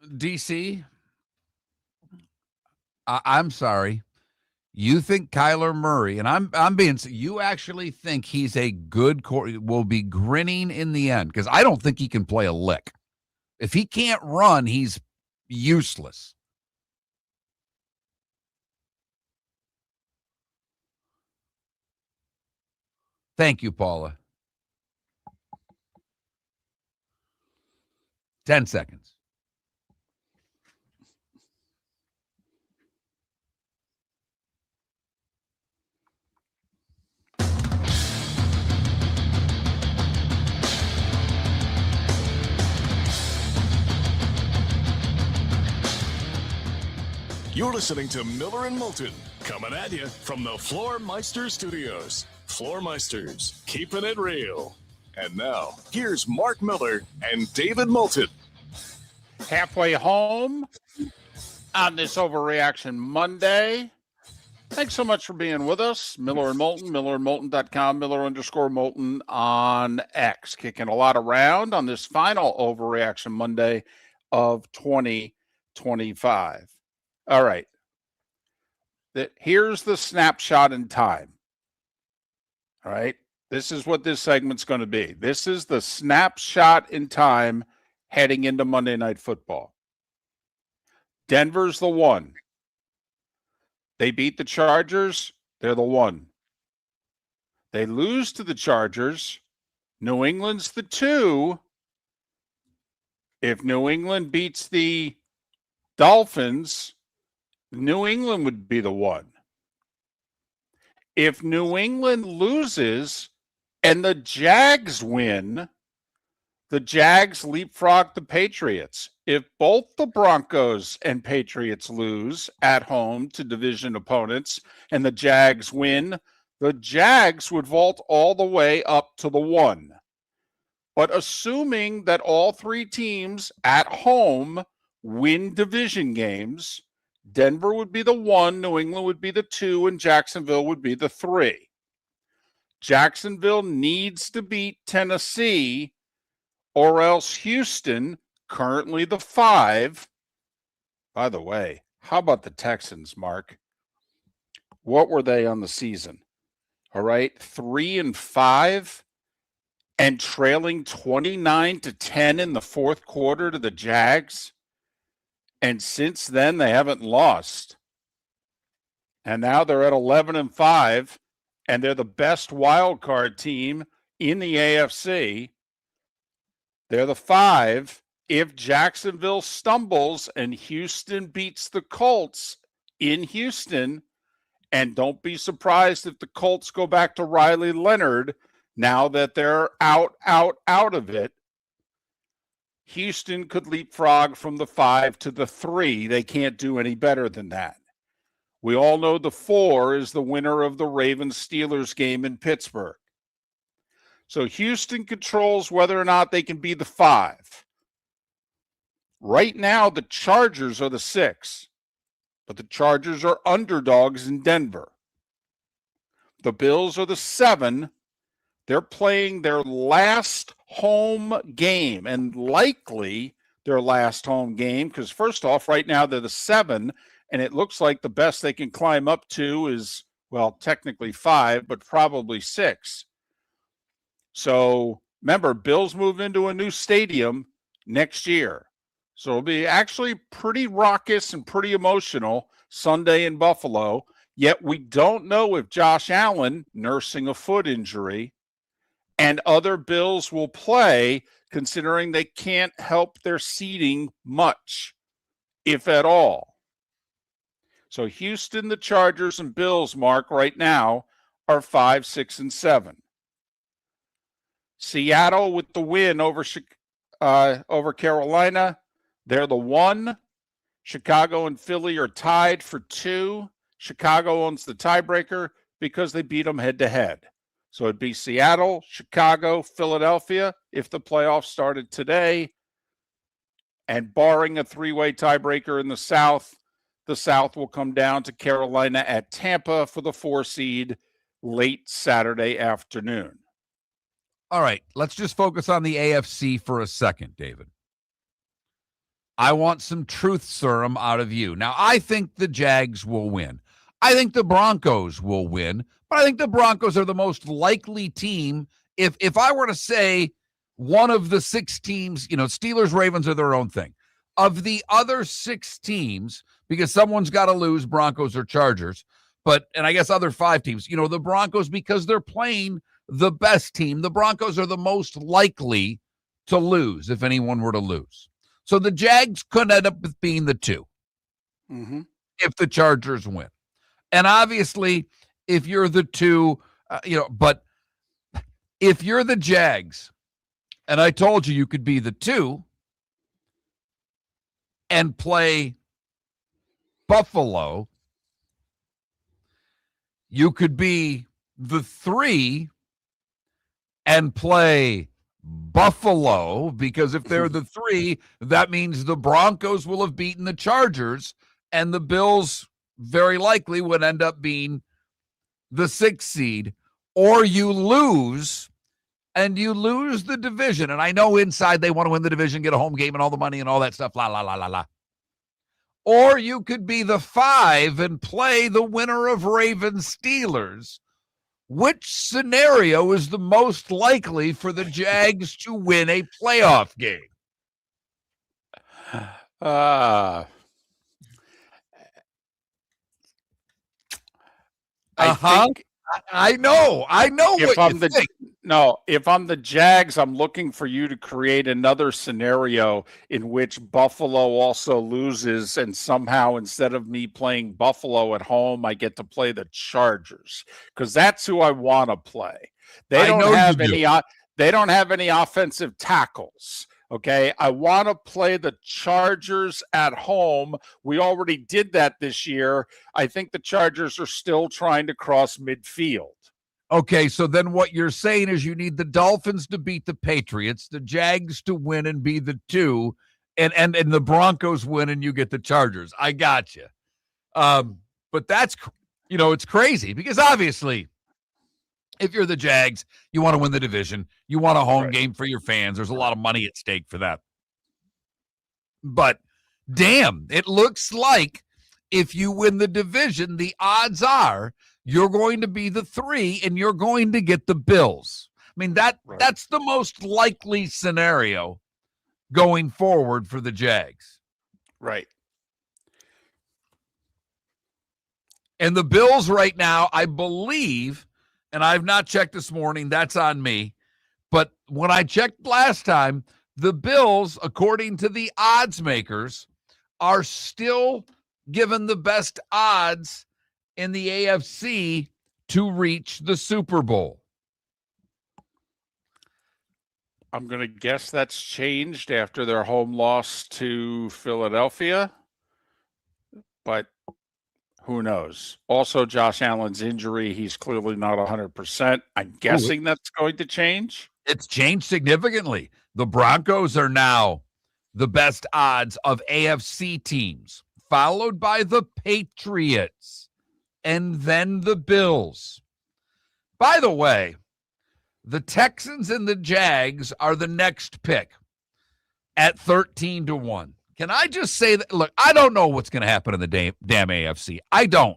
DC, I'm sorry. You think Kyler Murray, and I'm being, you actually think he's a good will be grinning in the end? Because I don't think he can play a lick. If he can't run, he's useless. Thank you, Paula. 10 seconds. You're listening to Miller and Moulton, coming at you from the Floor Meister Studios. Floor Meisters, keeping it real. And now, here's Mark Miller and David Moulton. Halfway home on this Overreaction Monday. Thanks so much for being with us. Miller and Moulton, millerandmoulton.com, Miller_Moulton on X. Kicking a lot around on this final Overreaction Monday of 2025. All right. Here's the snapshot in time. All right. This is what this segment's going to be. This is the snapshot in time heading into Monday Night Football. Denver's the 1. They beat the Chargers. They're the 1. They lose to the Chargers. New England's the 2. If New England beats the Dolphins, New England would be the 1. If New England loses and the Jags win, the Jags leapfrog the Patriots. If both the Broncos and Patriots lose at home to division opponents and the Jags win, the Jags would vault all the way up to the 1. But assuming that all 3 teams at home win division games, Denver would be the 1, New England would be the 2, and Jacksonville would be the 3. Jacksonville needs to beat Tennessee, or else Houston, currently the 5. By the way, how about the Texans, Mark? What were they on the season? All right, 3-5 and trailing 29-10 in the fourth quarter to the Jags. And since then, they haven't lost. And now they're at 11-5, and they're the best wild card team in the AFC. They're the 5. If Jacksonville stumbles and Houston beats the Colts in Houston, and don't be surprised if the Colts go back to Riley Leonard now that they're out of it, Houston could leapfrog from the 5 to the 3. They can't do any better than that. We all know the 4 is the winner of the Ravens-Steelers game in Pittsburgh. So Houston controls whether or not they can be the 5. Right now, the Chargers are the 6, but the Chargers are underdogs in Denver. The Bills are the 7. They're playing their last home game, and likely their last home game, because first off, right now they're the 7, and it looks like the best they can climb up to is, well, technically 5, but probably 6. So remember, Bills move into a new stadium next year. So it'll be actually pretty raucous and pretty emotional Sunday in Buffalo, yet we don't know if Josh Allen, nursing a foot injury, and other Bills will play, considering they can't help their seeding much, if at all. So Houston, the Chargers, and Bills, Mark, right now are 5, 6, and 7. Seattle with the win over Carolina, they're the 1. Chicago and Philly are tied for 2. Chicago owns the tiebreaker because they beat them head-to-head. So it'd be Seattle, Chicago, Philadelphia if the playoffs started today. And barring a 3-way tiebreaker in the South will come down to Carolina at Tampa for the 4 seed late Saturday afternoon. All right, let's just focus on the AFC for a second, David. I want some truth serum out of you. Now, I think the Jags will win. I think the Broncos will win, but I think the Broncos are the most likely team. If I were to say one of the 6 teams, Steelers, Ravens are their own thing. Of the other 6 teams, because someone's got to lose, Broncos or Chargers, and I guess other 5 teams, the Broncos, because they're playing the best team, the Broncos are the most likely to lose if anyone were to lose. So the Jags could end up with being the 2 if the Chargers win. And obviously, if you're the 2, but if you're the Jags, and I told you could be the 2 and play Buffalo, you could be the 3 and play Buffalo, because if they're the 3, that means the Broncos will have beaten the Chargers, and the Bills very likely would end up being the 6th seed. Or you lose, and you lose the division. And I know inside they want to win the division, get a home game and all the money and all that stuff, la, la, la, la, la. Or you could be the 5 and play the winner of Ravens Steelers. Which scenario is the most likely for the Jags to win a playoff game? I think I know if what I'm you think. if I'm the Jags, I'm looking for you to create another scenario in which Buffalo also loses, and somehow instead of me playing Buffalo at home, I get to play the Chargers, because that's who I want to play. They don't have any offensive tackles. Okay, I want to play the Chargers at home. We already did that this year. I think the Chargers are still trying to cross midfield. Okay, so then what you're saying is you need the Dolphins to beat the Patriots, the Jags to win and be the 2, and the Broncos win and you get the Chargers. I got you. But that's, it's crazy because obviously if you're the Jags, you want to win the division. You want a home game for your fans. There's a lot of money at stake for that. But damn, it looks like if you win the division, the odds are you're going to be the 3 and you're going to get the Bills. I mean, that's the most likely scenario going forward for the Jags. Right. And the Bills right now, I believe, and I've not checked this morning, that's on me, but when I checked last time, the Bills, according to the odds makers, are still given the best odds in the AFC to reach the Super Bowl. I'm going to guess that's changed after their home loss to Philadelphia, but who knows? Also, Josh Allen's injury, he's clearly not 100%. I'm guessing that's going to change. It's changed significantly. The Broncos are now the best odds of AFC teams, followed by the Patriots and then the Bills. By the way, the Texans and the Jags are the next pick at 13-1. Can I just say that? Look, I don't know what's going to happen in the damn AFC. I don't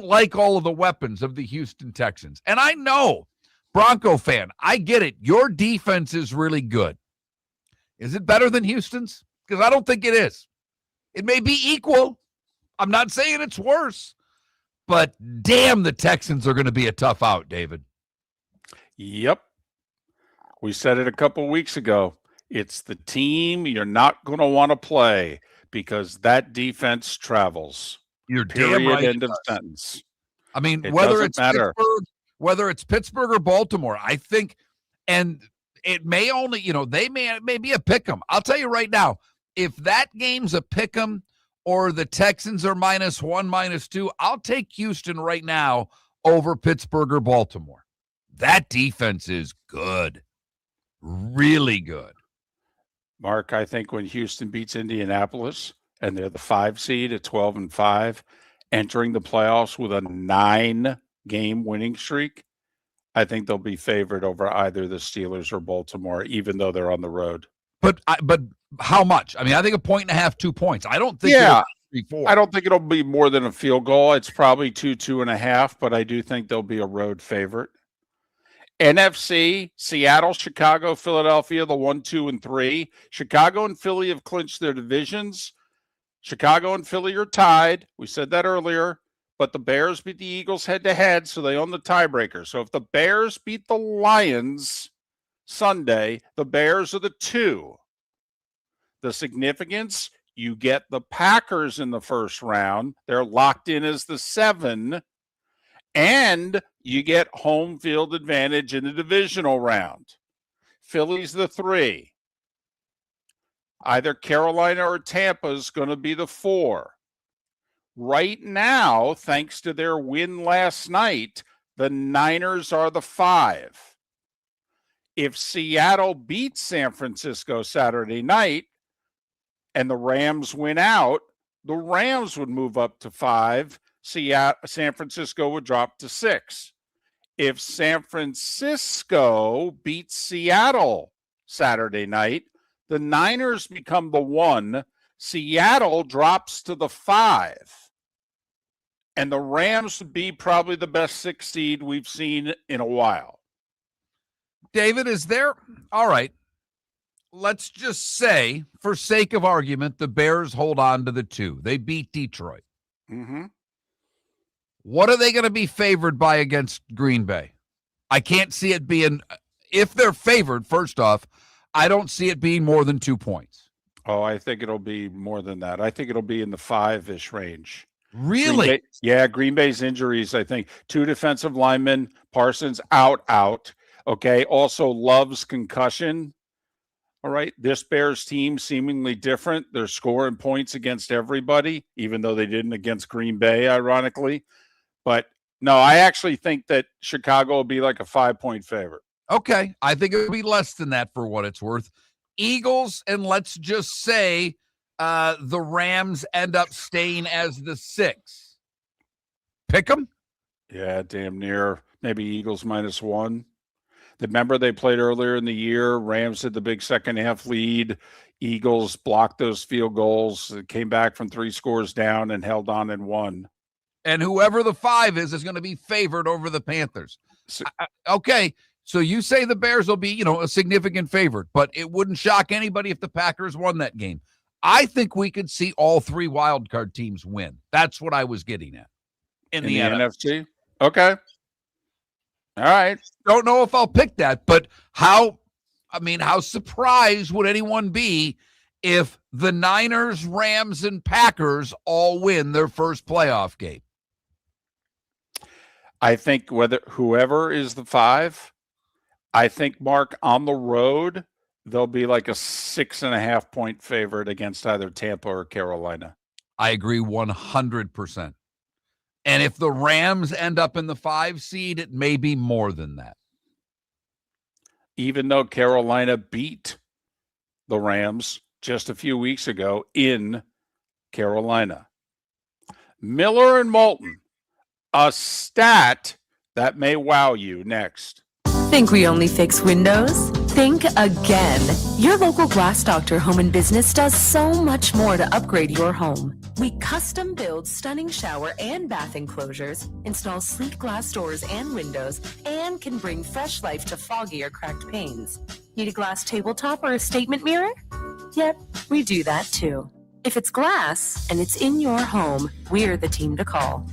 like all of the weapons of the Houston Texans. And I know, Bronco fan, I get it. Your defense is really good. Is it better than Houston's? Because I don't think it is. It may be equal. I'm not saying it's worse. But damn, the Texans are going to be a tough out, David. Yep. We said it a couple weeks ago. It's the team you're not going to want to play because that defense travels. You're Period, damn right. end of sentence. I mean, It whether doesn't it's matter. whether it's Pittsburgh or Baltimore, I think, and it may only, they may be a pick 'em. I'll tell you right now, if that game's a pick 'em or the Texans are -1, -2, I'll take Houston right now over Pittsburgh or Baltimore. That defense is good, really good. Mark, I think when Houston beats Indianapolis and they're the 5 seed at 12-5, entering the playoffs with a 9-game winning streak, I think they'll be favored over either the Steelers or Baltimore, even though they're on the road. But how much? I mean, I think 1.5, 2 points. I don't think Yeah. 3, 4. I don't think it'll be more than a field goal. It's probably 2.5, but I do think there'll be a road favorite. NFC, Seattle, Chicago, Philadelphia, the 1, 2, and 3. Chicago and Philly have clinched their divisions. Chicago and Philly are tied. We said that earlier, but the Bears beat the Eagles head-to-head, so they own the tiebreaker. So if the Bears beat the Lions Sunday, the Bears are the 2. The significance, you get the Packers in the first round. They're locked in as the 7. And you get home field advantage in the divisional round. Philly's the 3. Either Carolina or Tampa is going to be the 4. Right now, thanks to their win last night, the Niners are the 5. If Seattle beats San Francisco Saturday night and the Rams win out, the Rams would move up to 5. San Francisco would drop to 6. If San Francisco beats Seattle Saturday night, the Niners become the 1. Seattle drops to the 5. And the Rams would be probably the best 6 seed we've seen in a while. David, is there? All right. Let's just say, for sake of argument, the Bears hold on to the 2. They beat Detroit. Mm-hmm. What are they going to be favored by against Green Bay? I can't see it being, if they're favored, first off, I don't see it being more than 2 points. Oh, I think it'll be more than that. I think it'll be in the 5-ish range. Really? Green Bay's injuries, I think. 2 defensive linemen, Parsons out. Okay, also Love's concussion. All right, this Bears team seemingly different. They're scoring points against everybody, even though they didn't against Green Bay, ironically. But no, I actually think that Chicago will be like a 5-point favorite. Okay, I think it'll be less than that for what it's worth. Eagles, and let's just say the Rams end up staying as the 6. Pick them? Yeah, damn near. Maybe Eagles -1. Remember they played earlier in the year. Rams had the big second-half lead. Eagles blocked those field goals, came back from 3 scores down and held on and won. And whoever the 5 is going to be favored over the Panthers. Okay, so you say the Bears will be, a significant favorite, but it wouldn't shock anybody if the Packers won that game. I think we could see all 3 wildcard teams win. That's what I was getting at. In the NFC? Okay. All right. Don't know if I'll pick that, but how surprised would anyone be if the Niners, Rams, and Packers all win their first playoff game? I think whoever is the 5, I think, Mark, on the road, they'll be like a 6.5-point favorite against either Tampa or Carolina. I agree 100%. And if the Rams end up in the 5 seed, it may be more than that. Even though Carolina beat the Rams just a few weeks ago in Carolina. Miller and Moulton, a stat that may wow you next. Think we only fix windows? Think again. Your local Glass Doctor Home and Business does so much more to upgrade your home. We custom build stunning shower and bath enclosures, install sleek glass doors and windows, and can bring fresh life to foggy or cracked panes. Need a glass tabletop or a statement mirror? Yep, we do that too. If it's glass and it's in your home, we're the team to call.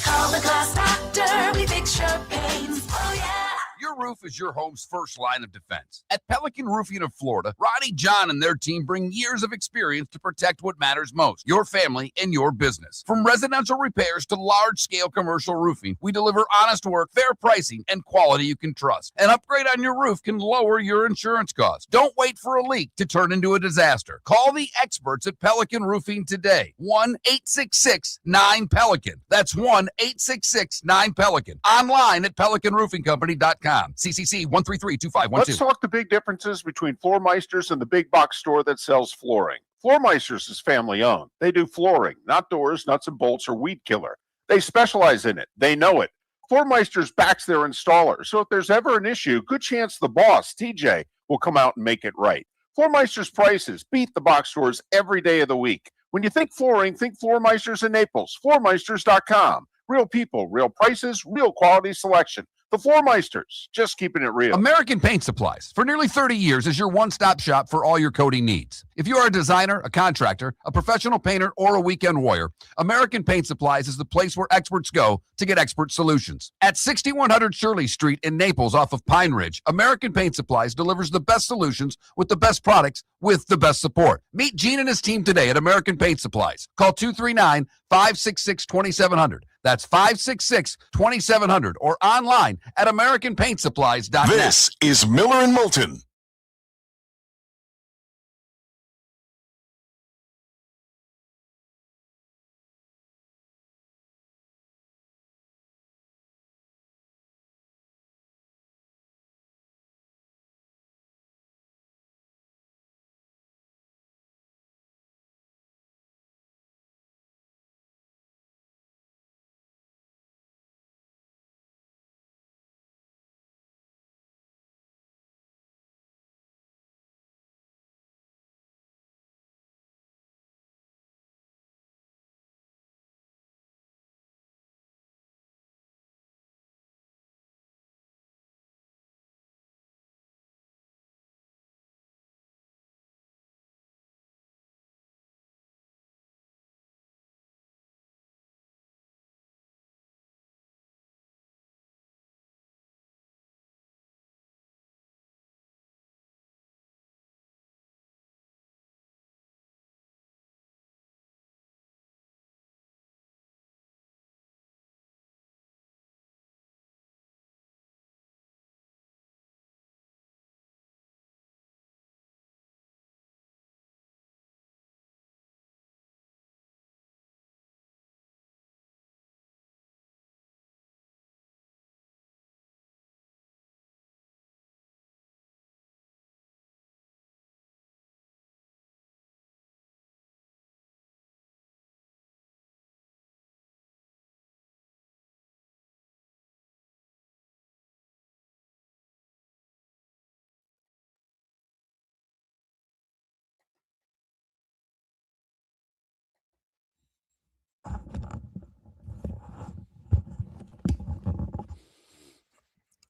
Call the Glass Doctor, we fix your pains. Oh yeah. Your roof is your home's first line of defense. At Pelican Roofing of Florida, Ronnie, John, and their team bring years of experience to protect what matters most, your family and your business. From residential repairs to large-scale commercial roofing, we deliver honest work, fair pricing, and quality you can trust. An upgrade on your roof can lower your insurance costs. Don't wait for a leak to turn into a disaster. Call the experts at Pelican Roofing today. 1-866-9-PELICAN. That's 1-866-9-PELICAN. Online at pelicanroofingcompany.com. CCC 1332512. Let's talk the big differences between Floor Meisters and the big box store that sells flooring. Floor Meisters is family owned. They do flooring, not doors, nuts and bolts, or weed killer. They specialize in it. They know it. Floor Meisters backs their installer. So if there's ever an issue, good chance the boss, TJ, will come out and make it right. Floormeister's prices beat the box stores every day of the week. When you think flooring, think Floormeisters in Naples. Floormeisters.com. Real people, real prices, real quality selection. The Floormeisters, just keeping it real. American Paint Supplies, for nearly 30 years, is your one-stop shop for all your coating needs. If you are a designer, a contractor, a professional painter, or a weekend warrior, American Paint Supplies is the place where experts go to get expert solutions. At 6100 Shirley Street in Naples off of Pine Ridge, American Paint Supplies delivers the best solutions with the best products with the best support. Meet Gene and his team today at American Paint Supplies. Call 239-566-2700. That's 566-2700 or online at AmericanPaintSupplies.net. This is Miller and Moulton.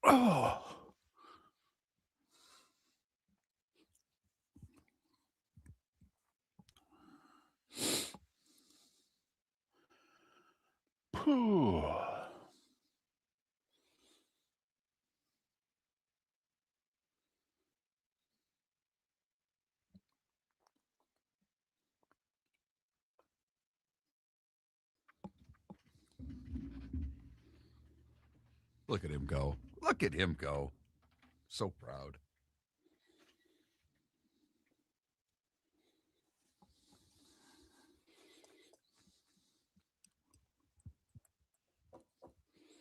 Oh. Phew. Look at him go. Look at him go. So proud.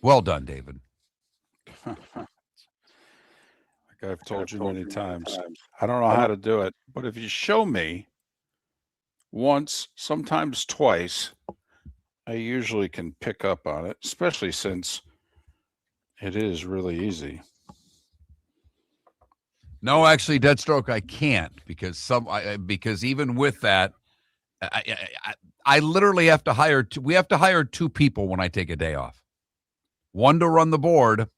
Well done, David. Like I've told you many times, I don't know how to do it, but if you show me once, sometimes twice, I usually can pick up on it, especially since it is really easy. No, actually, Deadstroke, I can't because because even with that, I literally have to hire we have to hire two people when I take a day off. One to run the board,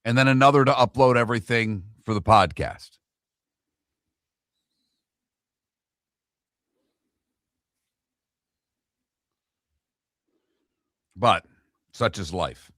and then another to upload everything for the podcast. But such is life.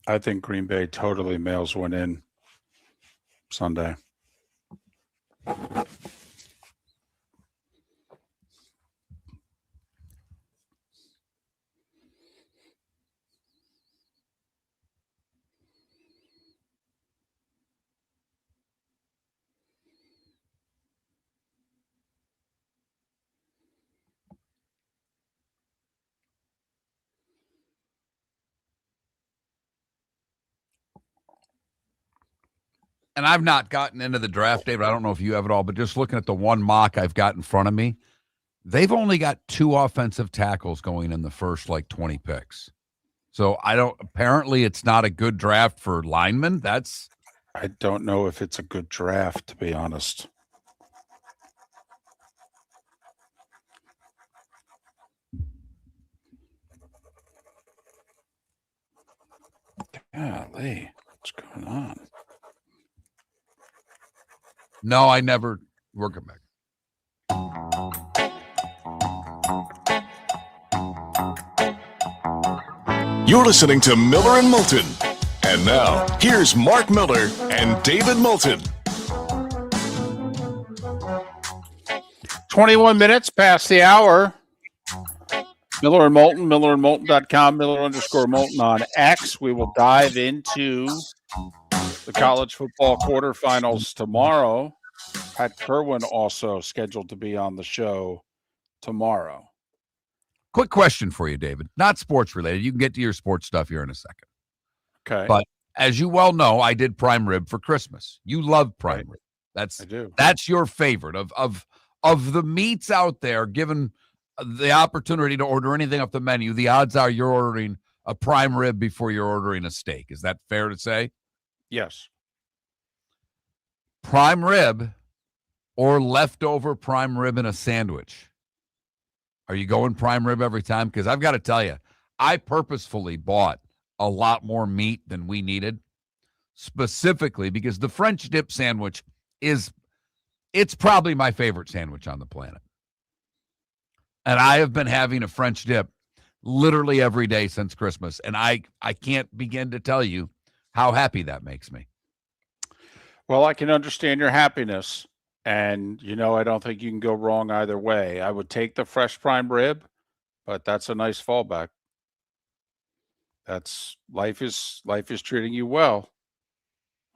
I think Green Bay totally mails one in Sunday. and I've not gotten into the draft, David. I don't know if you have it all, but just looking at the one mock I've got in front of me, they've only got 2 offensive tackles going in the first 20 picks. So apparently it's not a good draft for linemen. I don't know if it's a good draft, to be honest. Golly, what's going on? No, I never work it back. You're listening to Miller and Moulton. And now, here's Mark Miller and David Moulton. 21 minutes past the hour. Miller and Moulton, millerandmoulton.com, Miller_Moulton on X. We will dive into the college football quarterfinals tomorrow. Pat Kerwin also scheduled to be on the show tomorrow. Quick question for you, David. Not sports related. You can get to your sports stuff here in a second. Okay. But as you well know, I did prime rib for Christmas. You love prime rib. I do. That's your favorite of the meats out there. Given the opportunity to order anything off the menu, the odds are you're ordering a prime rib before you're ordering a steak. Is that fair to say? Yes. Prime rib or leftover prime rib in a sandwich? Are you going prime rib every time? Because I've got to tell you, I purposefully bought a lot more meat than we needed, specifically because the French dip sandwich it's probably my favorite sandwich on the planet. And I have been having a French dip literally every day since Christmas. And I can't begin to tell you how happy that makes me. Well, I can understand your happiness. And, I don't think you can go wrong either way. I would take the fresh prime rib, but that's a nice fallback. That's life is treating you well.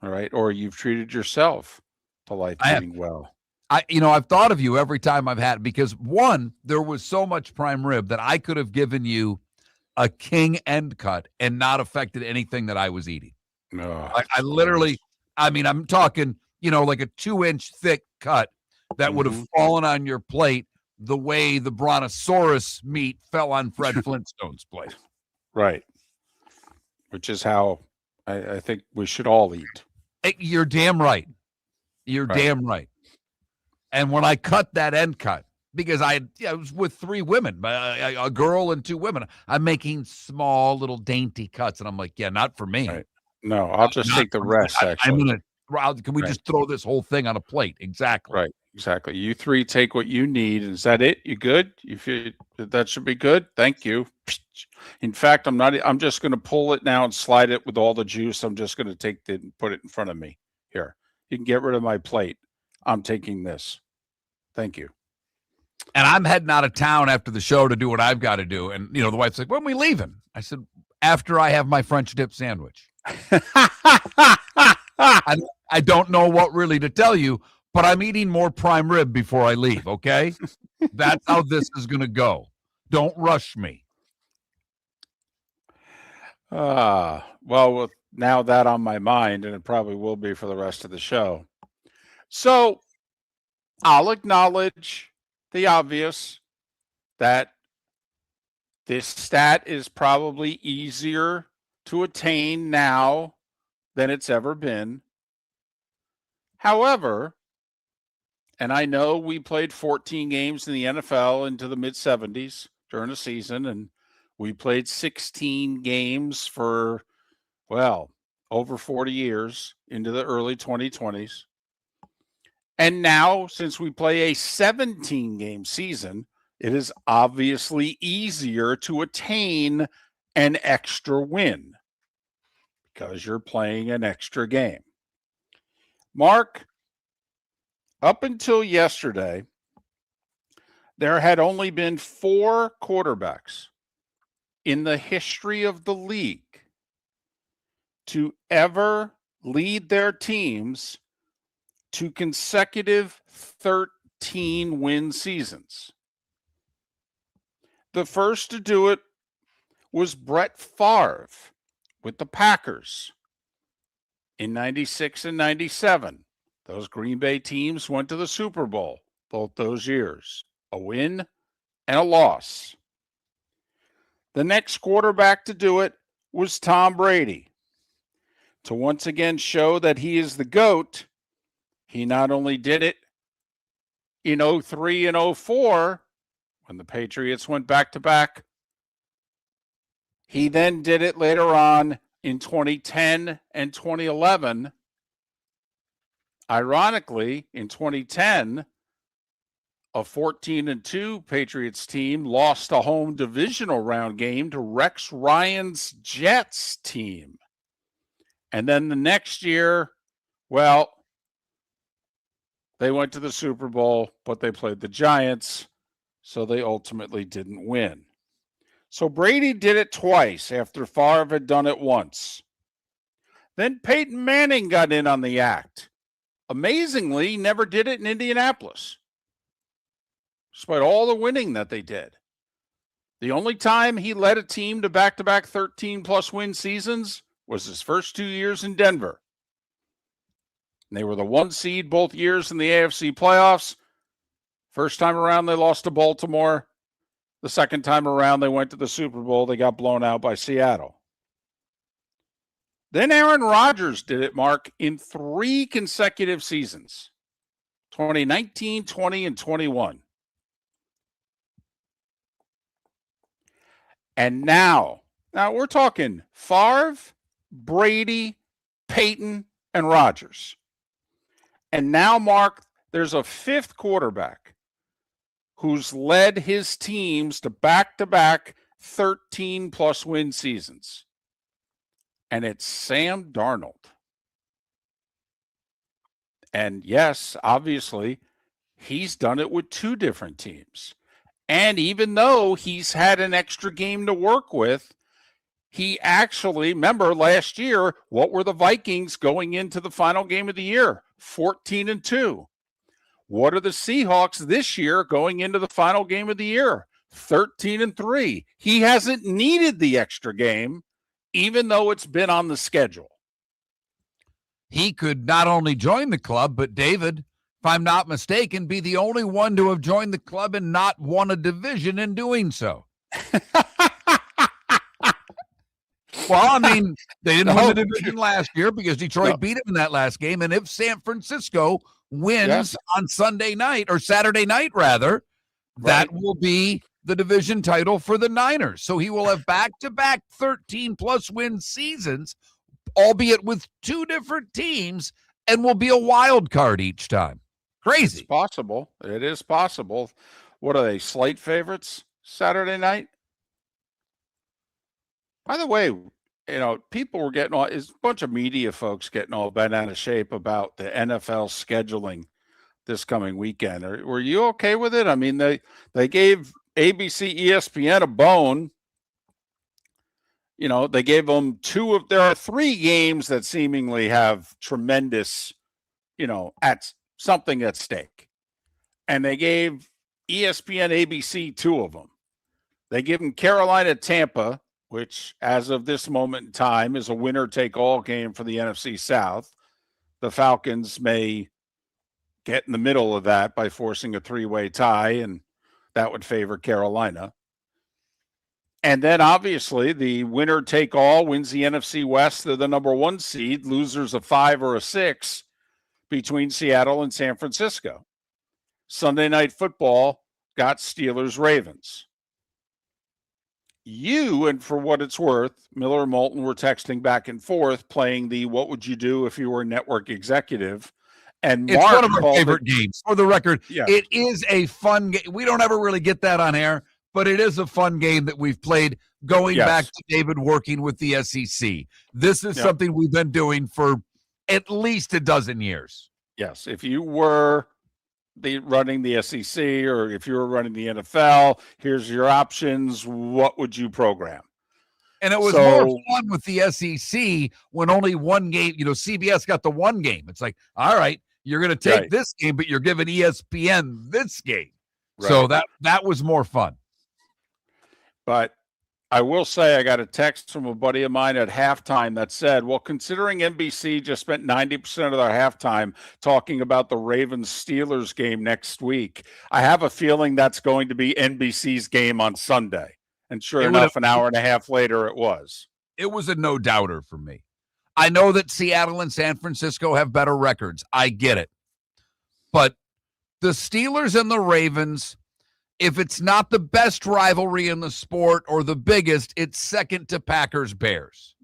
All right. Or you've treated yourself to life treating well. I've thought of you every time I've had it because one, there was so much prime rib that I could have given you a king end cut and not affected anything that I was eating. No, I literally, I'm talking, like a 2-inch thick cut that would have fallen on your plate the way the brontosaurus meat fell on Fred Flintstone's plate. Right. Which is how I think we should all eat. You're damn right. You're damn right. And when I cut that end cut, because I was with 3 women, a girl and 2 women, I'm making small little dainty cuts. And I'm like, yeah, not for me. Right. No, I'll just take the rest, actually. Can we just throw this whole thing on a plate? Exactly. Right. Exactly. You 3 take what you need. Is that it? You good? You feel that should be good? Thank you. In fact, I'm just going to pull it now and slide it with all the juice. I'm just going to take it and put it in front of me. Here, you can get rid of my plate. I'm taking this. Thank you. And I'm heading out of town after the show to do what I've got to do. And, the wife's like, when are we leaving? I said, after I have my French dip sandwich. I don't know what really to tell you, but I'm eating more prime rib before I leave, okay? That's how this is going to go. Don't rush me. Well, with now that on my mind, and it probably will be for the rest of the show. So I'll acknowledge the obvious that this stat is probably easier to attain now than it's ever been. However, and I know we played 14 games in the NFL into the mid-70s during the season, and we played 16 games for, over 40 years into the early 2020s. And now, since we play a 17-game season, it is obviously easier to attain an extra win because you're playing an extra game. Mark, up until yesterday, there had only been 4 quarterbacks in the history of the league to ever lead their teams to consecutive 13-win seasons. The first to do it was Brett Favre with the Packers in 96 and 97. Those Green Bay teams went to the Super Bowl both those years, a win and a loss. The next quarterback to do it was Tom Brady. To once again show that he is the GOAT, he not only did it in 03 and 04 when the Patriots went back-to-back, he then did it later on in 2010 and 2011. Ironically, in 2010, a 14-2 Patriots team lost a home divisional round game to Rex Ryan's Jets team. And then the next year, well, they went to the Super Bowl, but they played the Giants, so they ultimately didn't win. So Brady did it twice after Favre had done it once. Then Peyton Manning got in on the act. Amazingly, he never did it in Indianapolis, despite all the winning that they did. The only time he led a team to back-to-back 13-plus win seasons was his first 2 years in Denver. And they were the 1 seed both years in the AFC playoffs. First time around, they lost to Baltimore. The second time around, they went to the Super Bowl. They got blown out by Seattle. Then Aaron Rodgers did it, Mark, in 3 consecutive seasons, 2019, 20, and 21. And now we're talking Favre, Brady, Peyton, and Rodgers. And now, Mark, there's a 5th quarterback who's led his teams to back-to-back 13-plus win seasons. And it's Sam Darnold. And yes, obviously, he's done it with 2 different teams. And even though he's had an extra game to work with, he actually, remember last year, what were the Vikings going into the final game of the year? 14-2. What are the Seahawks this year going into the final game of the year? 13-3. He hasn't needed the extra game, even though it's been on the schedule. He could not only join the club, but David, if I'm not mistaken, be the only one to have joined the club and not won a division in doing so. Well, I mean, they didn't win the division last year because Detroit beat them in that last game. And if San Francisco wins on Sunday night, or Saturday night, rather, that will be the division title for the Niners. So he will have back-to-back 13-plus win seasons, albeit with 2 different teams, and will be a wild card each time. Crazy. It's possible. It is possible. What are they, slight favorites Saturday night? By the way, people were getting a bunch of media folks getting all bent out of shape about the NFL scheduling this coming weekend. Were you okay with it? I mean, they gave ABC, ESPN a bone. They gave them there are 3 games that seemingly have tremendous, at something at stake. And they gave ESPN, ABC 2 of them. They give them Carolina, Tampa, which as of this moment in time is a winner-take-all game for the NFC South. The Falcons may get in the middle of that by forcing a 3-way tie, and that would favor Carolina. And then obviously the winner-take-all wins the NFC West. They're the number 1 seed, losers a 5 or a 6 between Seattle and San Francisco. Sunday Night Football got Steelers-Ravens. You, and for what it's worth, Miller and Moulton were texting back and forth, playing the what would you do if you were a network executive. And it's Mark one of our favorite games. For the record, Yeah. It is a fun game. We don't ever really get that on air, but it is a fun game that we've played going back to David working with the SEC. This is something we've been doing for at least a dozen years. Yes, if you were running the SEC or if you were running the NFL, here's your options. What would you program? And it was more fun with the SEC when only one game, CBS got the one game. It's like, all right, you're going to take this game, but you're giving ESPN this game. Right. So that was more fun. But I will say I got a text from a buddy of mine at halftime that said, well, considering NBC just spent 90% of their halftime talking about the Ravens-Steelers game next week, I have a feeling that's going to be NBC's game on Sunday. And sure enough, an hour and a half later, it was. It was a no-doubter for me. I know that Seattle and San Francisco have better records. I get it. But the Steelers and the Ravens, if it's not the best rivalry in the sport or the biggest, it's second to Packers-Bears.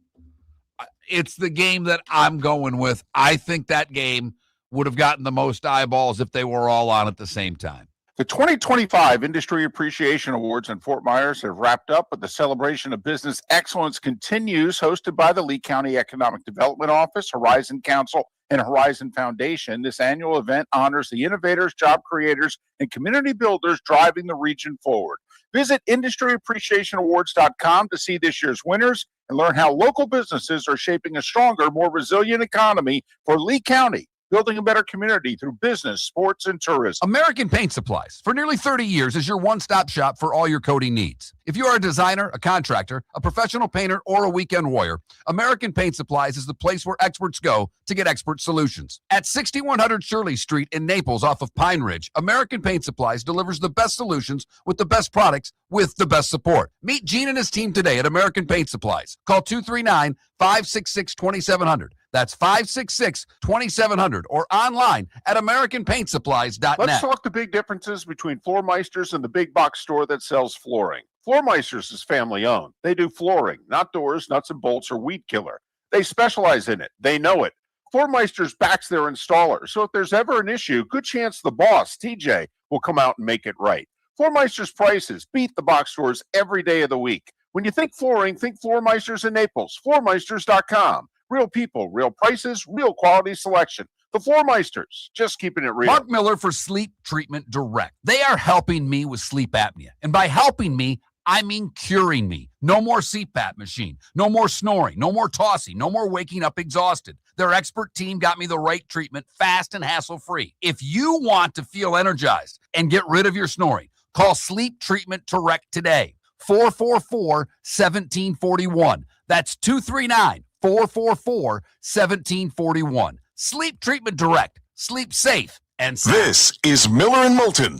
It's the game that I'm going with. I think that game would have gotten the most eyeballs if they were all on at the same time. The 2025 Industry Appreciation Awards in Fort Myers have wrapped up, but the celebration of business excellence continues, hosted by the Lee County Economic Development Office, Horizon Council, and Horizon Foundation. This annual event honors the innovators, job creators, and community builders driving the region forward. Visit industryappreciationawards.com to see this year's winners and learn how local businesses are shaping a stronger, more resilient economy for Lee County, building a better community through business, sports, and tourism. American Paint Supplies, for nearly 30 years, is your one-stop shop for all your coating needs. If you are a designer, a contractor, a professional painter, or a weekend warrior, American Paint Supplies is the place where experts go to get expert solutions. At 6100 Shirley Street in Naples off of Pine Ridge, American Paint Supplies delivers the best solutions with the best products with the best support. Meet Gene and his team today at American Paint Supplies. Call 239-566-2700. That's 566-2700 or online at AmericanPaintSupplies.net. Let's talk the big differences between Floor Meisters and the big box store that sells flooring. Floor Meisters is family owned. They do flooring, not doors, nuts and bolts, or weed killer. They specialize in it. They know it. Floor Meisters backs their installer, so if there's ever an issue, good chance the boss, TJ, will come out and make it right. Floor Meisters prices beat the box stores every day of the week. When you think flooring, think Floor Meisters in Naples. FloorMeisters.com. Real people, real prices, real quality selection. The Floor Meisters, just keeping it real. Mark Miller for Sleep Treatment Direct. They are helping me with sleep apnea. And by helping me, I mean curing me. No more CPAP machine. No more snoring. No more tossing. No more waking up exhausted. Their expert team got me the right treatment fast and hassle-free. If you want to feel energized and get rid of your snoring, call Sleep Treatment Direct today. 444-1741. That's 239-444-1741. Sleep Treatment Direct. Sleep safe and sound. This is Miller and Moulton.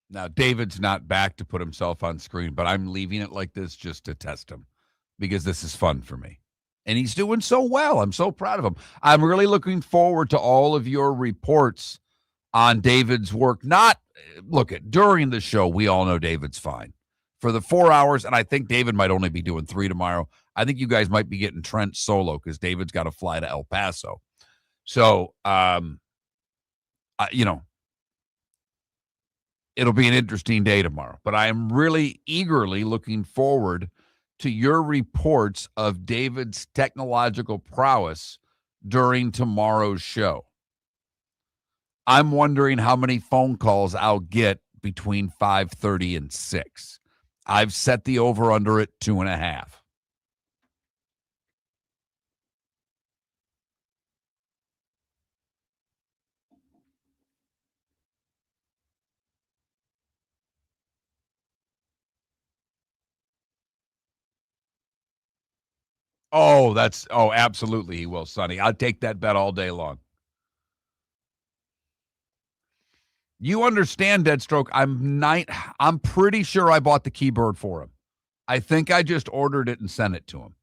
Now, David's not back to put himself on screen, but I'm leaving it like this just to test him because this is fun for me. And he's doing so well. I'm so proud of him. I'm really looking forward to all of your reports on David's work. During the show, we all know David's fine. For the 4 hours, and I think David might only be doing 3 tomorrow, I think you guys might be getting Trent solo because David's got to fly to El Paso. So, it'll be an interesting day tomorrow. But I am really eagerly looking forward to your reports of David's technological prowess during tomorrow's show. I'm wondering how many phone calls I'll get between 5:30 and 6. I've set the over-under at 2.5. Absolutely he will, Sonny. I'll take that bet all day long. You understand, Deadstroke, I'm pretty sure I bought the keyboard for him. I think I just ordered it and sent it to him.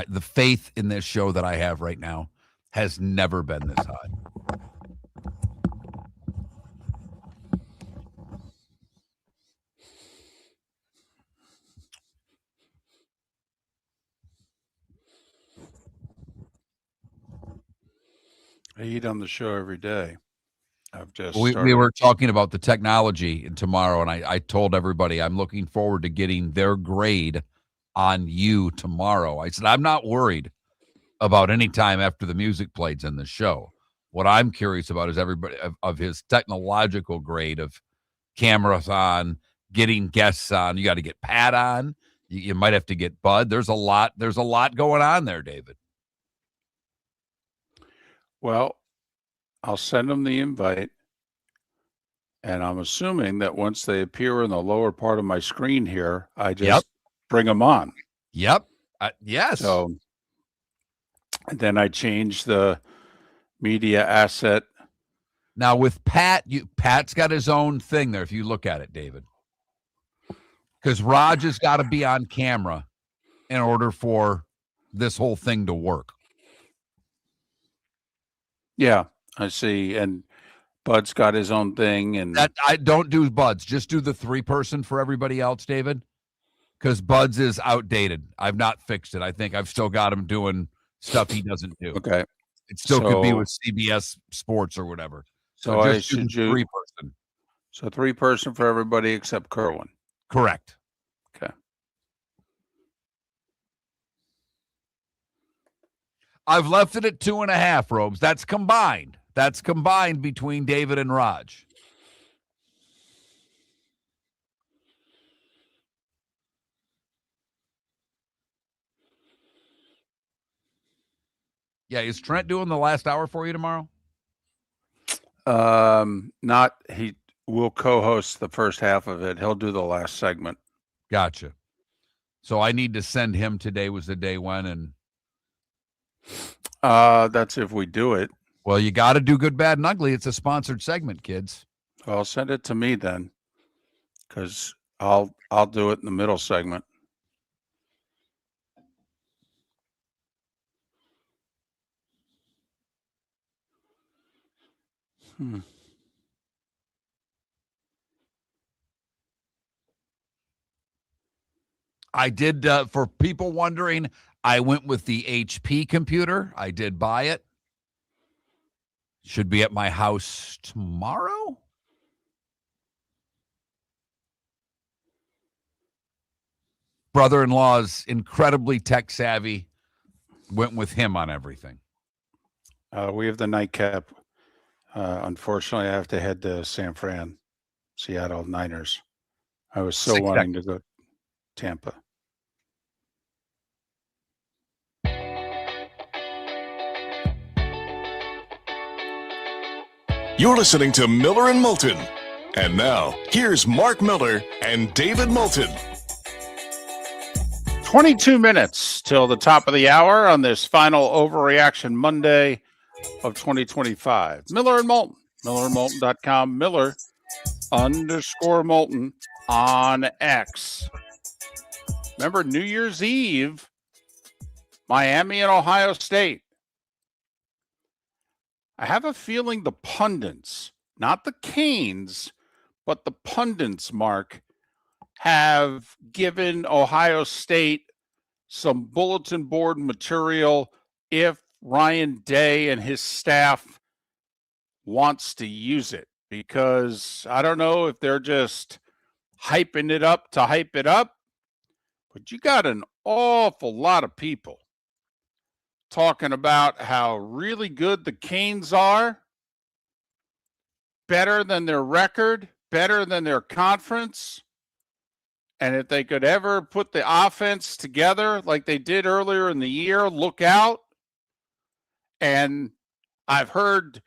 The faith in this show that I have right now has never been this high. I eat on the show every day. We were talking about the technology tomorrow, and I told everybody I'm looking forward to getting their grade on you tomorrow. I said, I'm not worried about any time after the music plays in the show. What I'm curious about is everybody of his technological grade of cameras on, getting guests on. You got to get Pat on. You might have to get Bud. There's a lot going on there, David. Well, I'll send them the invite. And I'm assuming that once they appear in the lower part of my screen here, I just bring them on. Yep. Yes. So and then I change the media asset. Now with Pat, Pat's got his own thing there. If you look at it, David, because Raj has got to be on camera in order for this whole thing to work. Yeah, I see. And Bud's got his own thing. And that I don't do Bud's. Just do the 3-person for everybody else, David, because Bud's is outdated. I've not fixed it. I think I've still got him doing stuff he doesn't do. Okay. It still could be with CBS Sports or whatever. So just I should do 3-person. So 3-person for everybody except Kerwin. Correct. Okay. I've left it at 2.5, Robes. That's combined. That's combined between David and Raj. Yeah, is Trent doing the last hour for you tomorrow? Not he will co-host the first half of it. He'll do the last segment. Gotcha. So I need to send him today was the day when, and that's if we do it. Well, you got to do Good, Bad, and Ugly. It's a sponsored segment, kids. Well, send it to me then, because I'll do it in the middle segment. I did, for people wondering, I went with the HP computer. I did buy it. Should be at my house tomorrow. Brother-in-law's incredibly tech savvy. Went with him on everything. We have the nightcap. Unfortunately, I have to head to San Fran, Seattle Niners. I was so wanting to go to Tampa. You're listening to Miller and Moulton. And now, here's Mark Miller and David Moulton. 22 minutes till the top of the hour on this final Overreaction Monday of 2025. Miller and Moulton, millerandmoulton.com, Miller_Moulton on X. Remember New Year's Eve, Miami and Ohio State. I have a feeling the pundits, not the Canes, but the pundits, Mark, have given Ohio State some bulletin board material if Ryan Day and his staff wants to use it, because I don't know if they're just hyping it up to hype it up, but you got an awful lot of people talking about how really good the Canes are, better than their record, better than their conference. And if they could ever put the offense together like they did earlier in the year, look out. And I've heard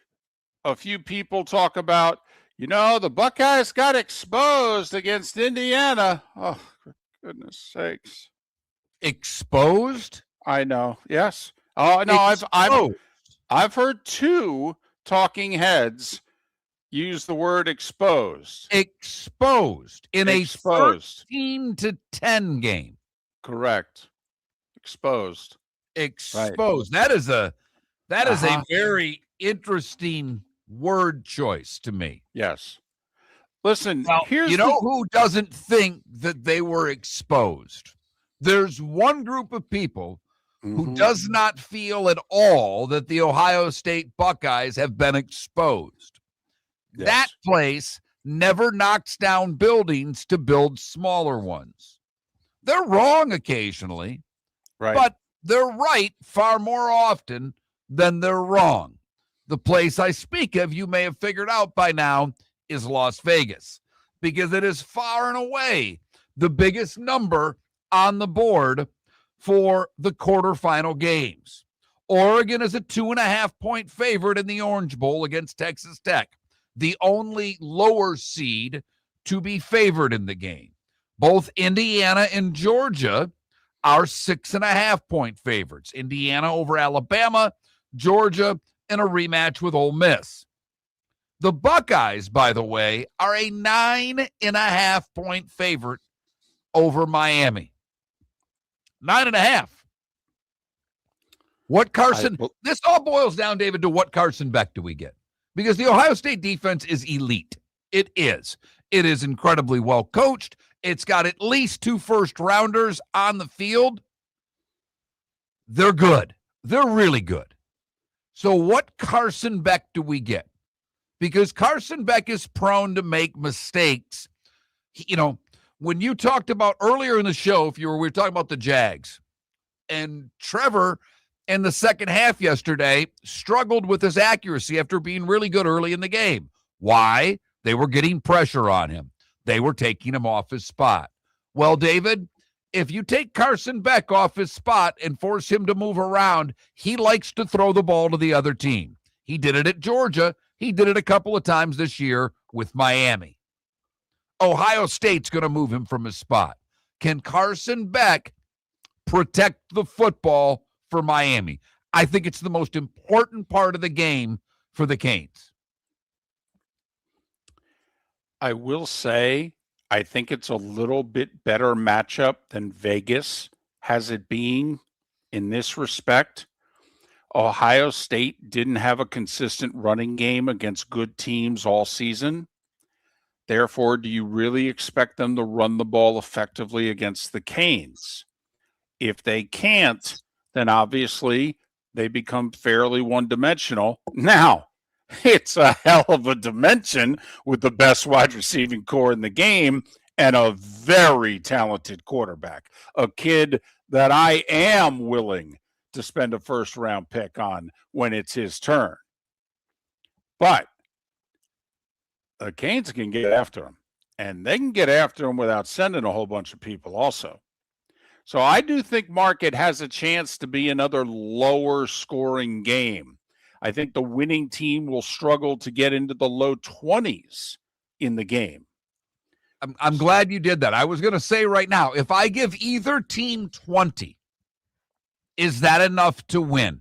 a few people talk about, the Buckeyes got exposed against Indiana. Oh, for goodness sakes. Exposed? I know. Yes. Oh, no, I've heard 2 talking heads use the word exposed. Exposed in a 13-10 game. Correct. Exposed. Exposed. Right. That is a very interesting word choice to me. Yes. Listen, now, who doesn't think that they were exposed? There's one group of people who does not feel at all that the Ohio State Buckeyes have been exposed. Yes. That place never knocks down buildings to build smaller ones. They're wrong occasionally, right, but they're right far more often than they're wrong. The place I speak of, you may have figured out by now, is Las Vegas, because it is far and away the biggest number on the board for the quarterfinal games. Oregon is a 2.5-point favorite in the Orange Bowl against Texas Tech, the only lower seed to be favored in the game. Both Indiana and Georgia are 6.5-point favorites. Indiana over Alabama, Georgia in a rematch with Ole Miss. The Buckeyes, by the way, are a 9.5-point favorite over Miami. 9.5. What Carson, this all boils down, David, to what Carson Beck do we get? Because the Ohio State defense is elite. It is. It is incredibly well coached. It's got at least 2 first-rounders on the field. They're good. They're really good. So what Carson Beck do we get? Because Carson Beck is prone to make mistakes. You know, when you talked about earlier in the show, we were talking about the Jags, and Trevor in the second half yesterday struggled with his accuracy after being really good early in the game. Why? They were getting pressure on him. They were taking him off his spot. Well, David, if you take Carson Beck off his spot and force him to move around, he likes to throw the ball to the other team. He did it at Georgia. He did it a couple of times this year with Miami. Ohio State's going to move him from his spot. Can Carson Beck protect the football for Miami? I think it's the most important part of the game for the Canes. I will say, I think it's a little bit better matchup than Vegas has it being in this respect. Ohio State didn't have a consistent running game against good teams all season. Therefore, do you really expect them to run the ball effectively against the Canes? If they can't, then obviously they become fairly one-dimensional. Now, it's a hell of a dimension with the best wide receiving core in the game and a very talented quarterback, a kid that I am willing to spend a first-round pick on when it's his turn. But the Canes can get after him, and they can get after him without sending a whole bunch of people also. So I do think Market has a chance to be another lower-scoring game. I think the winning team will struggle to get into the low 20s in the game. I'm glad you did that. I was going to say right now, if I give either team 20, is that enough to win?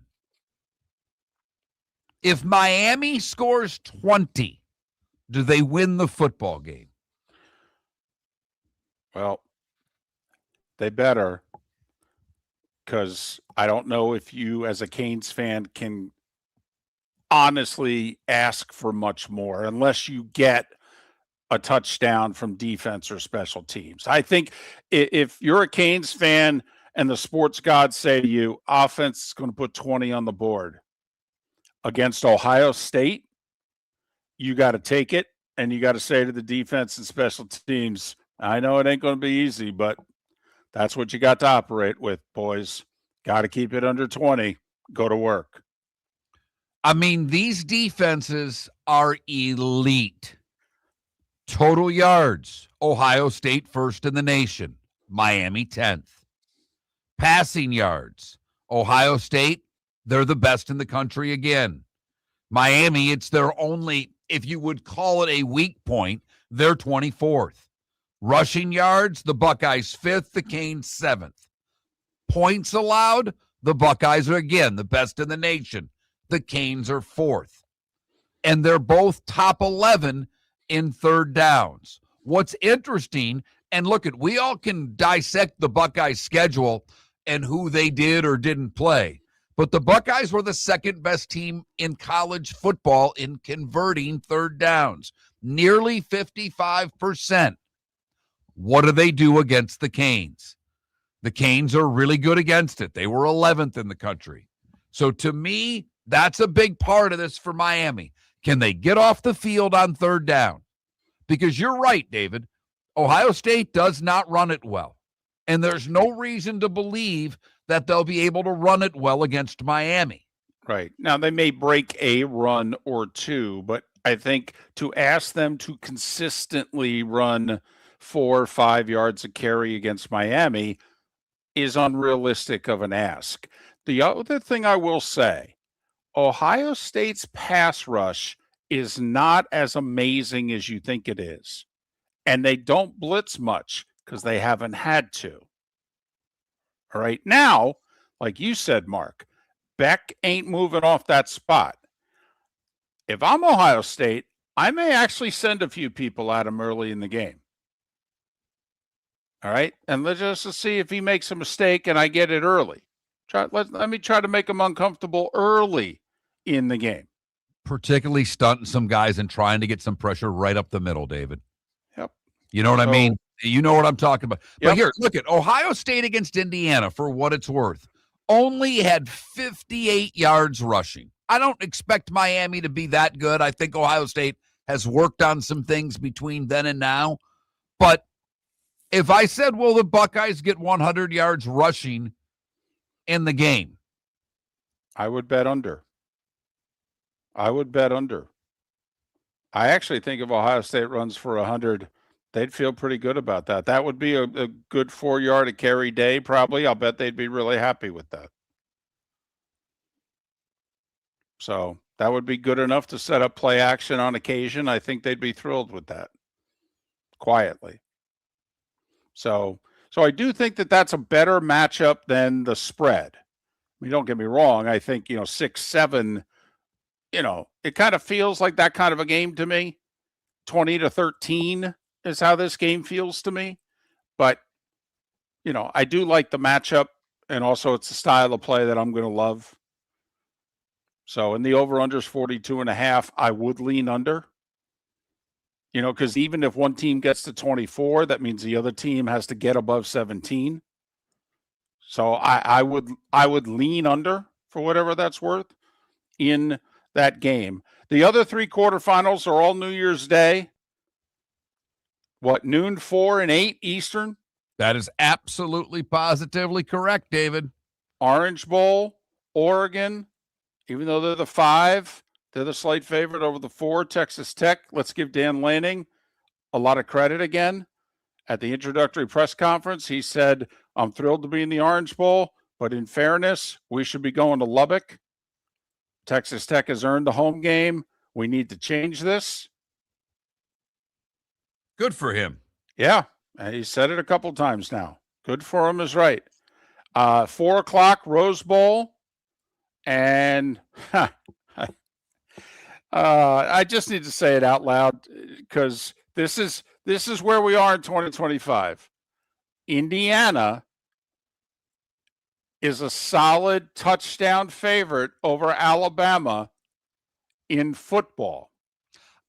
If Miami scores 20, do they win the football game? Well, they better, because I don't know if you as a Canes fan can honestly ask for much more unless you get a touchdown from defense or special teams. I think if you're a Canes fan and the sports gods say to you, offense is going to put 20 on the board against Ohio State, you got to take it, and you got to say to the defense and special teams, I know it ain't going to be easy, but that's what you got to operate with, boys. Got to keep it under 20. Go to work. I mean, these defenses are elite. Total yards, Ohio State first in the nation, Miami 10th. Passing yards, Ohio State, they're the best in the country again. Miami, it's their only, if you would call it a weak point, they're 24th. Rushing yards, the Buckeyes 5th, the Canes 7th. Points allowed, the Buckeyes are again the best in the nation. The Canes are 4th. And they're both top 11 in third downs. What's interesting, and look, we all can dissect the Buckeyes' schedule and who they did or didn't play. But the Buckeyes were the second best team in college football in converting third downs, nearly 55%. What do they do against the Canes? The Canes are really good against it. They were 11th in the country. So to me, that's a big part of this for Miami. Can they get off the field on third down? Because you're right, David. Ohio State does not run it well. And there's no reason to believe that they'll be able to run it well against Miami. Right. Now, they may break a run or two, but I think to ask them to consistently run 4 or 5 yards a carry against Miami is unrealistic of an ask. The other thing I will say, Ohio State's pass rush is not as amazing as you think it is. And they don't blitz much because they haven't had to. All right. Now, like you said, Mark, Beck ain't moving off that spot. If I'm Ohio State, I may actually send a few people at him early in the game. All right. And let's just see if he makes a mistake and I get it early. Let me try to make him uncomfortable early in the game. Particularly stunting some guys and trying to get some pressure right up the middle, David. Yep. You know what I mean? You know what I'm talking about. Yep. But here, look at Ohio State against Indiana, for what it's worth. Only had 58 yards rushing. I don't expect Miami to be that good. I think Ohio State has worked on some things between then and now. But if I said, will the Buckeyes get 100 yards rushing in the game? I would bet under. I actually think if Ohio State runs for 100, they'd feel pretty good about that. That would be a good 4 yard a carry day, probably. I'll bet they'd be really happy with that. So that would be good enough to set up play action on occasion. I think they'd be thrilled with that quietly. So I do think that that's a better matchup than the spread. I mean, don't get me wrong. I think, 6-7, it kind of feels like that kind of a game to me. 20-13 is how this game feels to me. But, I do like the matchup, and also it's the style of play that I'm going to love. So in the over-unders 42.5, I would lean under. Because even if one team gets to 24, that means the other team has to get above 17. So I would lean under for whatever that's worth in that game. The other 3 quarterfinals are all New Year's Day. Noon, 4 and 8 Eastern? That is absolutely positively correct, David. Orange Bowl, Oregon, even though they're the 5, they're the slight favorite over the 4, Texas Tech. Let's give Dan Lanning a lot of credit again. At the introductory press conference, he said, I'm thrilled to be in the Orange Bowl, but in fairness, we should be going to Lubbock. Texas Tech has earned the home game. We need to change this. Good for him. Yeah, he said it a couple times now. Good for him is right. 4 o'clock, Rose Bowl. And I just need to say it out loud because this is where we are in 2025. Indiana is a solid touchdown favorite over Alabama in football.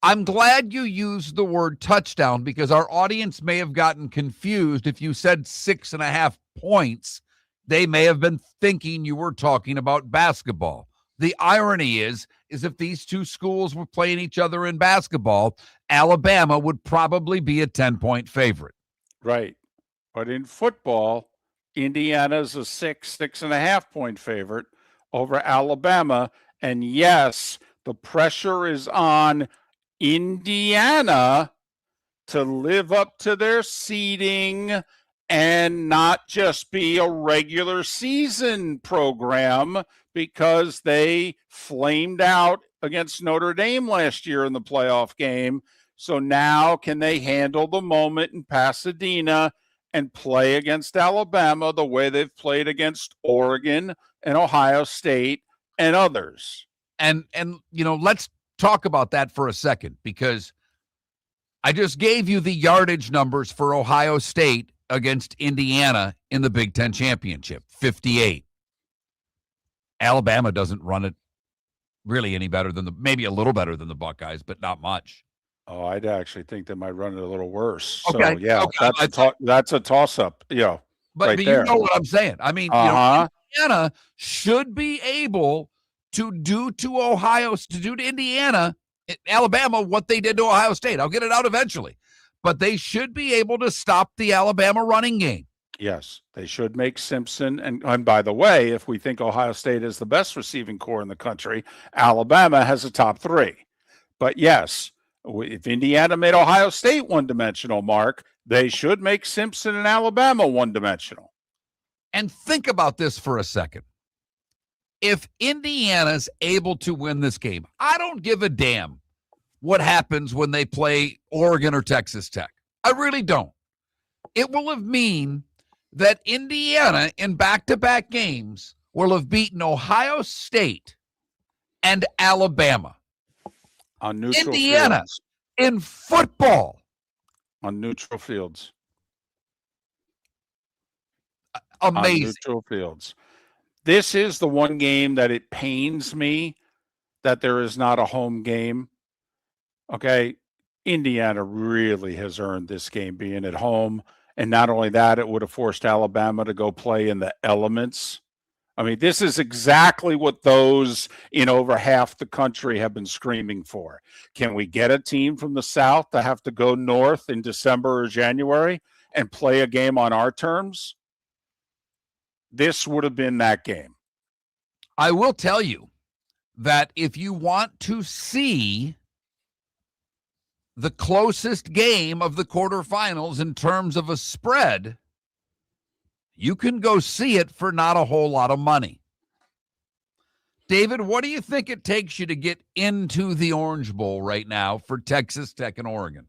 I'm glad you used the word touchdown because our audience may have gotten confused. If you said 6.5 points, they may have been thinking you were talking about basketball. The irony is if these two schools were playing each other in basketball, Alabama would probably be a 10-point favorite. Right. But in football, Indiana's a 6.5 point favorite over Alabama. And yes, the pressure is on Indiana to live up to their seeding and not just be a regular season program because they flamed out against Notre Dame last year in the playoff game. So now can they handle the moment in Pasadena and play against Alabama the way they've played against Oregon and Ohio State and others? And let's talk about that for a second because I just gave you the yardage numbers for Ohio State against Indiana in the Big Ten Championship, 58. Alabama doesn't run it really any better than maybe a little better than the Buckeyes, but not much. Oh, I'd actually think they might run it a little worse. Okay. So, yeah, Okay. that's a toss-up, But you know what I'm saying. I mean, Indiana should be able to do to Indiana, Alabama, what they did to Ohio State. I'll get it out eventually. But they should be able to stop the Alabama running game. Yes, they should make Simpson. And by the way, if we think Ohio State is the best receiving core in the country, Alabama has a top 3. But yes, if Indiana made Ohio State one-dimensional, Mark, they should make Simpson and Alabama one-dimensional. And think about this for a second. If Indiana's able to win this game, I don't give a damn what happens when they play Oregon or Texas Tech. I really don't. It will have mean that Indiana in back-to-back games will have beaten Ohio State and Alabama. On neutral Indiana fields. in football. On neutral fields. Amazing. On neutral fields. This is the one game that it pains me that there is not a home game. Okay, Indiana really has earned this game being at home. And not only that, it would have forced Alabama to go play in the elements. I mean, this is exactly what those in over half the country have been screaming for. Can we get a team from the South to have to go north in December or January and play a game on our terms? This would have been that game. I will tell you that if you want to see the closest game of the quarterfinals in terms of a spread, you can go see it for not a whole lot of money. David, what do you think it takes you to get into the Orange Bowl right now for Texas Tech and Oregon?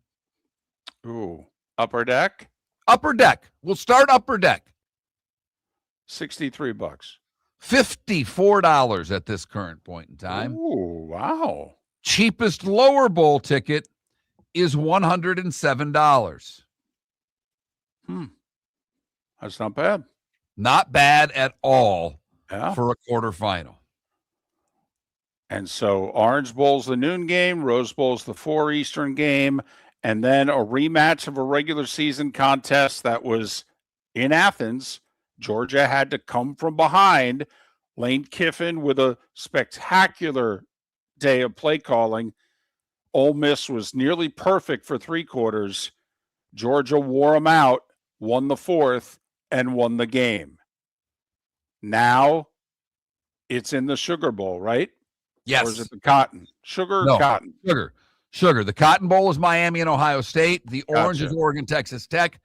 Ooh, upper deck? Upper deck. We'll start upper deck. $63. $54 at this current point in time. Ooh, wow. Cheapest lower bowl ticket is $107. That's not bad. Not bad at all Yeah. for a quarterfinal. And so Orange Bowl's the noon game, Rose Bowl's the 4 Eastern game, and then a rematch of a regular season contest that was in Athens. Georgia had to come from behind. Lane Kiffin with a spectacular day of play calling. Ole Miss was nearly perfect for 3 quarters. Georgia wore them out, won the 4th, and won the game. Now it's in the Sugar Bowl, right? Yes. Or is it the Cotton? Sugar or No, Cotton? Sugar. The Cotton Bowl is Miami and Ohio State. The Orange Gotcha. is Oregon, Texas Tech.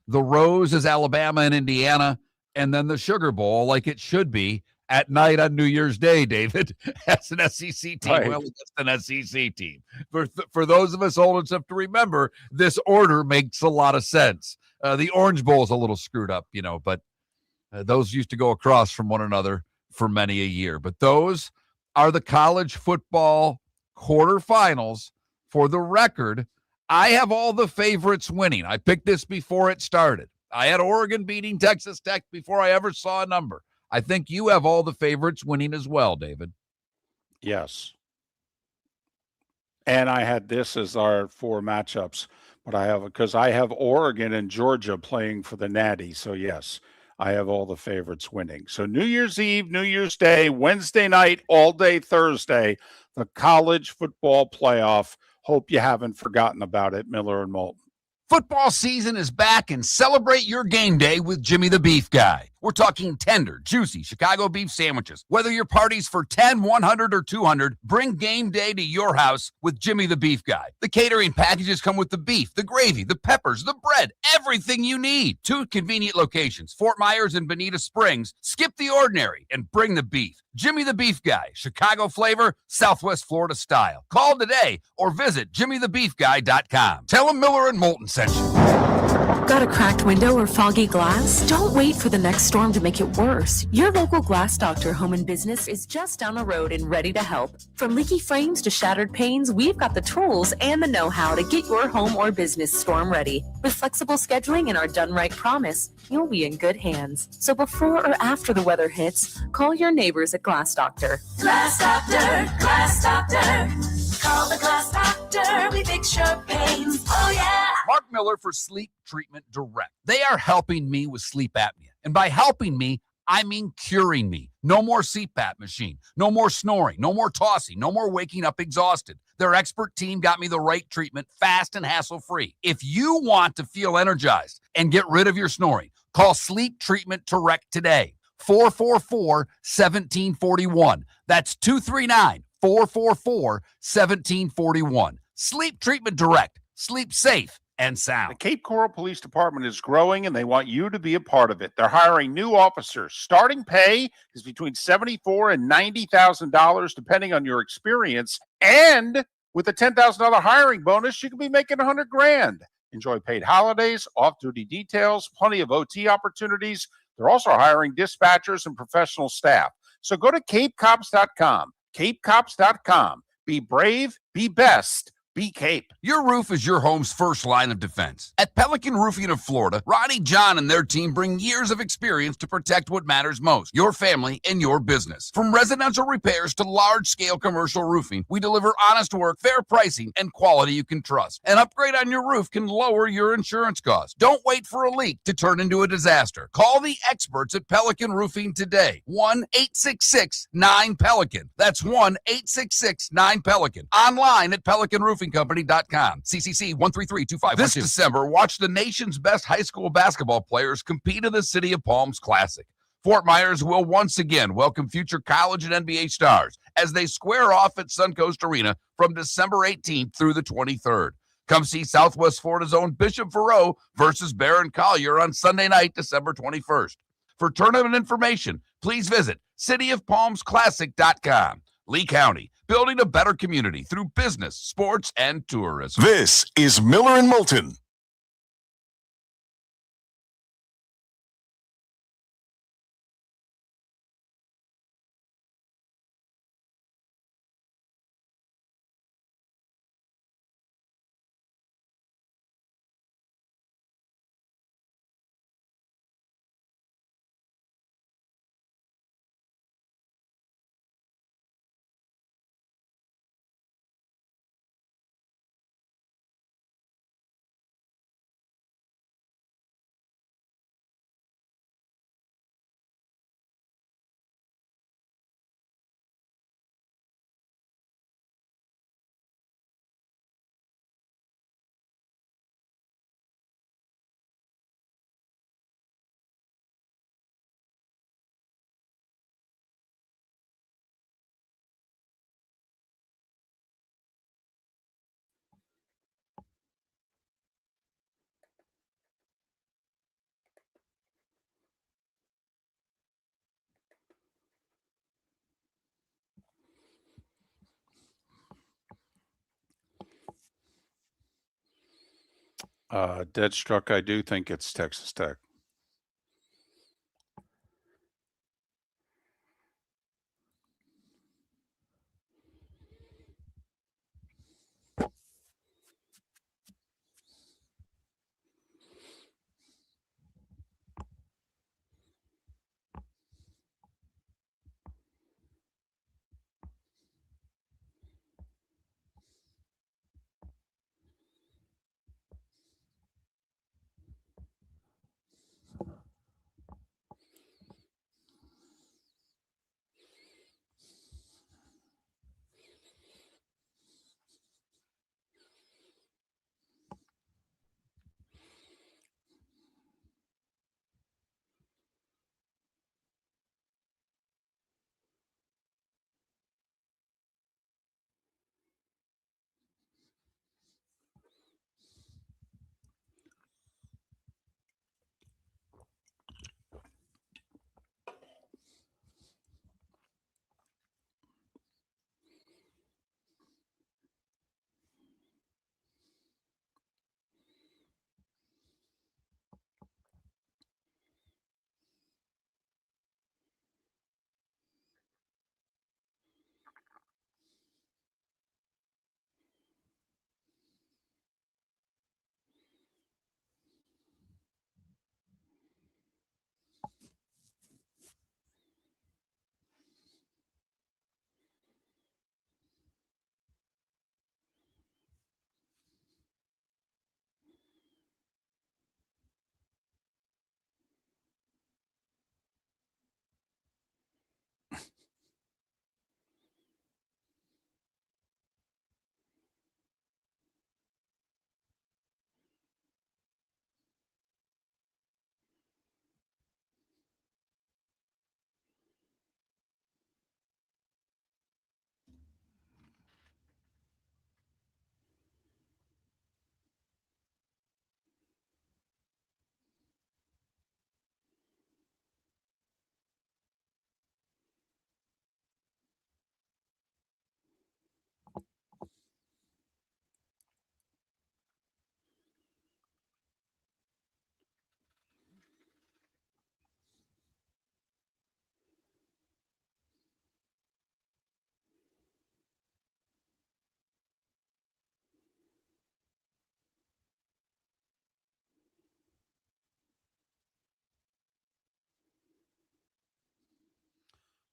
The Rose is Alabama and Indiana. And then the Sugar Bowl, like it should be, at night on New Year's Day, David, as an SEC team. Right. Well, it's an SEC team. For those of us old enough to remember, this order makes a lot of sense. The Orange Bowl is a little screwed up, but those used to go across from one another for many a year. But those are the college football quarterfinals. For the record, I have all the favorites winning. I picked this before it started. I had Oregon beating Texas Tech before I ever saw a number. I think you have all the favorites winning as well, David. Yes. And I had this as our 4 matchups, but I have Oregon and Georgia playing for the Natty. So yes, I have all the favorites winning. So New Year's Eve, New Year's Day, Wednesday night, all day Thursday, the college football playoff. Hope you haven't forgotten about it, Miller and Moulton. Football season is back, and celebrate your game day with Jimmy the Beef Guy. We're talking tender, juicy Chicago beef sandwiches. Whether your party's for 10, 100, or 200, bring game day to your house with Jimmy the Beef Guy. The catering packages come with the beef, the gravy, the peppers, the bread, everything you need. 2 convenient locations, Fort Myers and Bonita Springs. Skip the ordinary and bring the beef. Jimmy the Beef Guy, Chicago flavor, Southwest Florida style. Call today or visit jimmythebeefguy.com. Tell him Miller and Moulton sent you. Got a cracked window or foggy glass? Don't wait for the next storm to make it worse. Your local Glass Doctor Home and Business is just down the road and ready to help. From leaky frames to shattered panes, we've got the tools and the know-how to get your home or business storm ready. With flexible scheduling and our done right promise, you'll be in good hands. So before or after the weather hits, call your neighbors at Glass Doctor. Glass Doctor, Glass Doctor. Call the Glass Doctor, we fix your pains. Oh yeah. Mark Miller for Sleep Treatment Direct. They are helping me with sleep apnea. And by helping me, I mean curing me. No more CPAP machine. No more snoring. No more tossing. No more waking up exhausted. Their expert team got me the right treatment, fast and hassle-free. If you want to feel energized and get rid of your snoring, Call Sleep Treatment Direct today. 444-1741. That's 239-444-1741. Sleep Treatment Direct. Sleep safe and The sound. Cape Coral Police Department is growing and they want you to be a part of it. They're hiring new officers. Starting pay is between $74,000 and $90,000 depending on your experience. And with a $10,000 hiring bonus, you could be making $100,000. Enjoy paid holidays, off-duty details, plenty of OT opportunities. They're also hiring dispatchers and professional staff. So go to capecops.com. capecops.com. Be brave, be best. Be Cape. Your roof is your home's first line of defense. At Pelican Roofing of Florida, Ronnie John and their team bring years of experience to protect what matters most, your family and your business. From residential repairs to large-scale commercial roofing, we deliver honest work, fair pricing, and quality you can trust. An upgrade on your roof can lower your insurance costs. Don't wait for a leak to turn into a disaster. Call the experts at Pelican Roofing today. 1-866-9-PELICAN. That's 1-866-9-PELICAN. Online at pelicanroofingcompany.com. CCC 1332512. This December, watch the nation's best high school basketball players compete in the City of Palms Classic. Fort Myers will once again welcome future college and NBA stars as they square off at Suncoast Arena from December 18th through the 23rd. Come see Southwest Florida's own Bishop Verreau versus Barron Collier on Sunday night, December 21st. For tournament information, please visit cityofpalmsclassic.com. Lee County, building a better community through business, sports, and tourism. This is Miller and Moulton. Dead struck, I do think it's Texas Tech.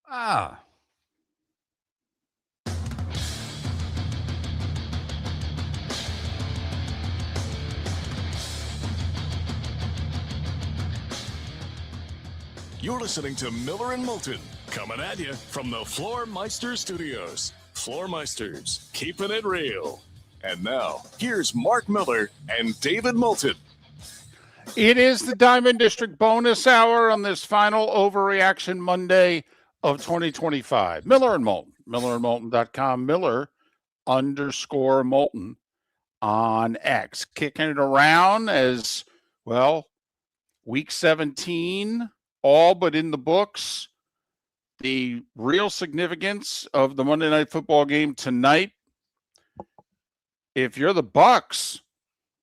Ah. You're listening to Miller and Moulton, coming at you from the Floor Meister Studios. Floor Meisters, keeping it real. And now, here's Mark Miller and David Moulton. It is the Diamond District bonus hour on this final Overreaction Monday of 2025. Miller and Moulton, millerandmoulton.com, Miller_Moulton on X. Kicking it around as, well, week 17, all but in the books. The real significance of the Monday Night Football game tonight, if you're the Bucks,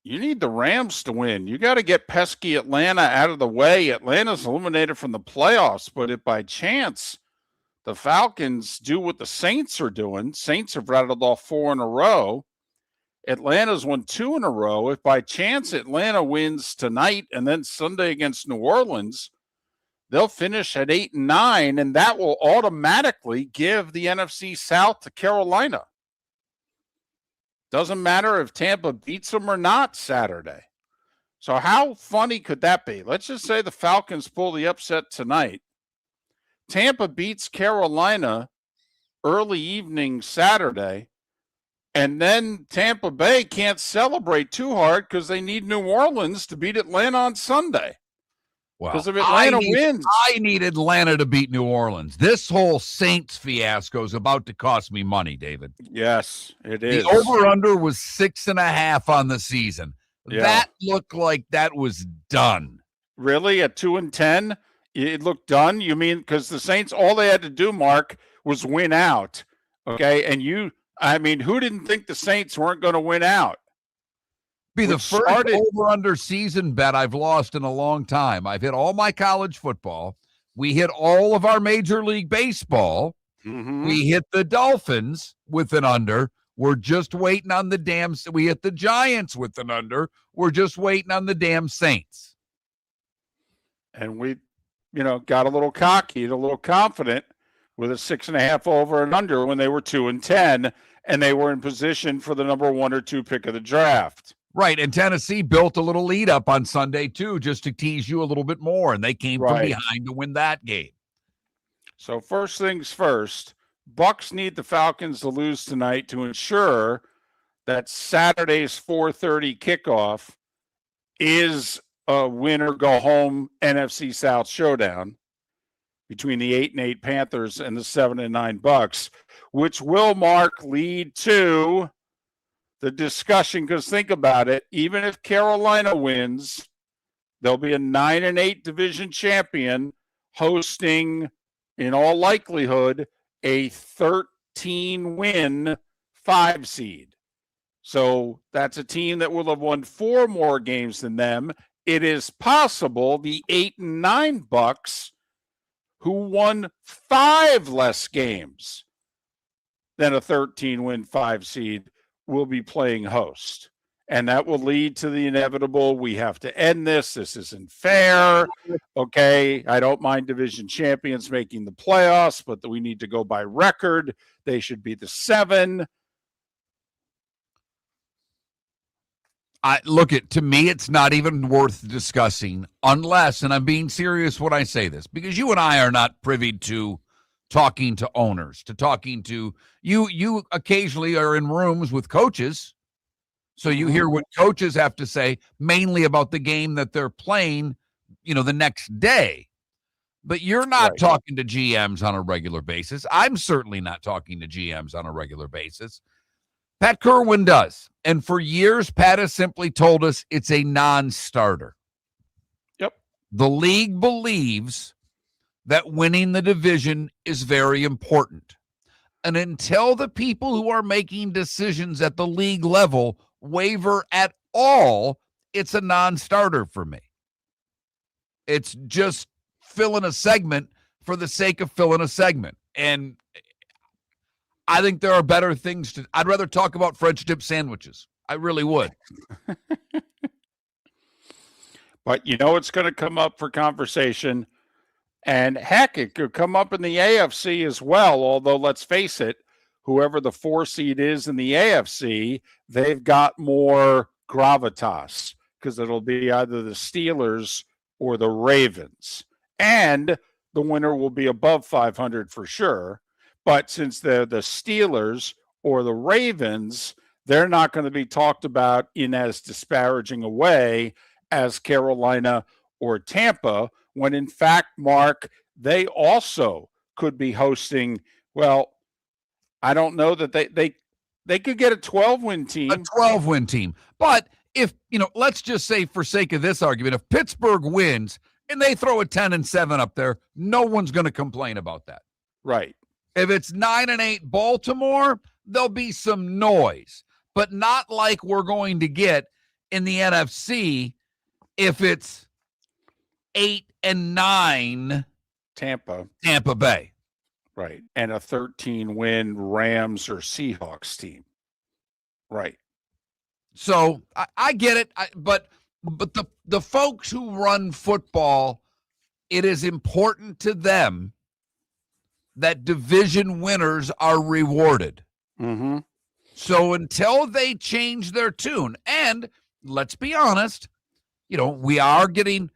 you need the Rams to win. You got to get pesky Atlanta out of the way. Atlanta's eliminated from the playoffs, but if by chance the Falcons do what the Saints are doing, Saints have rattled off 4 in a row. Atlanta's won 2 in a row. If by chance Atlanta wins tonight and then Sunday against New Orleans, they'll finish at 8-9, and that will automatically give the NFC South to Carolina. Doesn't matter if Tampa beats them or not Saturday. So how funny could that be? Let's just say the Falcons pull the upset tonight. Tampa beats Carolina early evening Saturday, and then Tampa Bay can't celebrate too hard because they need New Orleans to beat Atlanta on Sunday. Well, Because if Atlanta wins. I need Atlanta to beat New Orleans. This whole Saints fiasco is about to cost me money, David. Yes, it is. The over-under was 6.5 on the season. Yeah. That looked like that was done. Really? At 2-10? It looked done? You mean because the Saints, all they had to do, Mark, was win out. Okay? And who didn't think the Saints weren't going to win out? Be the first over-under season bet I've lost in a long time. I've hit all my college football. We hit all of our Major League Baseball. Mm-hmm. We hit the Dolphins with an under. We're just waiting on the damn. We hit the Giants with an under. We're just waiting on the damn Saints. And we, got a little cocky, a little confident with a 6.5 over and under when they were 2-10, and they were in position for the number 1 or 2 pick of the draft. Right, and Tennessee built a little lead up on Sunday, too, just to tease you a little bit more, and they came from behind to win that game. So first things first, Bucks need the Falcons to lose tonight to ensure that Saturday's 4:30 kickoff is a win-or-go-home NFC South showdown between the 8-8 Panthers and the 7-9 Bucks, which will, Mark, lead to the discussion, because think about it, even if Carolina wins, there'll be a 9-8 division champion hosting, in all likelihood, a 13-win 5 seed. So that's a team that will have won 4 more games than them. It is possible the 8-9 Bucks, who won 5 less games than a 13-win 5 seed, will be playing host. And that will lead to the inevitable, we have to end this. This isn't fair. Okay, I don't mind division champions making the playoffs, but we need to go by record. They should be the 7. To me, it's not even worth discussing unless, and I'm being serious when I say this, because you and I are not privy to talking to owners, to talking to you occasionally are in rooms with coaches, so you hear what coaches have to say, mainly about the game that they're playing, the next day. But you're not talking to GMs on a regular basis. I'm certainly not talking to GMs on a regular basis. Pat Kerwin does. And for years, Pat has simply told us it's a non-starter. Yep. The league believes that winning the division is very important. And until the people who are making decisions at the league level waver at all, it's a non-starter for me. It's just filling a segment for the sake of filling a segment. And I think there are better things I'd rather talk about French dip sandwiches. I really would. But it's going to come up for conversation. And heck, it could come up in the AFC as well, although let's face it, whoever the 4 seed is in the AFC, they've got more gravitas because it'll be either the Steelers or the Ravens. And the winner will be above 500 for sure. But since they're the Steelers or the Ravens, they're not going to be talked about in as disparaging a way as Carolina or Tampa, when in fact, Mark, they also could be hosting, well, I don't know that they could get a 12-win team. A 12-win team. But if, let's just say for sake of this argument, if Pittsburgh wins and they throw a 10-7 up there, no one's going to complain about that. Right. If it's 9-8 Baltimore, there'll be some noise, but not like we're going to get in the NFC if it's 8-9 Tampa Bay. Right. And a 13-win Rams or Seahawks team. Right. So I get it. But the folks who run football, it is important to them that division winners are rewarded. Mm-hmm. So until they change their tune, and let's be honest, we are getting,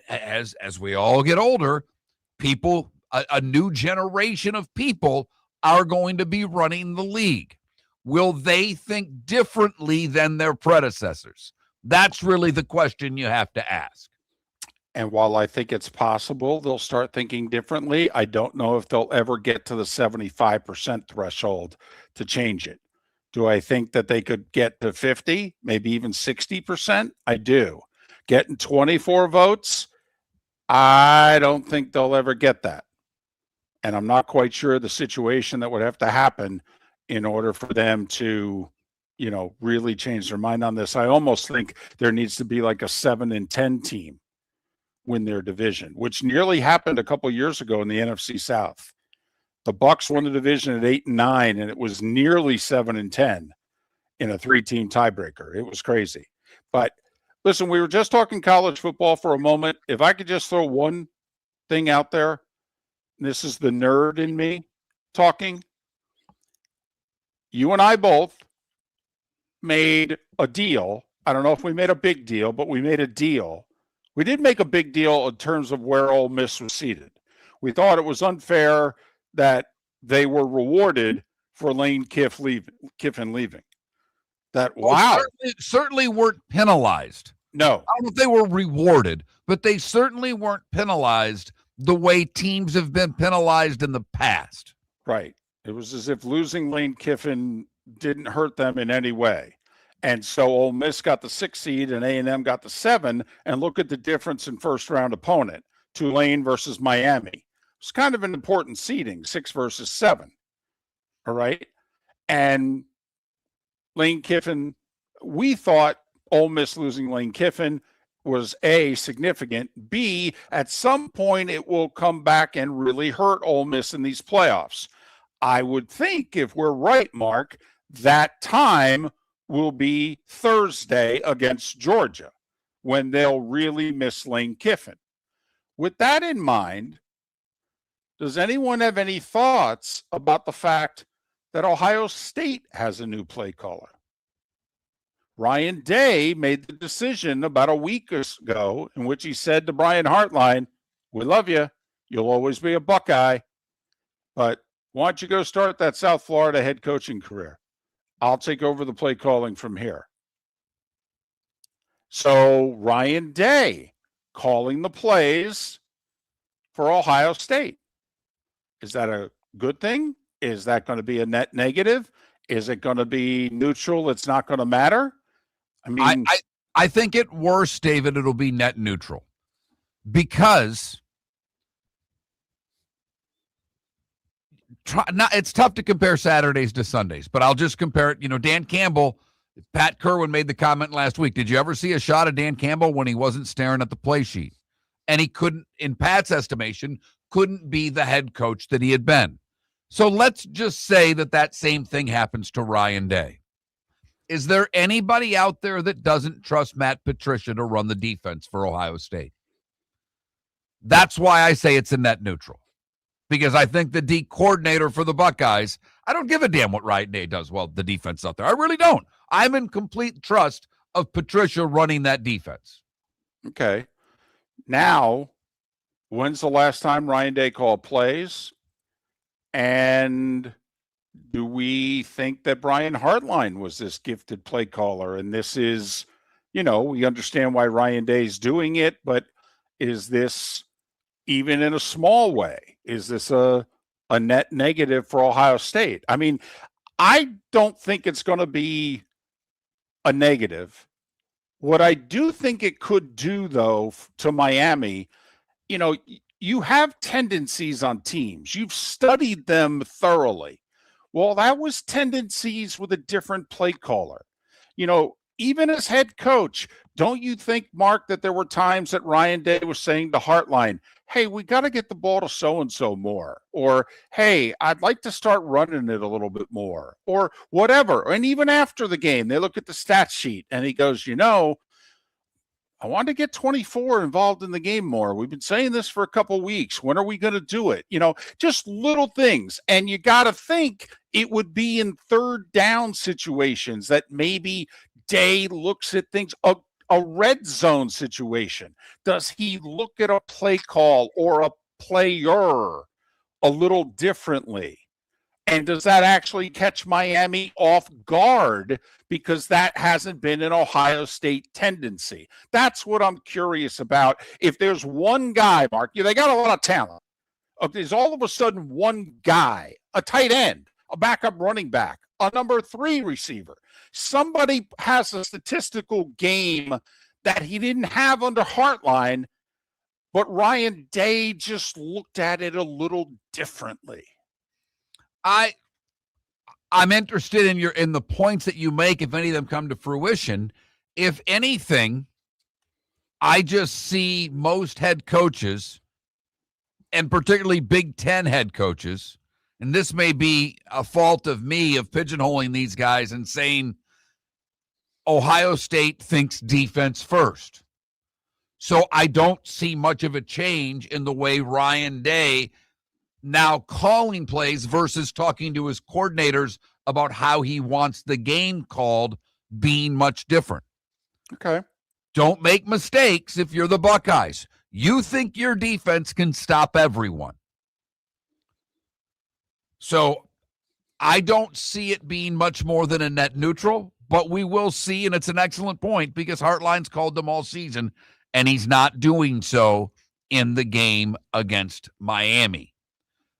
as we all get older, people, a new generation of people are going to be running the league. Will they think differently than their predecessors? That's really the question you have to ask. And while I think it's possible they'll start thinking differently, I don't know if they'll ever get to the 75% threshold to change it. Do I think that they could get to 50, maybe even 60%? I do. Getting 24 votes, I don't think they'll ever get that. And I'm not quite sure the situation that would have to happen in order for them to, really change their mind on this. I almost think there needs to be like a 7-10 team win their division, which nearly happened a couple years ago in the NFC South. The Bucs won the division at 8-9, and it was nearly 7-10 in a 3-team tiebreaker. It was crazy. But listen, we were just talking college football for a moment. If I could just throw one thing out there, this is the nerd in me talking. You and I both made a deal. I don't know if we made a big deal, but we made a deal. We did make a big deal in terms of where Ole Miss was seated. We thought it was unfair that they were rewarded for Lane Kiffin leaving. Certainly weren't penalized. No. I don't know if they were rewarded, but they certainly weren't penalized the way teams have been penalized in the past. Right. It was as if losing Lane Kiffin didn't hurt them in any way. And so Ole Miss got the 6 seed and A&M got the 7. And look at the difference in first-round opponent, Tulane versus Miami. It's kind of an important seeding, 6 versus 7. All right? And Lane Kiffin, we thought Ole Miss losing Lane Kiffin was A, significant. B, at some point it will come back and really hurt Ole Miss in these playoffs. I would think if we're right, Mark, that time will be Thursday against Georgia when they'll really miss Lane Kiffin. With that in mind, does anyone have any thoughts about the fact that Ohio State has a new play caller? Ryan Day made the decision about a week ago in which he said to Brian Hartline, "We love you. You'll always be a Buckeye. But why don't you go start that South Florida head coaching career? I'll take over the play calling from here." So Ryan Day calling the plays for Ohio State. Is that a good thing? Is that going to be a net negative? Is it going to be neutral? It's not going to matter? I mean, I think at worst, David, it'll be net neutral because it's tough to compare Saturdays to Sundays, but I'll just compare it. Dan Campbell, Pat Kerwin made the comment last week. Did you ever see a shot of Dan Campbell when he wasn't staring at the play sheet? And he couldn't, in Pat's estimation, couldn't be the head coach that he had been. So let's just say that same thing happens to Ryan Day. Is there anybody out there that doesn't trust Matt Patricia to run the defense for Ohio State? That's why I say it's a net neutral. Because I think the D coordinator for the Buckeyes, I don't give a damn what Ryan Day does. Well, the defense out there. I really don't. I'm in complete trust of Patricia running that defense. Okay. Now, when's the last time Ryan Day called plays? And do we think that Brian Hartline was this gifted play caller? And this is, we understand why Ryan Day's doing it, but is this even in a small way? Is this a net negative for Ohio State? I mean, I don't think it's going to be a negative. What I do think it could do, though, to Miami, you have tendencies on teams. You've studied them thoroughly. Well, that was tendencies with a different play caller. Even as head coach, don't you think, Mark, that there were times that Ryan Day was saying to Hartline, hey, we got to get the ball to so-and-so more, or, hey, I'd like to start running it a little bit more, or whatever. And even after the game, they look at the stat sheet and he goes, I want to get 24 involved in the game more. We've been saying this for a couple of weeks. When are we going to do it? Just little things. And you got to think it would be in third down situations that maybe Day looks at things, a red zone situation. Does he look at a play call or a player a little differently? And does that actually catch Miami off guard? Because that hasn't been an Ohio State tendency. That's what I'm curious about. If there's one guy, Mark, they got a lot of talent. If there's all of a sudden one guy, a tight end, a backup running back, a number 3 receiver, somebody has a statistical game that he didn't have under Hartline, but Ryan Day just looked at it a little differently. I'm interested in the points that you make, if any of them come to fruition. If anything, I just see most head coaches, and particularly Big Ten head coaches, and this may be a fault of me of pigeonholing these guys and saying Ohio State thinks defense first. So I don't see much of a change in the way Ryan Day now calling plays versus talking to his coordinators about how he wants the game called being much different. Okay. Don't make mistakes if you're the Buckeyes. You think your defense can stop everyone. So I don't see it being much more than a net neutral, but we will see, and it's an excellent point because Hartline's called them all season, and he's not doing so in the game against Miami.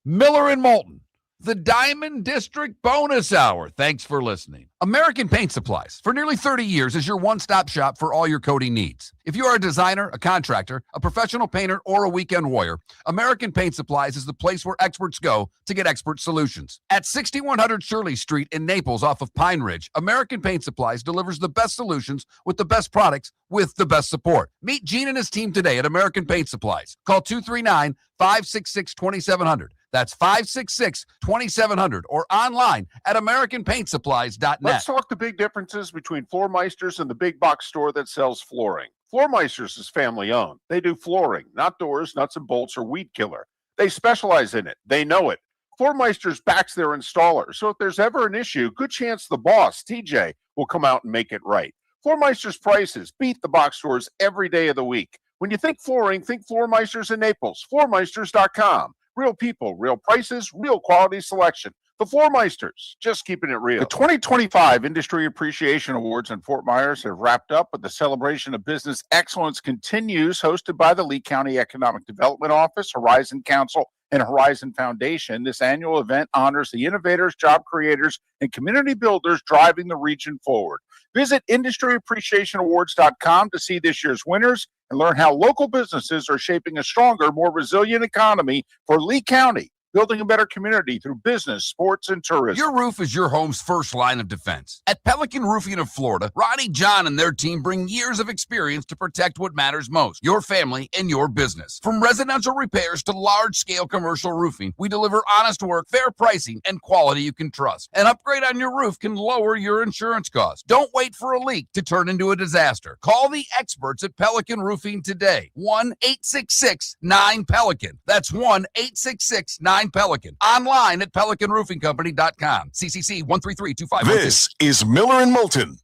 Miller and Moulton, the Diamond District Bonus Hour. Thanks for listening. American Paint Supplies, for nearly 30 years, is your one-stop shop for all your coating needs. If you are a designer, a contractor, a professional painter, or a weekend warrior, American Paint Supplies is the place where experts go to get expert solutions. At 6100 Shirley Street in Naples off of Pine Ridge, American Paint Supplies delivers the best solutions with the best products with the best support. Meet Gene and his team today at American Paint Supplies. Call 239-566-2700. That's 566-2700 or online at AmericanPaintSupplies.net. Let's talk the big differences between Floor Meisters and the big box store that sells flooring. Floor Meisters is family owned. They do flooring, not doors, nuts and bolts, or weed killer. They specialize in it. They know it. Floor Meisters backs their installer. So if there's ever an issue, good chance the boss, TJ, will come out and make it right. Floor Meisters prices beat the box stores every day of the week. When you think flooring, think Floor Meisters in Naples. FloorMeisters.com. Real people, real prices, real quality selection. The Floor Meisters, just keeping it real. The 2025 Industry Appreciation Awards in Fort Myers have wrapped up, but the celebration of business excellence continues, hosted by the Lee County Economic Development Office, Horizon Council, and Horizon Foundation. This annual event honors the innovators, job creators, and community builders driving the region forward. Visit industryappreciationawards.com to see this year's winners and learn how local businesses are shaping a stronger, more resilient economy for Lee County building a better community through business, sports, and tourism. Your roof is your home's first line of defense. At Pelican Roofing of Florida, Ronnie, John, and their team bring years of experience to protect what matters most, your family and your business. From residential repairs to large-scale commercial roofing, we deliver honest work, fair pricing, and quality you can trust. An upgrade on your roof can lower your insurance costs. Don't wait for a leak to turn into a disaster. Call the experts at Pelican Roofing today. 1-866-9-PELICAN. That's 1-866-9-PELICAN. Online at PelicanRoofingCompany.com. CCC 1332512. This is Miller and Moulton.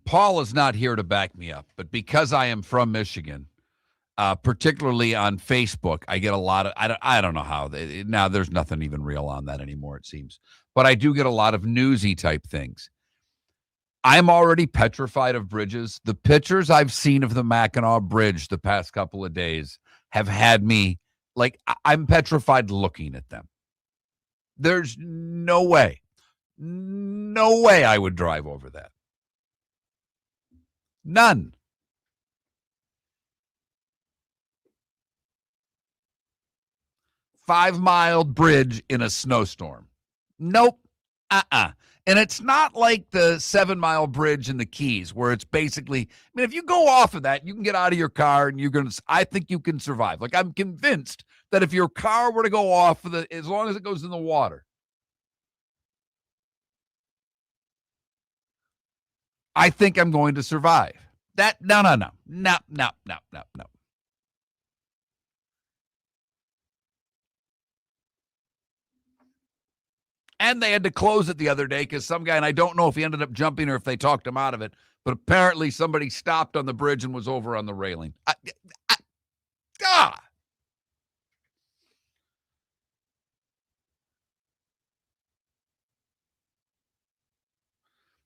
Paul is not here to back me up, but because I am from Michigan, particularly on Facebook, I get a lot of, I don't know how, now there's nothing even real on that anymore, it seems, but I do get a lot of newsy type things. I'm already petrified of bridges. The pictures I've seen of the Mackinac Bridge the past couple of days have had me, like, I'm petrified looking at them. There's no way I would drive over that. None. Five-mile bridge in a snowstorm. Nope. And it's not like the 7-mile bridge in the Keys where it's basically, I mean, if you go off of that, you can get out of your car and I think you can survive. Like, I'm convinced that if your car were to go off of as long as it goes in the water, I think I'm going to survive. No. And they had to close it the other day because some guy, and I don't know if he ended up jumping or if they talked him out of it, but apparently somebody stopped on the bridge and was over on the railing.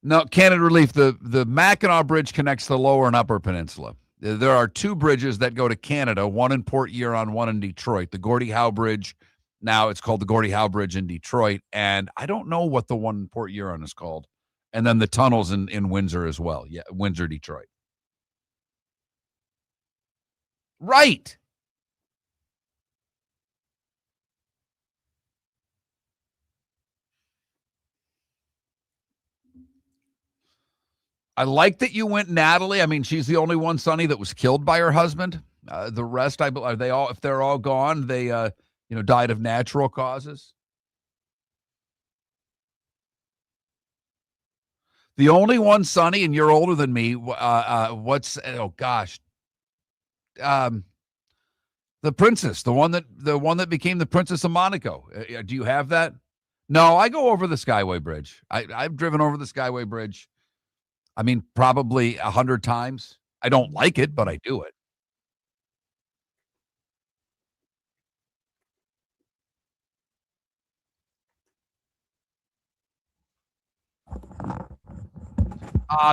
No, Canada Relief, the Mackinac Bridge connects the lower and upper peninsula. There are two bridges that go to Canada, one in Port Huron, one in Detroit. The Gordie Howe Bridge, now it's called the Gordie Howe Bridge in Detroit, and I don't know what the one in Port Huron is called. And then the tunnels in Windsor as well. Yeah, Windsor, Detroit. Right. I like that you went Natalie. I mean, she's the only one, Sonny, that was killed by her husband. The rest, are they all? If they're all gone, they died of natural causes. The only one, Sonny, and you're older than me. The princess, the one that became the Princess of Monaco. Do you have that? No, I go over the Skyway Bridge. I've driven over the Skyway Bridge. I mean, probably 100 times. I don't like it, but I do it.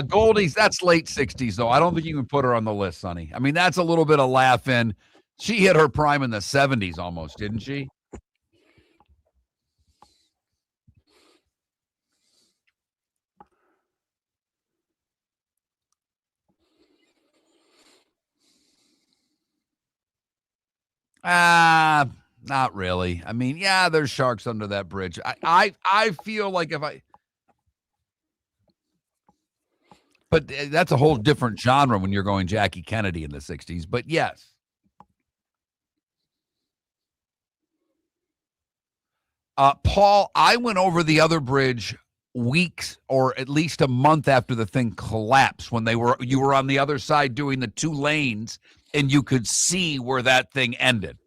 Goldie's, that's late 60s, though. I don't think you can put her on the list, Sonny. I mean, that's a little bit of laughing. She hit her prime in the 70s almost, didn't she? Not really. I mean, yeah, there's sharks under that bridge. I feel like but that's a whole different genre when you're going Jackie Kennedy in the 60s. But yes. Paul, I went over the other bridge weeks or at least a month after the thing collapsed when you were on the other side doing the 2 lanes and you could see where that thing ended.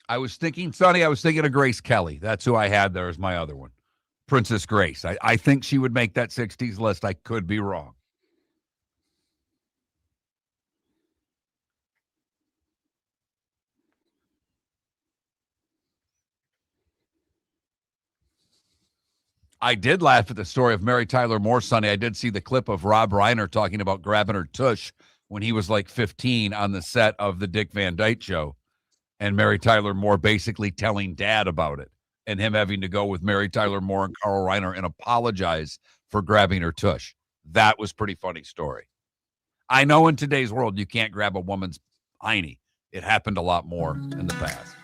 I was thinking of Grace Kelly. That's who I had there as my other one. Princess Grace. I think she would make that 60s list. I could be wrong. I did laugh at the story of Mary Tyler Moore, Sonny. I did see the clip of Rob Reiner talking about grabbing her tush when he was like 15 on the set of the Dick Van Dyke Show, and Mary Tyler Moore basically telling Dad about it, and him having to go with Mary Tyler Moore and Carl Reiner and apologize for grabbing her tush. That was pretty funny story. I know in today's world you can't grab a woman's hiney. It happened a lot more in the past.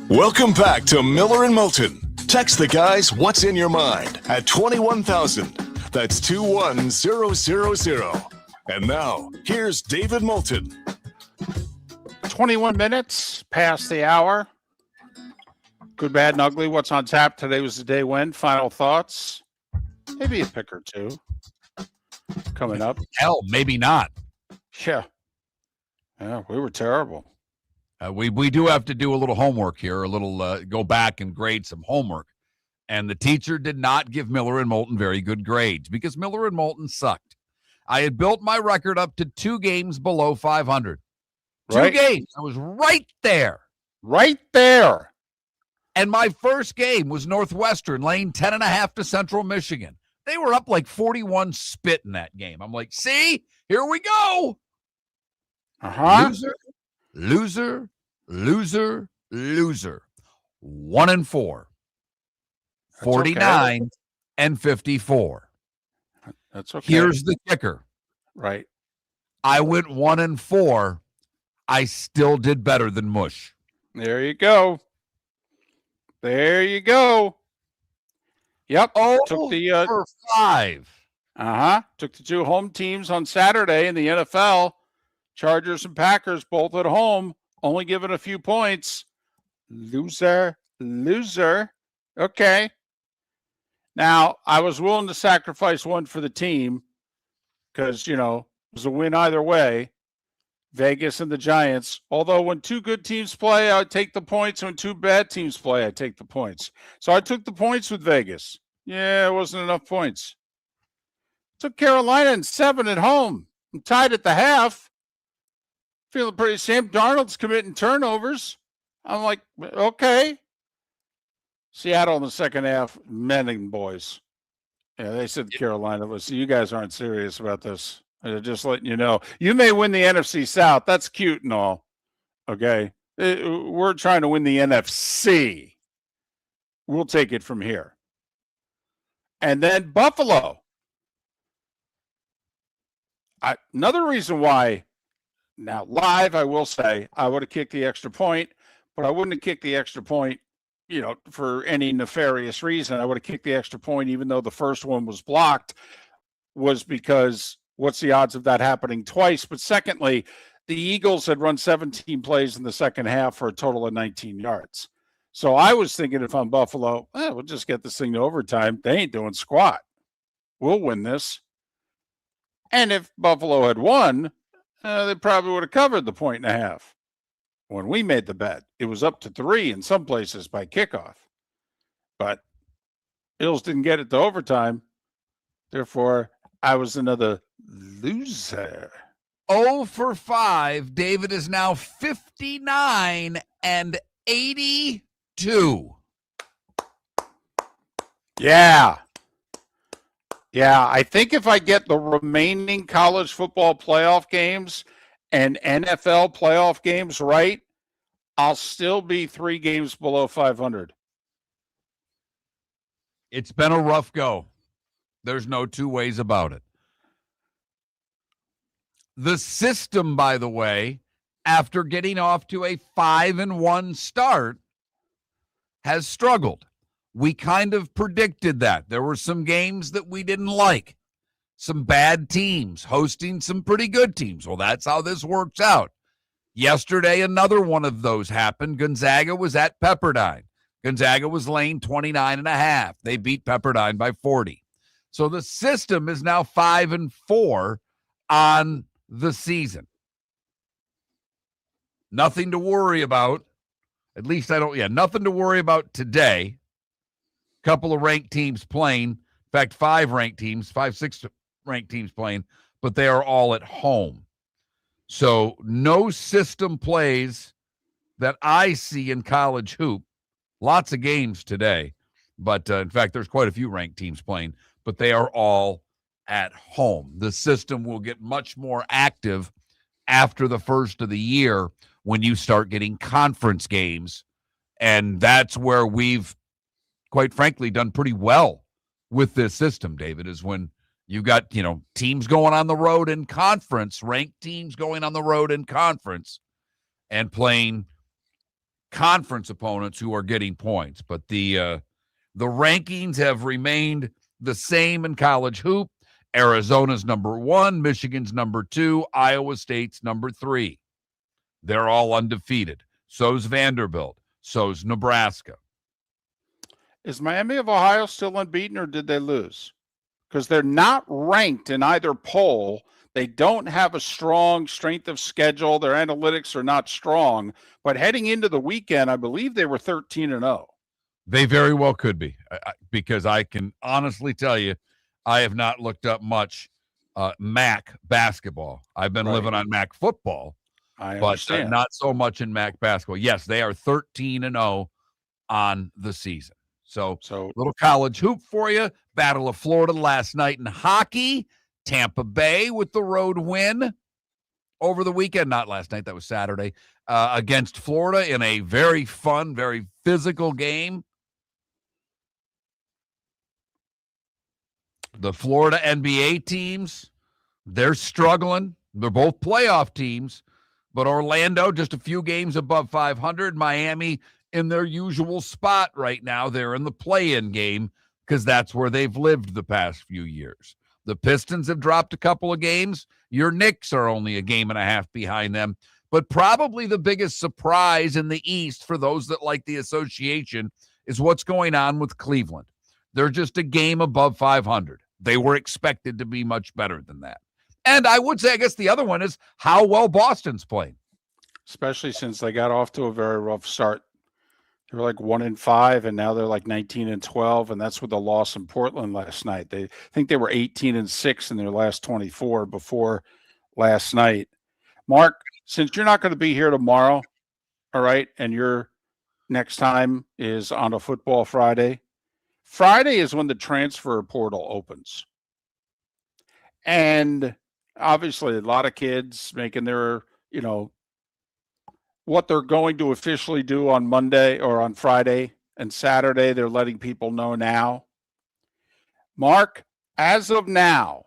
Welcome back to Miller and Moulton. Text the guys what's in your mind at 21,000. That's 21000. And now, here's David Moulton. 21 minutes past the hour. Good, bad, and ugly. What's on tap? Today was the day when. Final thoughts. Maybe a pick or two coming up. Hell, maybe not. Yeah. Yeah, we were terrible. We do have to do a little homework here, a little go back and grade some homework. And the teacher did not give Miller and Moulton very good grades because Miller and Moulton sucked. I had built my record up to 2 games below 500. Right. 2 games. I was right there. Right there. And my first game was Northwestern laying 10.5 to Central Michigan. They were up like 41 spit in that game. I'm like, see, here we go. Uh-huh. Loser. 1-4. 49 and 54. That's okay. Here's the kicker. Right. I went 1-4. I still did better than Mush. There you go. There you go. Yep. Took the for 5. Took the 2 home teams on Saturday in the NFL. Chargers and Packers both at home, only given a few points. Loser. Okay. Now, I was willing to sacrifice one for the team because, it was a win either way. Vegas and the Giants. Although when 2 good teams play, I take the points. When 2 bad teams play, I take the points. So I took the points with Vegas. Yeah, it wasn't enough points. Took Carolina in 7 at home. I'm tied at the half. Feeling pretty. Sam Darnold's committing turnovers. I'm like, okay. Seattle in the second half, men and boys. Yeah, they said Carolina was. You guys aren't serious about this. They're just letting you know. You may win the NFC South. That's cute and all. Okay. We're trying to win the NFC. We'll take it from here. And then Buffalo. Another reason why, now live, I will say, I would have kicked the extra point, but I wouldn't have kicked the extra point, for any nefarious reason. I would have kicked the extra point, even though the first one was blocked, was because what's the odds of that happening twice? But secondly, the Eagles had run 17 plays in the second half for a total of 19 yards. So I was thinking, if I'm Buffalo, we'll just get this thing to overtime. They ain't doing squat. We'll win this. And if Buffalo had won, they probably would have covered the 1.5. When we made the bet, it was up to 3 in some places by kickoff. But Bills didn't get it to overtime. Therefore, I was another loser. 0 for 5. David is now 59 and 82. Yeah. Yeah, I think if I get the remaining college football playoff games and NFL playoff games right, I'll still be 3 games below 500. It's been a rough go. There's no 2 ways about it. The system, by the way, after getting off to a 5-1 start, has struggled. We kind of predicted that. There were some games that we didn't like. Some bad teams hosting some pretty good teams. Well, that's how this works out. Yesterday, another one of those happened. Gonzaga was at Pepperdine. Gonzaga was laying 29.5. They beat Pepperdine by 40. So the system is now 5-4 on the season. Nothing to worry about. At least nothing to worry about today. Couple of ranked teams playing. In fact, 6 ranked teams playing, but they are all at home. So no system plays that I see in college hoop Lots of games today, but in fact, there's quite a few ranked teams playing, but they are all at home. The system will get much more active after the first of the year when you start getting conference games. And that's where we've, quite frankly, done pretty well with this system, David, is when you got, teams going on the road in conference, ranked teams going on the road in conference and playing conference opponents who are getting points. But the rankings have remained the same in college hoop. Arizona's number 1, Michigan's number 2, Iowa State's number 3. They're all undefeated. So's Vanderbilt. So's Nebraska. Is Miami of Ohio still unbeaten, or did they lose? Because they're not ranked in either poll. They don't have a strong strength of schedule. Their analytics are not strong. But heading into the weekend, I believe they were 13-0. They very well could be, because I can honestly tell you, I have not looked up much MAC basketball. I've been living on MAC football, but not so much in MAC basketball. Yes, they are 13-0 on the season. So little college hoop for you. Battle of Florida last night in hockey. Tampa Bay with the road win over the weekend. Not last night. That was Saturday. Against Florida in a very fun, very physical game. The Florida NBA teams, they're struggling. They're both playoff teams, but Orlando just a few games above 500. Miami in their usual spot right now. They're in the play-in game because that's where they've lived the past few years. The Pistons have dropped a couple of games. Your Knicks are only a game and a half behind them. But probably the biggest surprise in the East for those that like the association is what's going on with Cleveland. They're just a game above 500. They were expected to be much better than that. And I would say, I guess the other one is how well Boston's playing. Especially since they got off to a very rough start. They were like 1-5, and now they're like 19-12, and that's with the loss in Portland last night. They think they were 18-6 in their last 24 before last night. Mark, since you're not going to be here tomorrow, all right, and your next time is on a football Friday. Friday is when the transfer portal opens. And obviously a lot of kids making their, what they're going to officially do on Monday or on Friday and Saturday. They're letting people know now. Mark, as of now,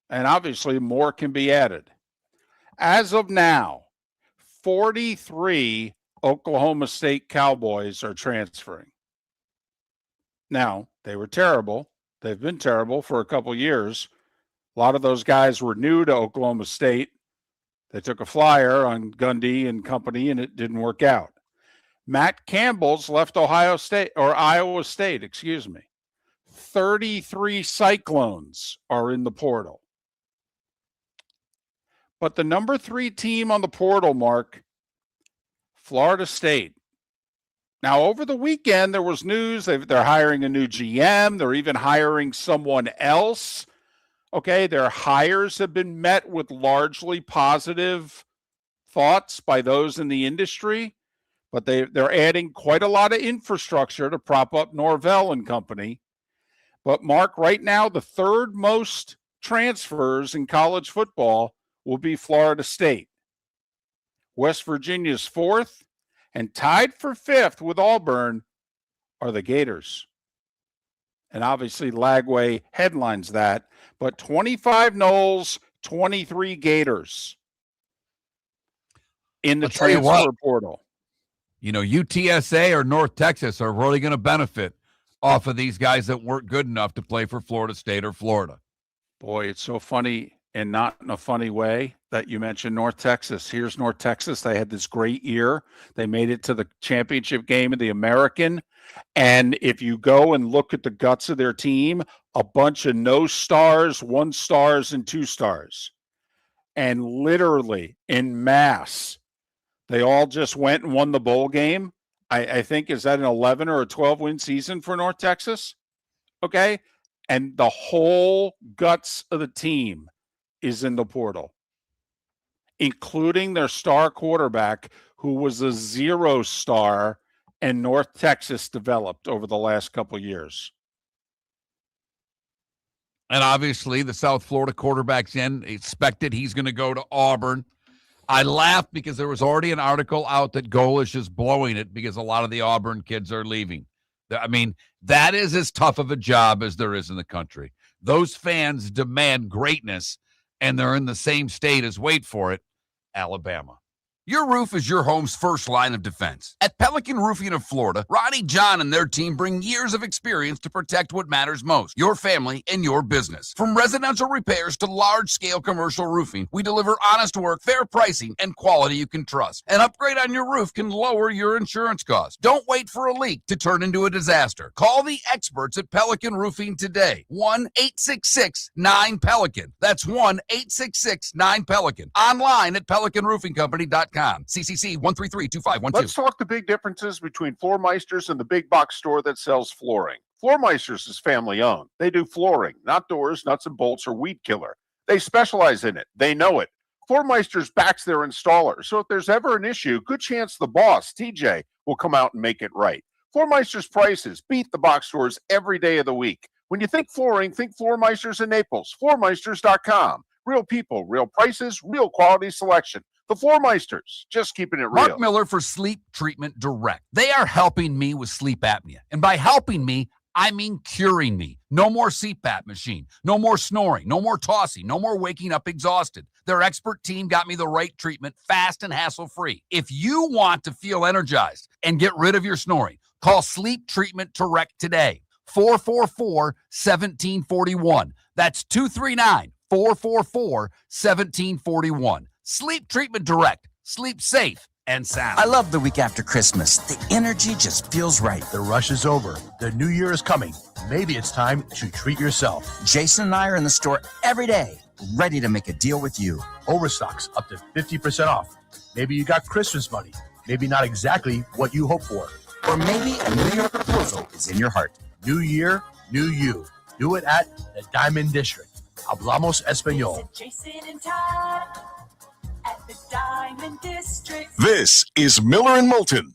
and obviously more can be added. As of now, 43 Oklahoma State Cowboys are transferring. Now, they were terrible. They've been terrible for a couple years. A lot of those guys were new to Oklahoma State. They took a flyer on Gundy and company, and it didn't work out. Matt Campbell's left Iowa State. 33 Cyclones are in the portal. But the number 3 team on the portal, Mark, Florida State. Now, over the weekend, there was news. They're hiring a new GM. They're even hiring someone else. Okay, their hires have been met with largely positive thoughts by those in the industry, but they're adding quite a lot of infrastructure to prop up Norvell and company. But, Mark, right now, the third most transfers in college football will be Florida State. West Virginia's 4th. And tied for 5th with Auburn are the Gators. And obviously Lagway headlines that. But 25 Noles, 23 Gators in the transfer portal. UTSA or North Texas are really going to benefit off of these guys that weren't good enough to play for Florida State or Florida. Boy, it's so funny, and not in a funny way, that you mentioned North Texas. Here's North Texas. They had this great year. They made it to the championship game of the American. And if you go and look at the guts of their team, a bunch of no stars, 1 stars, and 2 stars. And literally in mass, they all just went and won the bowl game. I think, is that an 11 or a 12-win season for North Texas? Okay. And the whole guts of the team is in the portal, including their star quarterback, who was a 0 star and North Texas developed over the last couple years. And obviously, the South Florida quarterback's in. Expected he's going to go to Auburn. I laughed because there was already an article out that Golish is blowing it because a lot of the Auburn kids are leaving. I mean, that is as tough of a job as there is in the country. Those fans demand greatness, and they're in the same state as, wait for it, Alabama. Your roof is your home's first line of defense. At Pelican Roofing of Florida, Ronnie John and their team bring years of experience to protect what matters most, your family and your business. From residential repairs to large-scale commercial roofing, we deliver honest work, fair pricing, and quality you can trust. An upgrade on your roof can lower your insurance costs. Don't wait for a leak to turn into a disaster. Call the experts at Pelican Roofing today. 1-866-9-PELICAN. That's 1-866-9-PELICAN. Online at pelicanroofingcompany.com. CCC 1332512. Let's talk the big differences between Floor Meisters and the big box store that sells flooring. Floor Meisters is family owned. They do flooring, not doors, nuts and bolts, or weed killer. They specialize in it. They know it. Floor Meisters backs their installer, so if there's ever an issue, good chance the boss, TJ, will come out and make it right. Floor Meisters prices beat the box stores every day of the week. When you think flooring, think Floor Meisters in Naples. FloorMeisters.com. Real people, real prices, real quality selection. The Floor Meisters, just keeping it real. Mark Miller for Sleep Treatment Direct. They are helping me with sleep apnea. And by helping me, I mean curing me. No more CPAP machine. No more snoring. No more tossing. No more waking up exhausted. Their expert team got me the right treatment, fast and hassle-free. If you want to feel energized and get rid of your snoring, call Sleep Treatment Direct today. 444-1741. That's 239-444-1741. Sleep Treatment Direct. Sleep safe and sound. I love the week after Christmas. The energy just feels right. The rush is over. The new year is coming. Maybe it's time to treat yourself. Jason and I are in the store every day, ready to make a deal with you. Overstocks up to 50% off. Maybe you got Christmas money. Maybe not exactly what you hoped for. Or maybe a New Year proposal is in your heart. New year, new you. Do it at the Diamond District. Hablamos Espanol. Jason and Todd at the Diamond District. This is Miller and Moulton.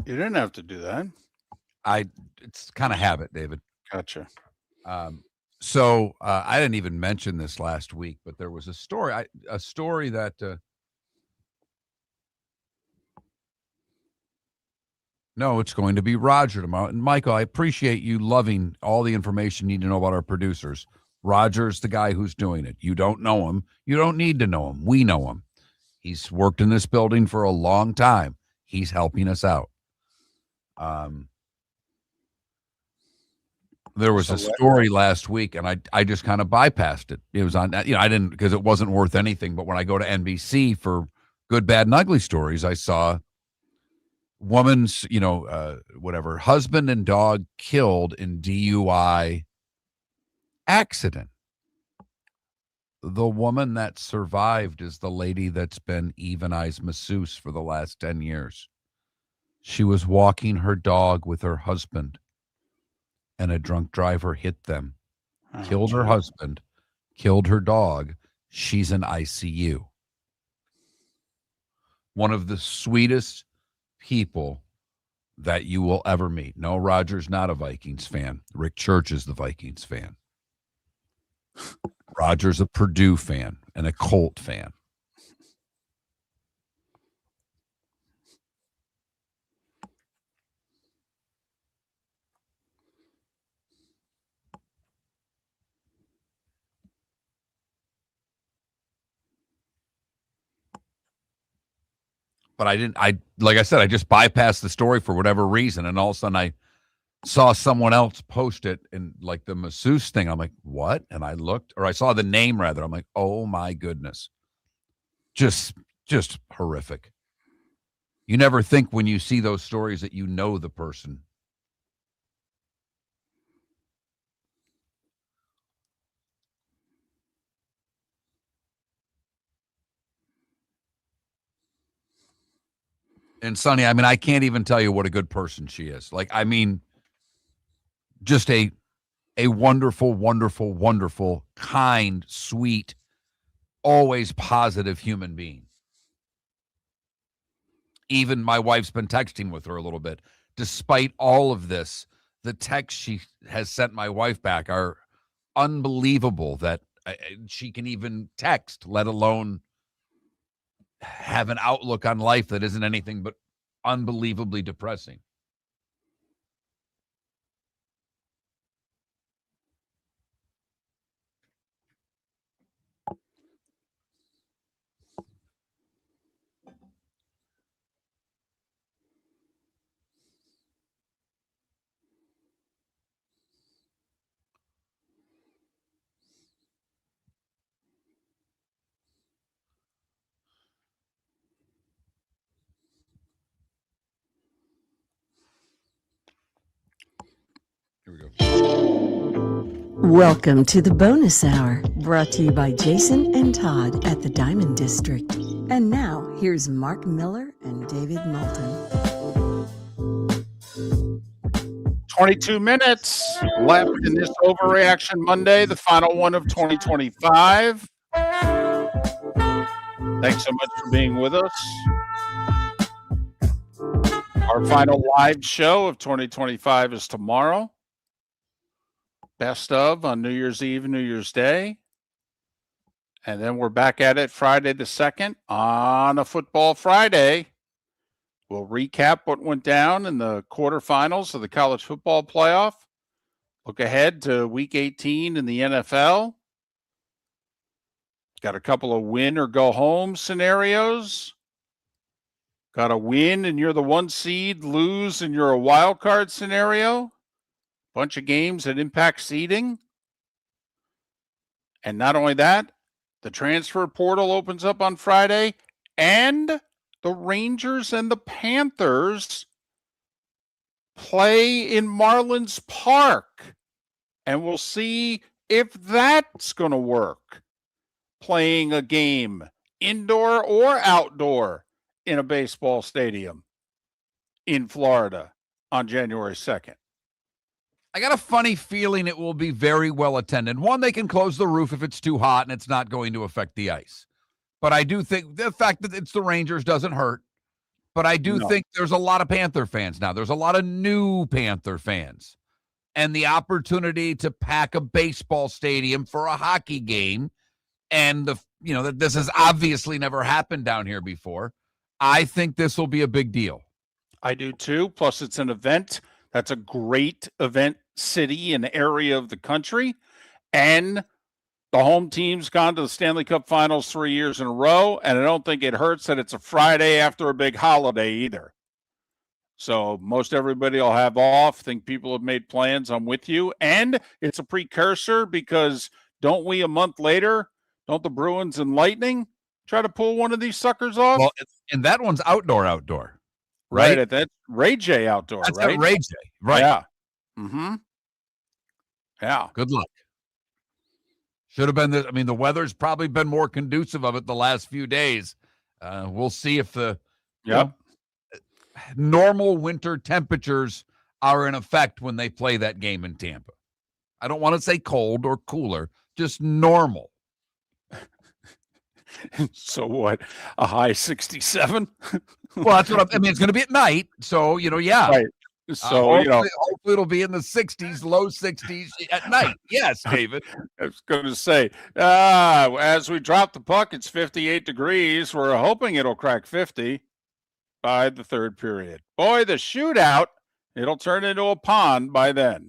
You didn't have to do that. It's kind of habit, David. Gotcha. So I didn't even mention this last week, but there was a story that no, it's going to be Roger tomorrow. And Michael, I appreciate you loving all the information you need to know about our producers. Roger's the guy who's doing it. You don't know him. You don't need to know him. We know him. He's worked in this building for a long time. He's helping us out. There was a story last week, and I just kind of bypassed it. It was on, I didn't, because it wasn't worth anything. But when I go to NBC for Good, Bad, and Ugly stories, I saw woman's, husband and dog killed in DUI accident. The woman that survived is the lady that's been Eve and I's masseuse for the last 10 years. She was walking her dog with her husband, and a drunk driver hit them, killed her husband, killed her dog. She's in ICU. One of the sweetest people that you will ever meet. No, Roger's not a Vikings fan. Rick Church is the Vikings fan. Roger's a Purdue fan and a Colt fan. But like I said, I just bypassed the story for whatever reason. And all of a sudden I saw someone else post it in like the masseuse thing. I'm like, what? And I looked, or I saw the name rather. I'm like, oh my goodness. Just horrific. You never think when you see those stories that you know the person. And Sonny, I mean, I can't even tell you what a good person she is. Like, I mean, just a wonderful, wonderful, wonderful, kind, sweet, always positive human being. Even my wife's been texting with her a little bit. Despite all of this, the texts she has sent my wife back are unbelievable that she can even text, let alone have an outlook on life that isn't anything but unbelievably depressing. Here we go. Welcome to the bonus hour, brought to you by Jason and Todd at the Diamond District. And now, here's Mark Miller and David Moulton. 22 minutes left in this Overreaction Monday, the final one of 2025. Thanks so much for being with us. Our final live show of 2025 is tomorrow. Best of on New Year's Eve and New Year's Day. And then we're back at it Friday the 2nd on a Football Friday. We'll recap what went down in the quarterfinals of the college football playoff. Look ahead to week 18 in the NFL. Got a couple of win or go home scenarios. Got a win and you're the 1 seed, lose and you're a wild card scenario. Bunch of games that impact seeding. And not only that, the transfer portal opens up on Friday, and the Rangers and the Panthers play in Marlins Park. And we'll see if that's going to work. Playing a game, indoor or outdoor, in a baseball stadium in Florida on January 2nd. I got a funny feeling it will be very well attended. One, they can close the roof if it's too hot and it's not going to affect the ice. But I do think the fact that it's the Rangers doesn't hurt. But I do think there's a lot of Panther fans now. There's a lot of new Panther fans. And the opportunity to pack a baseball stadium for a hockey game, and that this has obviously never happened down here before. I think this will be a big deal. I do too. Plus, it's an event. That's a great event city and area of the country. And the home team's gone to the Stanley Cup Finals 3 years in a row. And I don't think it hurts that it's a Friday after a big holiday either. So most everybody will have off. Think people have made plans. I'm with you. And it's a precursor because don't we a month later, don't the Bruins and Lightning try to pull one of these suckers off? Well, and that one's outdoor. Right. That's Ray J outdoor, That's right? Ray J. Right. Yeah. Mm-hmm. Yeah. Good luck. Should have been this. I mean, the weather's probably been more conducive of it the last few days. We'll see if the normal winter temperatures are in effect when they play that game in Tampa. I don't want to say cold or cooler, just normal. So what? A high 67? Well, that's what I mean. It's going to be at night. So, yeah. Right. So, hopefully it'll be in the 60s, low 60s at night. Yes, David. I was going to say, as we drop the puck, it's 58 degrees. We're hoping it'll crack 50 by the third period. Boy, the shootout, it'll turn into a pond by then.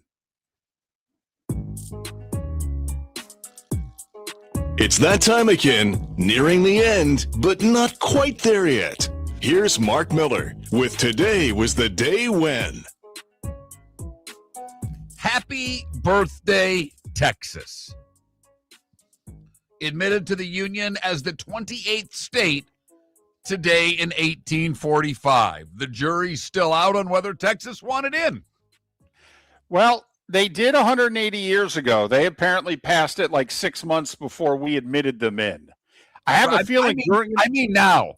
It's that time again, nearing the end, but not quite there yet. Here's Mark Miller with Today Was the Day When. Happy birthday, Texas. Admitted to the Union as the 28th state today in 1845. The jury's still out on whether Texas wanted in. Well, they did 180 years ago. They apparently passed it like 6 months before we admitted them in. I have a feeling now.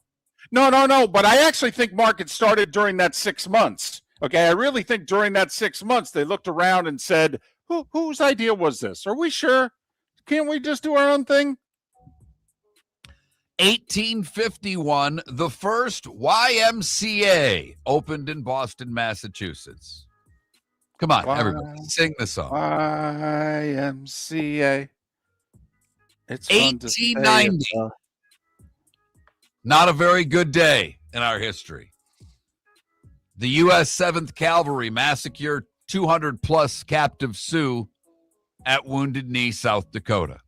No. But I actually think, Mark, it started during that 6 months. Okay, I really think during that 6 months, they looked around and said, whose idea was this? Are we sure? Can't we just do our own thing? 1851, the first YMCA opened in Boston, Massachusetts. Come on, everybody, sing the song. YMCA. It's 1890. Not a very good day in our history. The U.S. 7th Cavalry massacred 200-plus captive Sioux at Wounded Knee, South Dakota.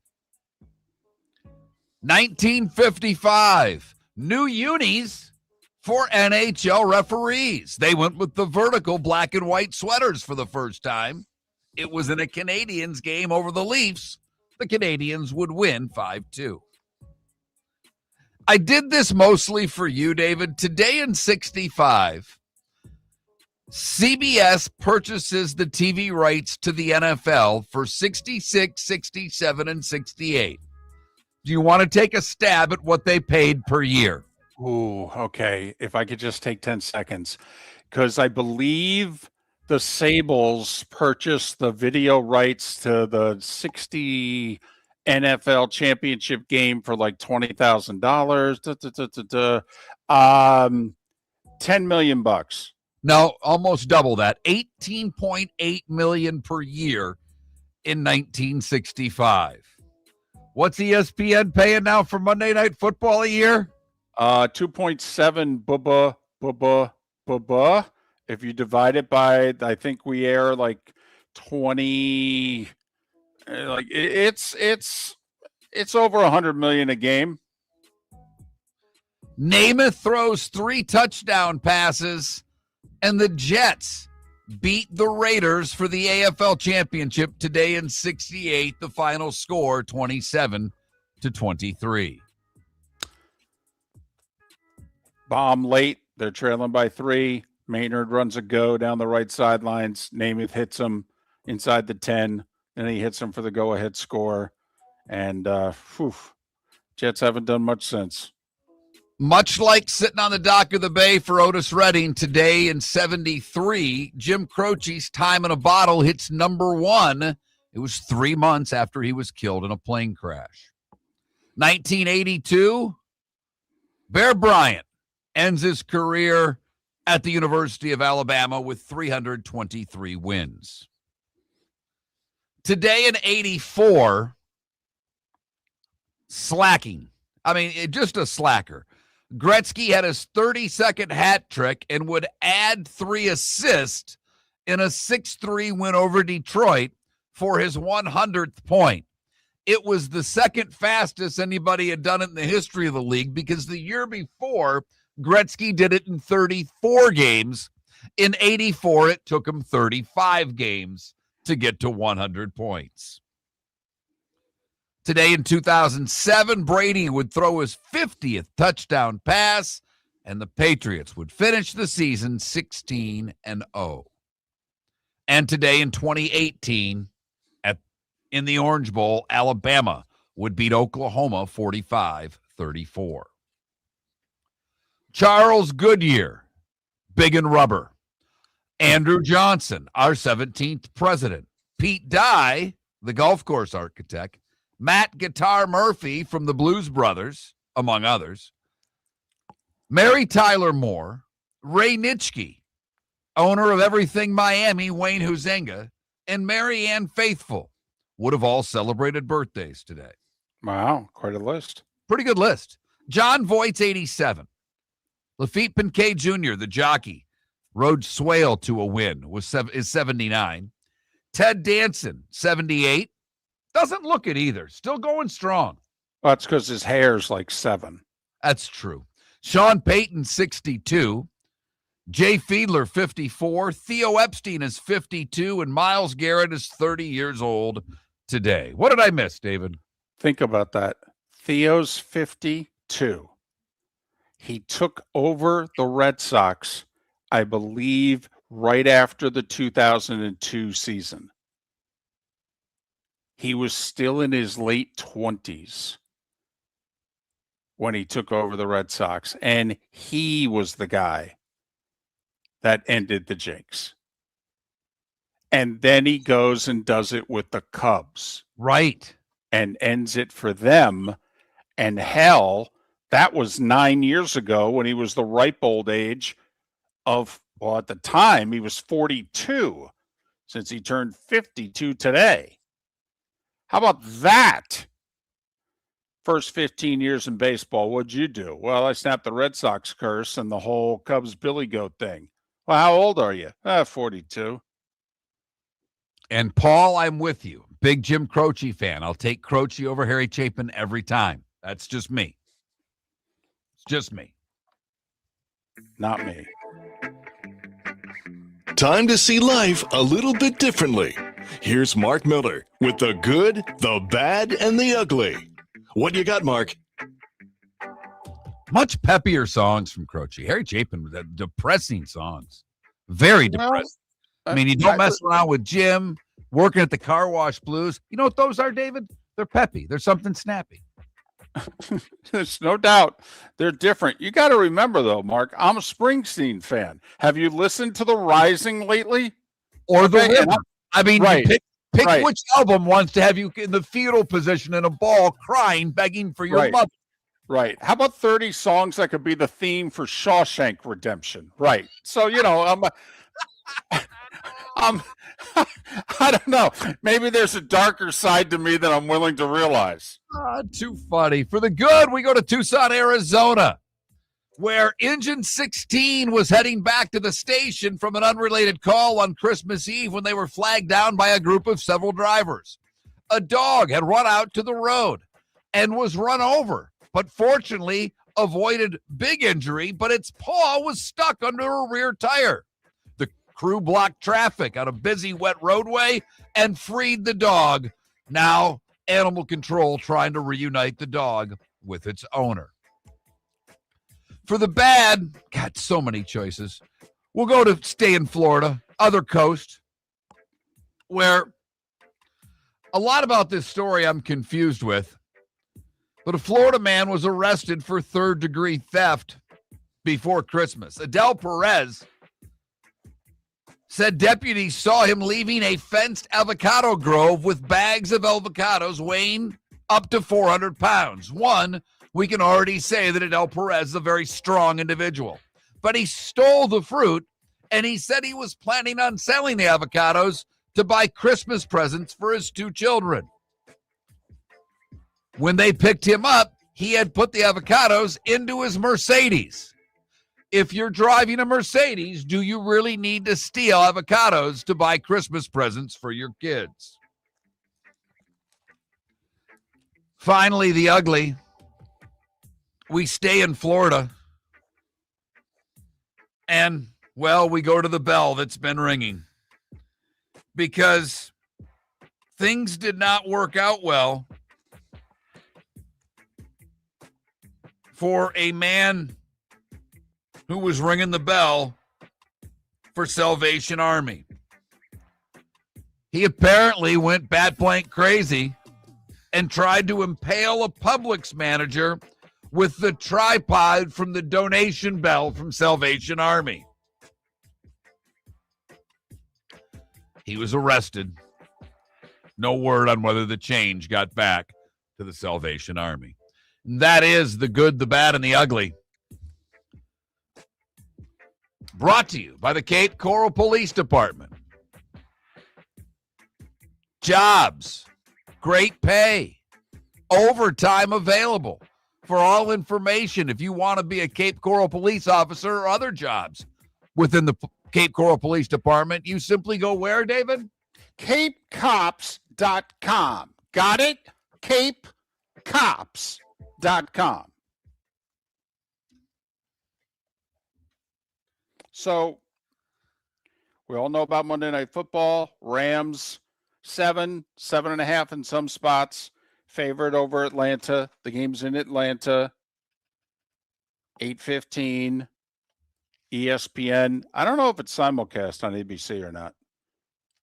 1955, new unis for NHL referees. They went with the vertical black and white sweaters for the first time. It was in a Canadiens game over the Leafs. The Canadiens would win 5-2. I did this mostly for you, David. Today in 65, CBS purchases the TV rights to the NFL for 66, 67, and 68. Do you want to take a stab at what they paid per year? Ooh, okay. If I could just take 10 seconds, because I believe the Sables purchased the video rights to the 60 NFL championship game for like $20,000. $10 million. No, almost double that. $18.8 million per year in 1965. What's ESPN paying now for Monday Night Football a year? 2.7 bubba. If you divide it by, I think we air like 20. Like it's over 100 million a game. Namath throws 3 touchdown passes, and the Jets beat the Raiders for the AFL championship today in 68. The final score 27-23. Bomb late. They're trailing by 3. Maynard runs a go down the right sidelines. Namath hits him inside the 10. And he hits him for the go-ahead score. And Jets haven't done much since. Much like sitting on the dock of the bay for Otis Redding today in 73, Jim Croce's Time in a Bottle hits number 1. It was 3 months after he was killed in a plane crash. 1982, Bear Bryant ends his career at the University of Alabama with 323 wins. Today in 84, slacking. I mean, just a slacker. Gretzky had his 32nd hat trick and would add 3 assists in a 6-3 win over Detroit for his 100th point. It was the second fastest anybody had done it in the history of the league, because the year before, Gretzky did it in 34 games. In 84, it took him 35 games to get to 100 points. Today in 2007, Brady would throw his 50th touchdown pass, and the Patriots would finish the season 16-0. And today in 2018, in the Orange Bowl, Alabama would beat Oklahoma 45-34. Charles Goodyear, big and rubber. Andrew Johnson, our 17th president. Pete Dye, the golf course architect. Matt Guitar Murphy from the Blues Brothers, among others. Mary Tyler Moore. Ray Nitschke, owner of Everything Miami, Wayne Huizenga. And Mary Ann Faithful would have all celebrated birthdays today. Wow, quite a list. Pretty good list. John Voight's 87. Lafitte Pincay Jr., the jockey, rode Swale to a win, is 79. Ted Danson, 78. Doesn't look it either. Still going strong. Well, that's because his hair's like 7. That's true. Sean Payton, 62. Jay Fiedler, 54. Theo Epstein is 52. And Myles Garrett is 30 years old today. What did I miss, David? Think about that. Theo's 52. He took over the Red Sox, I believe, right after the 2002 season. He was still in his late 20s when he took over the Red Sox, and he was the guy that ended the jinx. And then he goes and does it with the Cubs. Right. And ends it for them. And hell, that was 9 years ago when he was the ripe old age of, well, at the time, he was 42, since he turned 52 today. How about that? First 15 years in baseball, what'd you do? Well, I snapped the Red Sox curse and the whole Cubs Billy Goat thing. Well, how old are you? 42. And Paul, I'm with you. Big Jim Croce fan. I'll take Croce over Harry Chapin every time. That's just me. It's just me. Not me. Time to see life a little bit differently. Here's Mark Miller with the good, the bad, and the ugly. What you got, Mark? Much peppier songs from Croce. Harry Chapin with depressing songs. Very depressing. I mean, you don't mess around with Jim, working at the car wash blues. You know what those are, David? They're peppy. There's something snappy. There's no doubt they're different. You got to remember, though, Mark, I'm a Springsteen fan. Have you listened to The Rising lately? Or The River? I mean, right. Pick which album wants to have you in the fetal position in a ball crying, begging for your mother. Right. How about 30 songs that could be the theme for Shawshank Redemption? Right. So, you know, I don't know. Maybe there's a darker side to me than I'm willing to realize. Too funny. For the good, we go to Tucson, Arizona, where Engine 16 was heading back to the station from an unrelated call on Christmas Eve when they were flagged down by a group of several drivers. A dog had run out to the road and was run over, but fortunately avoided big injury, but its paw was stuck under a rear tire. The crew blocked traffic on a busy, wet roadway and freed the dog. Now, animal control trying to reunite the dog with its owner. For the bad, God, so many choices. We'll go to stay in Florida, other coast, where a lot about this story I'm confused with. But a Florida man was arrested for third-degree theft before Christmas. Adele Perez said deputies saw him leaving a fenced avocado grove with bags of avocados weighing up to 400 pounds. One, we can already say that Adele Perez is a very strong individual. But he stole the fruit, and he said he was planning on selling the avocados to buy Christmas presents for his 2 children. When they picked him up, he had put the avocados into his Mercedes. If you're driving a Mercedes, do you really need to steal avocados to buy Christmas presents for your kids? Finally, the ugly. We stay in Florida. And, well, we go to the bell that's been ringing. Because things did not work out well for a man who was ringing the bell for Salvation Army. He apparently went bat blank crazy and tried to impale a Publix manager with the tripod from the donation bell from Salvation Army. He was arrested. No word on whether the change got back to the Salvation Army. And that is the good, the bad, and the ugly. Brought to you by the Cape Coral Police Department. Jobs, great pay, overtime available. For all information, if you want to be a Cape Coral police officer or other jobs within the Cape Coral Police Department, you simply go where, David? CapeCops.com. Got it? CapeCops.com. So we all know about Monday Night Football. Rams 7.5 in some spots. Favorite over Atlanta. The game's in Atlanta. 8:15. ESPN. I don't know if it's simulcast on ABC or not.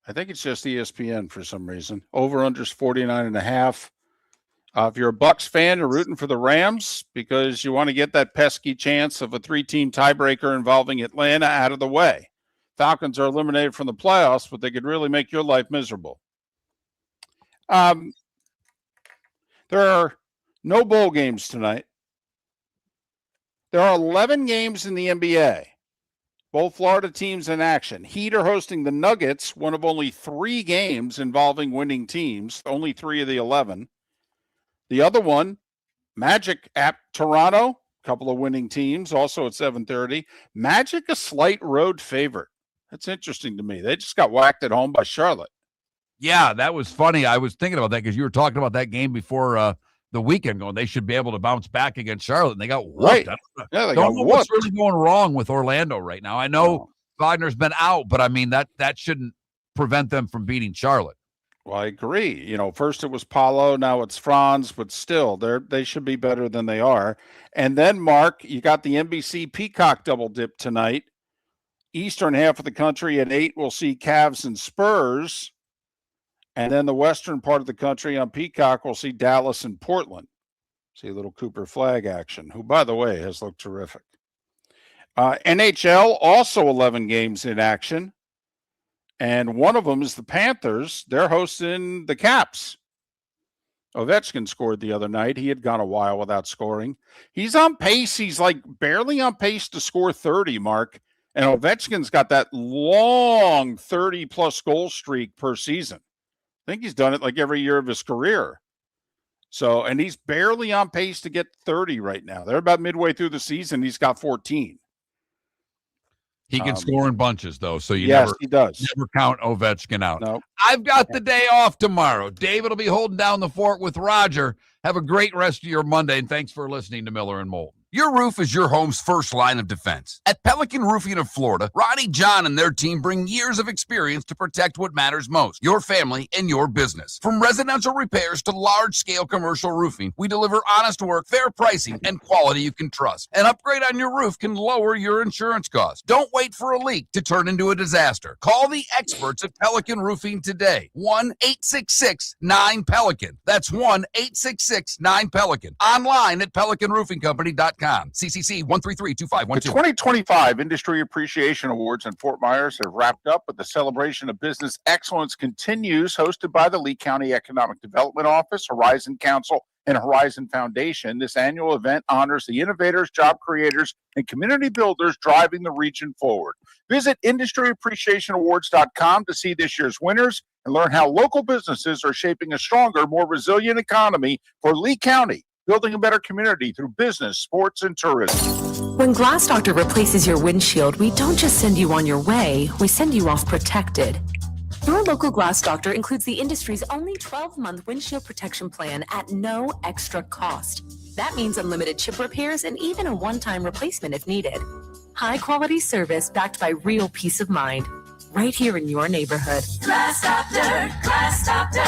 I think it's just ESPN for some reason. Over-under's 49.5. If you're a Bucs fan, you're rooting for the Rams because you want to get that pesky chance of a 3-team tiebreaker involving Atlanta out of the way. Falcons are eliminated from the playoffs, but they could really make your life miserable. There are no bowl games tonight. There are 11 games in the NBA. Both Florida teams in action. Heat are hosting the Nuggets, one of only 3 games involving winning teams, only 3 of the 11. The other one, Magic at Toronto, a couple of winning teams, also at 7:30. Magic a slight road favorite. That's interesting to me. They just got whacked at home by Charlotte. Yeah, that was funny. I was thinking about that because you were talking about that game before the weekend going, they should be able to bounce back against Charlotte, and they got whooped. Right. Yeah, they don't got know what's whooped. really going wrong with Orlando right now. I know Wagner's been out, but I mean, that shouldn't prevent them from beating Charlotte. Well, I agree. You know, first it was Paulo, now it's Franz, but still, they should be better than they are. And then, Mark, you got the NBC Peacock double dip tonight. Eastern half of the country at 8, we'll see Cavs and Spurs. And then the western part of the country on Peacock, we'll see Dallas and Portland. See a little Cooper Flag action, who, by the way, has looked terrific. NHL, also 11 games in action. And one of them is the Panthers. They're hosting the Caps. Ovechkin scored the other night. He had gone a while without scoring. He's on pace. He's like barely on pace to score 30, Mark. And Ovechkin's got that long 30-plus goal streak per season. I think he's done it like every year of his career. So, and he's barely on pace to get 30 right now. They're about midway through the season. He's got 14. He can score in bunches, though, so you he does. never count Ovechkin out. No. I've got the day off tomorrow. David will be holding down the fort with Roger. Have a great rest of your Monday, and thanks for listening to Miller and Moulton. Your roof is your home's first line of defense. At Pelican Roofing of Florida, Ronnie John and their team bring years of experience to protect what matters most, your family and your business. From residential repairs to large-scale commercial roofing, we deliver honest work, fair pricing, and quality you can trust. An upgrade on your roof can lower your insurance costs. Don't wait for a leak to turn into a disaster. Call the experts at Pelican Roofing today. 1-866-9-PELICAN. That's 1-866-9-PELICAN. Online at pelicanroofingcompany.com. CCC 1332512. The 2025 Industry Appreciation Awards in Fort Myers have wrapped up, but the celebration of business excellence continues, hosted by the Lee County Economic Development Office, Horizon Council, and Horizon Foundation. This annual event honors the innovators, job creators, and community builders driving the region forward. Visit industryappreciationawards.com to see this year's winners and learn how local businesses are shaping a stronger, more resilient economy for Lee County, building a better community through business, sports, and tourism. When Glass Doctor replaces your windshield, we don't just send you on your way, we send you off protected. Your local Glass Doctor includes the industry's only 12-month windshield protection plan at no extra cost. That means unlimited chip repairs and even a one-time replacement if needed. High-quality service backed by real peace of mind, right here in your neighborhood. Glass Doctor, Glass Doctor.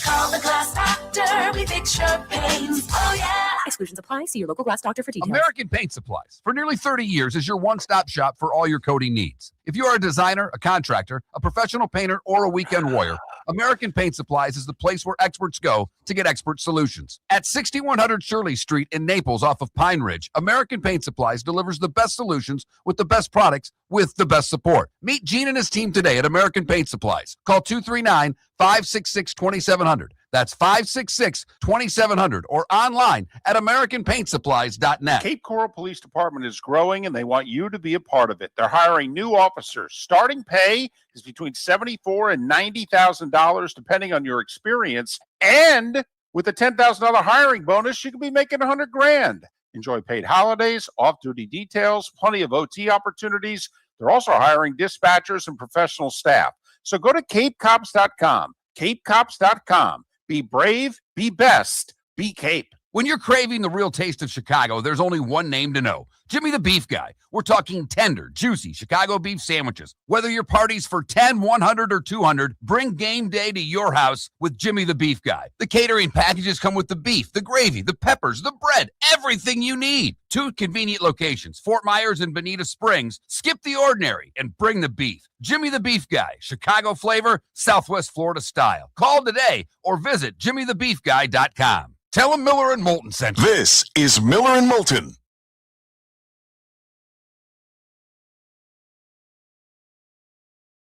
Call the Glass Doctor, we fix your pains. Oh yeah. Exclusions apply. See your local glass doctor for details. American Paint Supplies, for nearly 30 years, is your one-stop shop for all your coating needs. If you are a designer, a contractor, a professional painter, or a weekend warrior, American Paint Supplies is the place where experts go to get expert solutions. At 6100 Shirley Street in Naples off of Pine Ridge, American Paint Supplies delivers the best solutions with the best products with the best support. Meet Gene and his team today at American Paint Supplies. Call 239-566-2700. That's 566-2700 or online at AmericanPaintSupplies.net. Cape Coral Police Department is growing, and they want you to be a part of it. They're hiring new officers. Starting pay is between $74,000 and $90,000, depending on your experience. And with a $10,000 hiring bonus, you could be making $100,000. Enjoy paid holidays, off-duty details, plenty of OT opportunities. They're also hiring dispatchers and professional staff. So go to CapeCops.com. CapeCops.com. Be brave, be best, be Cape. When you're craving the real taste of Chicago, there's only one name to know. Jimmy the Beef Guy. We're talking tender, juicy Chicago beef sandwiches. Whether your party's for 10, 100, or 200, bring game day to your house with Jimmy the Beef Guy. The catering packages come with the beef, the gravy, the peppers, the bread, everything you need. 2 convenient locations, Fort Myers and Bonita Springs. Skip the ordinary and bring the beef. Jimmy the Beef Guy, Chicago flavor, Southwest Florida style. Call today or visit jimmythebeefguy.com. Tell him Miller and Moulton sent you. This is Miller and Moulton